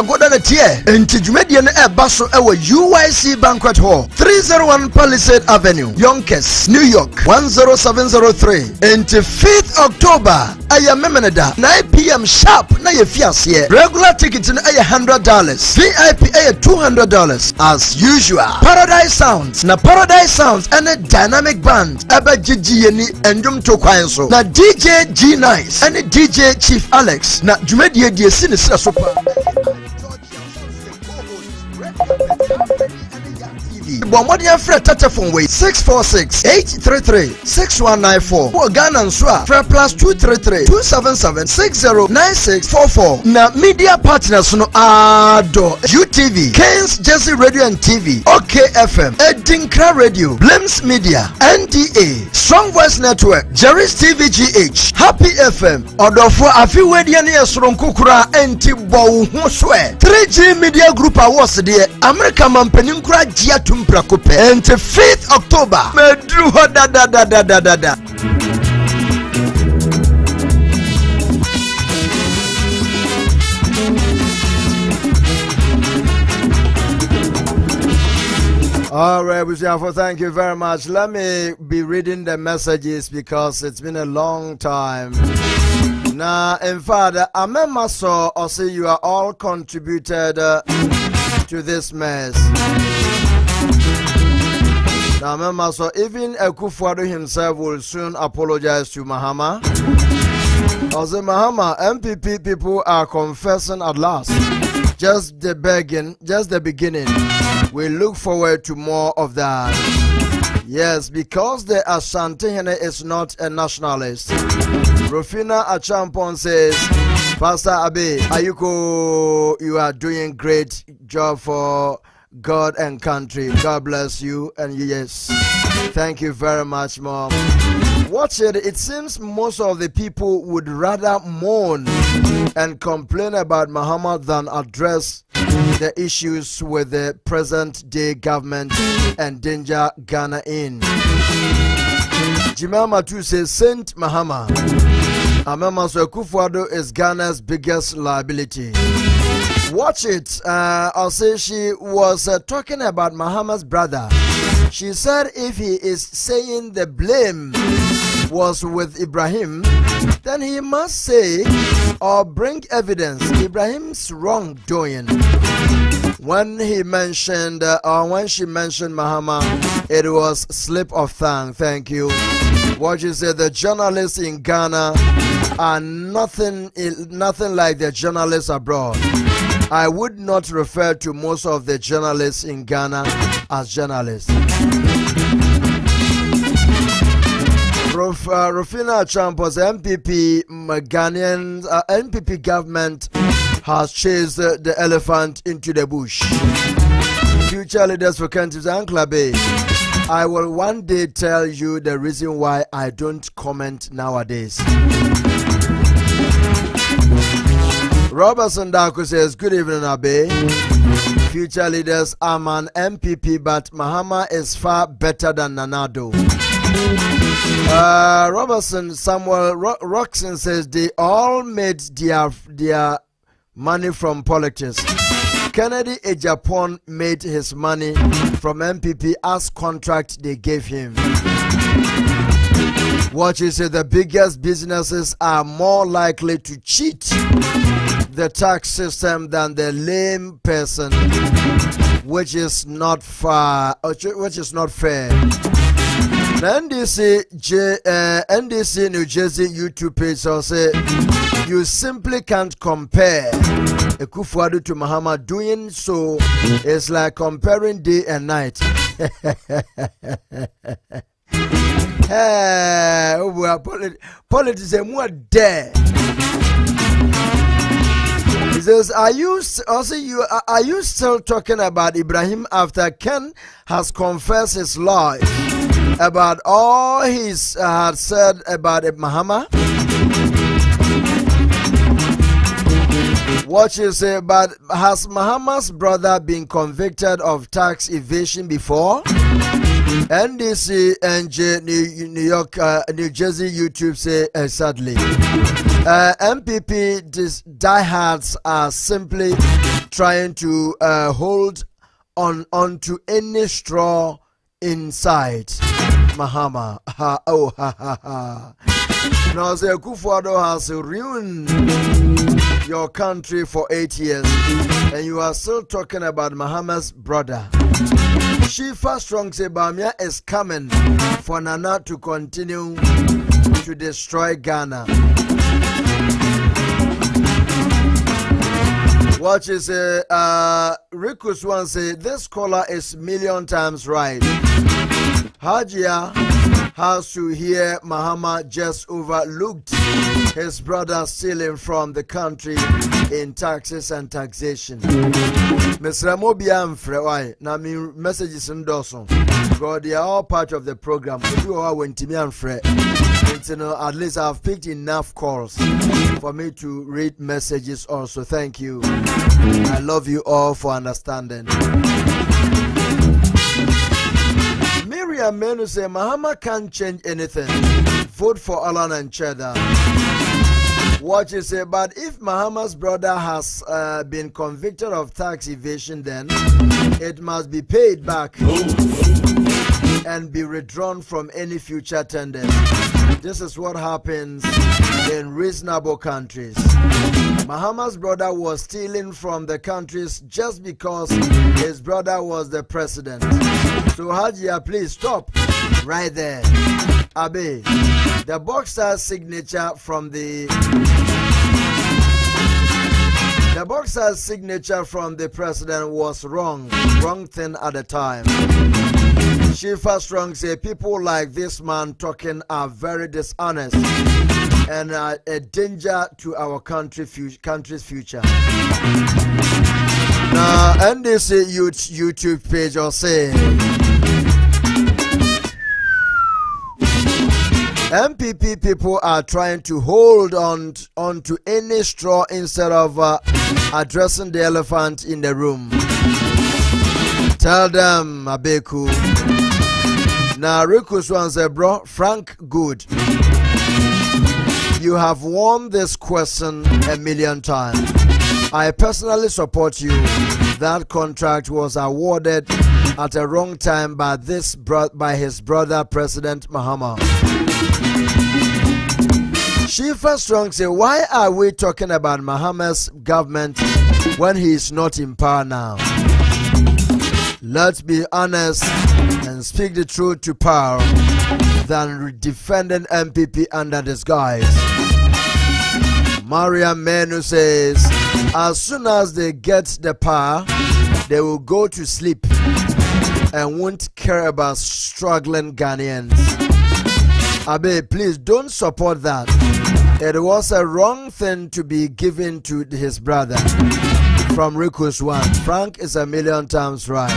A: goda na tie enti dwumedie no baso ewo UYC Banquet Hall 301 Palisade Avenue Yonkers New York 10703 enti 5th October ayamemeneda 9 p.m. sharp na yefiasie regular ticket no $100 VIP $200 as usual Paradise Sounds na Paradise Sounds and a dynamic band aba gigi ni endum to kwan so na DJ G Nice and DJ Chief Alex na dwumadie die sinisira so pa Bombardier Fred telephone way 646-833-6194 for Ghana and Swa Fred plus 233-277-609644 na media partners no Ado UTV Kens Jersey Radio and TV OKFM Adinka Radio Blims Media NDA Strong Voice Network Jerry's TV GH Happy FM Odofo Afiwedi ne Esronkokura enti bo ho swe 3G Media Group Awards de America Mampenin kura gia tumpra kope enti 5th October medru ho da All right, Bushafo, thank you very much. Let me be reading the messages because it's been a long time. Now, in fact, Ama so Osei, you are all contributed to this mess. Now remember, so even Akufo-Addo himself will soon apologize to Mahama. Also, Mahama, MPP people are confessing at last. Just the beginning. We look forward to more of that. Yes, because the Ashanti is not a nationalist. Rufina Achampon says, Pastor Abe, Ayuko, you are doing great job for God and country. God bless you. And yes, thank you very much, Mom. Watch it. It seems most of the people would rather mourn and complain about Muhammad than address the issues with the present day government and danger Ghana in. Jimama too says Saint Mahama. Amama so Akufo-Addo is Ghana's biggest liability. Watch it. Osei, she was talking about Mahama's brother. She said if he is saying the blame was with Ibrahim, then he must say or bring evidence Ibrahim's wrongdoing. When he mentioned when she mentioned Mahama, it was slip of tongue. Thank you. What you said, the journalists in Ghana are nothing like the journalists abroad. I would not refer to most of the journalists in Ghana as journalists. Rufina Champos, MPP Ghanaian MPP government has chased the elephant into the bush. Future leaders for countries and Clubbe. I will one day tell you the reason why I don't comment nowadays. Robertson Daku says, good evening, Abe. Future leaders, I'm an MPP, but Mahama is far better than Nanado. Robertson Samuel Roxon says they all made their money from politics. Kennedy Ejapon made his money from MPP as contract they gave him. What you say, the biggest businesses are more likely to cheat the tax system than the lame person, which is not fair. NDC New Jersey YouTube page so say you simply can't compare Akufo-Addo to Mahama. Doing so is like comparing day and night. Hey, politics are more there. He says, are you still talking about Ibrahim after Ken has confessed his lies about all he had said about Mahama? What you say, but has Mahama's brother been convicted of tax evasion before? NDC and New Jersey YouTube say sadly. MPP diehards are simply trying to hold on to any straw inside Mahama. Now, the Akufo-Addo has ruined your country for 8 years, and you are still talking about Mahama's brother. Shifa Strong say Bamia is coming for Nana to continue to destroy Ghana. Watch is Rikus one say this caller is million times right. Hajia has to hear Mahama just overlooked his brother stealing from the country in taxes and taxation. Mr. Mobiam Frewai, na me messages in Dawson. God, they are all part of the program. If you are went to me and Fred, at least I've picked enough calls for me to read messages also. Thank you. I love you all for understanding. Miriam Menu say Mahama can't change anything. Vote for Alan and Cheddar. What you say, but if Mahama's brother has been convicted of tax evasion, then it must be paid back and be withdrawn from any future tenders. This is what happens in reasonable countries. Mahama's brother was stealing from the countries just because his brother was the president. So Hajia, please stop right there. Abe, the boxer's signature from the president was wrong thing at the time. Shifa Strong say people like this man talking are very dishonest and a danger to our country's future. Now, NDC YouTube page Osei. MPP people are trying to hold on to any straw instead of addressing the elephant in the room. Tell them, Abeiku. Now, Rikus wants a bro, Frank Good. You have won this question 1,000,000 times. I personally support you. That contract was awarded at a wrong time by his brother, President Mahama. Shifa Strong say, why are we talking about Mahama's government when he is not in power now? Let's be honest and speak the truth to power than defending MPP under disguise. Mariam Menu says, as soon as they get the power, they will go to sleep and won't care about struggling Ghanaians. Abe, please don't support that. It was a wrong thing to be given to his brother. From Rikus 1, Frank is 1,000,000 times right.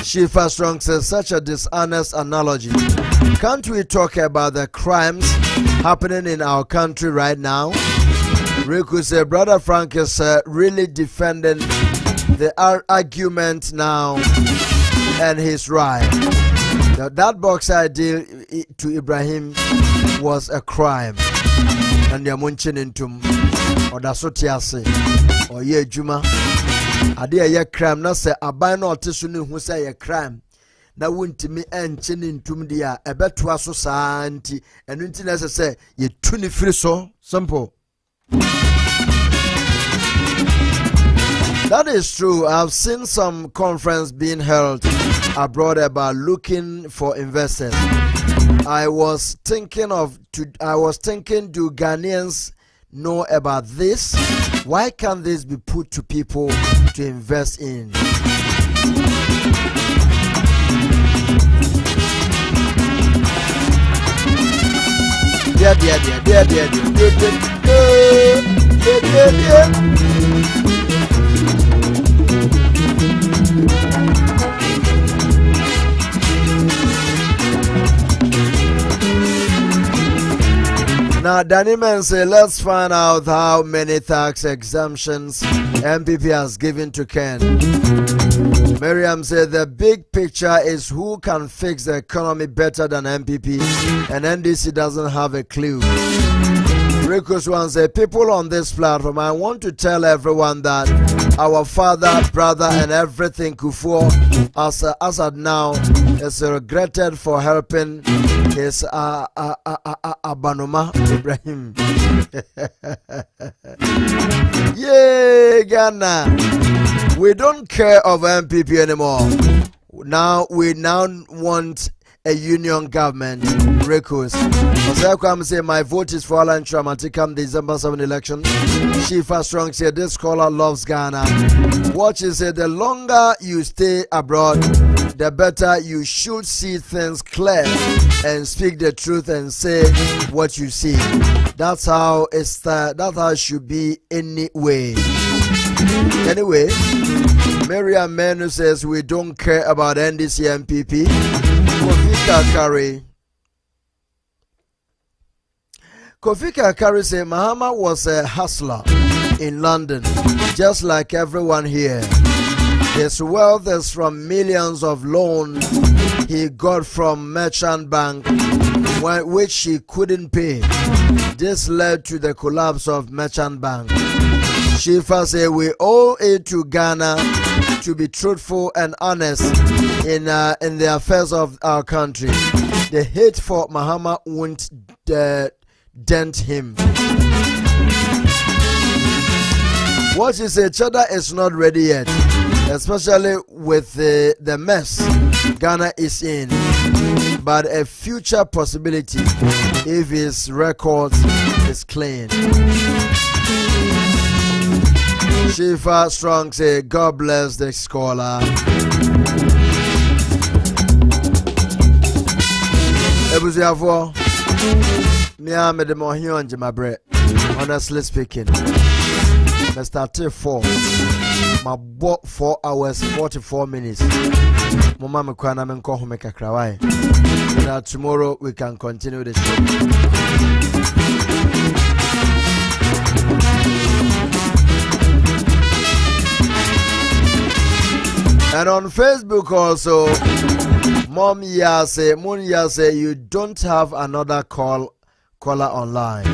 A: Shifa Strong says such a dishonest analogy. Can't we talk about the crimes happening in our country right now? Rikus says brother Frank is really defending the argument now, and he's right. That boxer deal to Ibrahim was a crime. And you're munching into or the sotiase or ye juma. Adia ye crime, not say Abena Korkor who say a crime. Now won't me and chin into dia a bet to us society and until as I say ye 23 so simple. That is true. I've seen some conference being held abroad about looking for investors. I was thinking, do Ghanaians know about this? Why can't this be put to people to invest in? Now, Danny Man say, let's find out how many tax exemptions MPP has given to Ken. Miriam said, the big picture is who can fix the economy better than MPP, and NDC doesn't have a clue. Rikus wants say, people on this platform, I want to tell everyone that our father, brother, and everything Kufuor Assad now is regretted for helping his Abanoma Ibrahim. Yay, Ghana. We don't care of MPP anymore. We now want a union government. Rikus. Kwame say my vote is for Alan Tramanti come December 7 election. Shifa Strong said this caller loves Ghana. Watch is say the longer you stay abroad, the better you should see things clear and speak the truth and say what you see. That's how it should be anyway. Anyway, Miriam Menu says we don't care about NDC MPP. Kofi Kakari said Mahama was a hustler in London, just like everyone here. His wealth is from millions of loans he got from Merchant Bank, which he couldn't pay. This led to the collapse of Merchant Bank. Shifa said we owe it to Ghana to be truthful and honest in the affairs of our country. The hate for Mahama won't dent him. What you say, Cheddar is not ready yet, especially with the mess Ghana is in, but a future possibility if his record is clean. Shifa Strong say, God bless the scholar. Ebuziafo, me am the mohion jemabre. Honestly speaking, Mr. T4, my bought 4 hours 44 minutes. Mama mekwana menko home kakrawai. Now tomorrow we can continue the show. And on Facebook also, Mom Yase, Moon Yase, you don't have another caller online.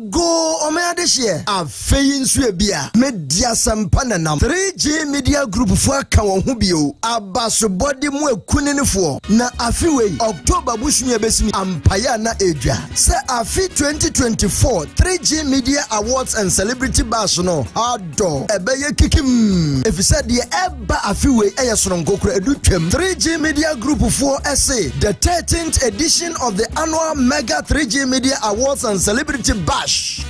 A: go omaya de hye afei nso ebia media sampananam 3G Media Group fo aka won ho bio abasobode mu akuninefo na afiwei October bushumi ebesimi ampaya na edwa se afi 2024 3G Media Awards and Celebrity Bash no ado ebeye kikim efisa de eba afiwei eyesononkokura edutwem 3G Media Group for SA the 13th edition of the annual mega 3G Media Awards and Celebrity Bash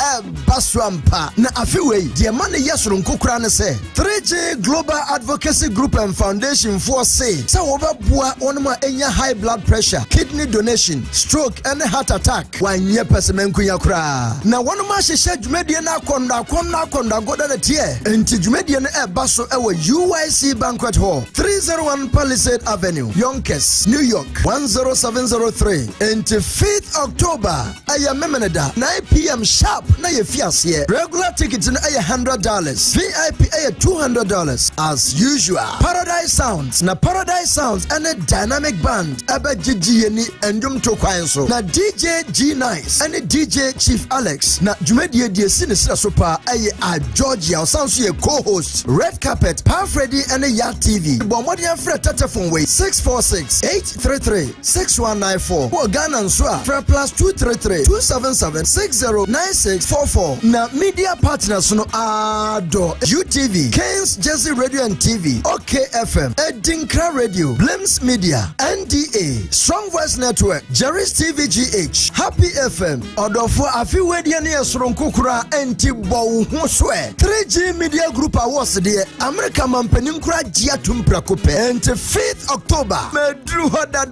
A: baswampa na afiwei de man yesononkokura ne se 3G Global Advocacy Group and Foundation for say wobabua onma enya high blood pressure, kidney donation, stroke and heart attack. Wanye pesemenku yakura. Na wonma hyehyɛ dwumadie na akonda goda na tie. Enti dwumadie na baso ewo UIC Banquet Hall, 301 Palisade Avenue, Yonkers, New York, 10703. Enti 5th October, aya memeneda 9 p.m. sharp na ye fiase. Regular tickets na aya $100, VIP aya $200 as usual. Paradise Sounds na Paradise Sounds and a dynamic band Aba Gigi and to Kwanso na DJ G Nice and DJ Chief Alex na Jumedie die sinisira sopa aye a Georgia sounds ye co-host Red Carpet Pa Freddy and Ya TV Bomodian Fred telephone way 646-833-6194 or Ghana Nswa Fred plus 233-277-609644 na media partners no Ado UTV Kings Jersey Radio and TV OKFM Adinka Radio Blims Media NDA Strong Voice Network Jerry's TV GH Happy FM Odofo Afiwedia ne Soronkokura enti bo ho swe 3G Media Group Awards de America Mampanin kura gia tumprakope enti 5th October medru ho da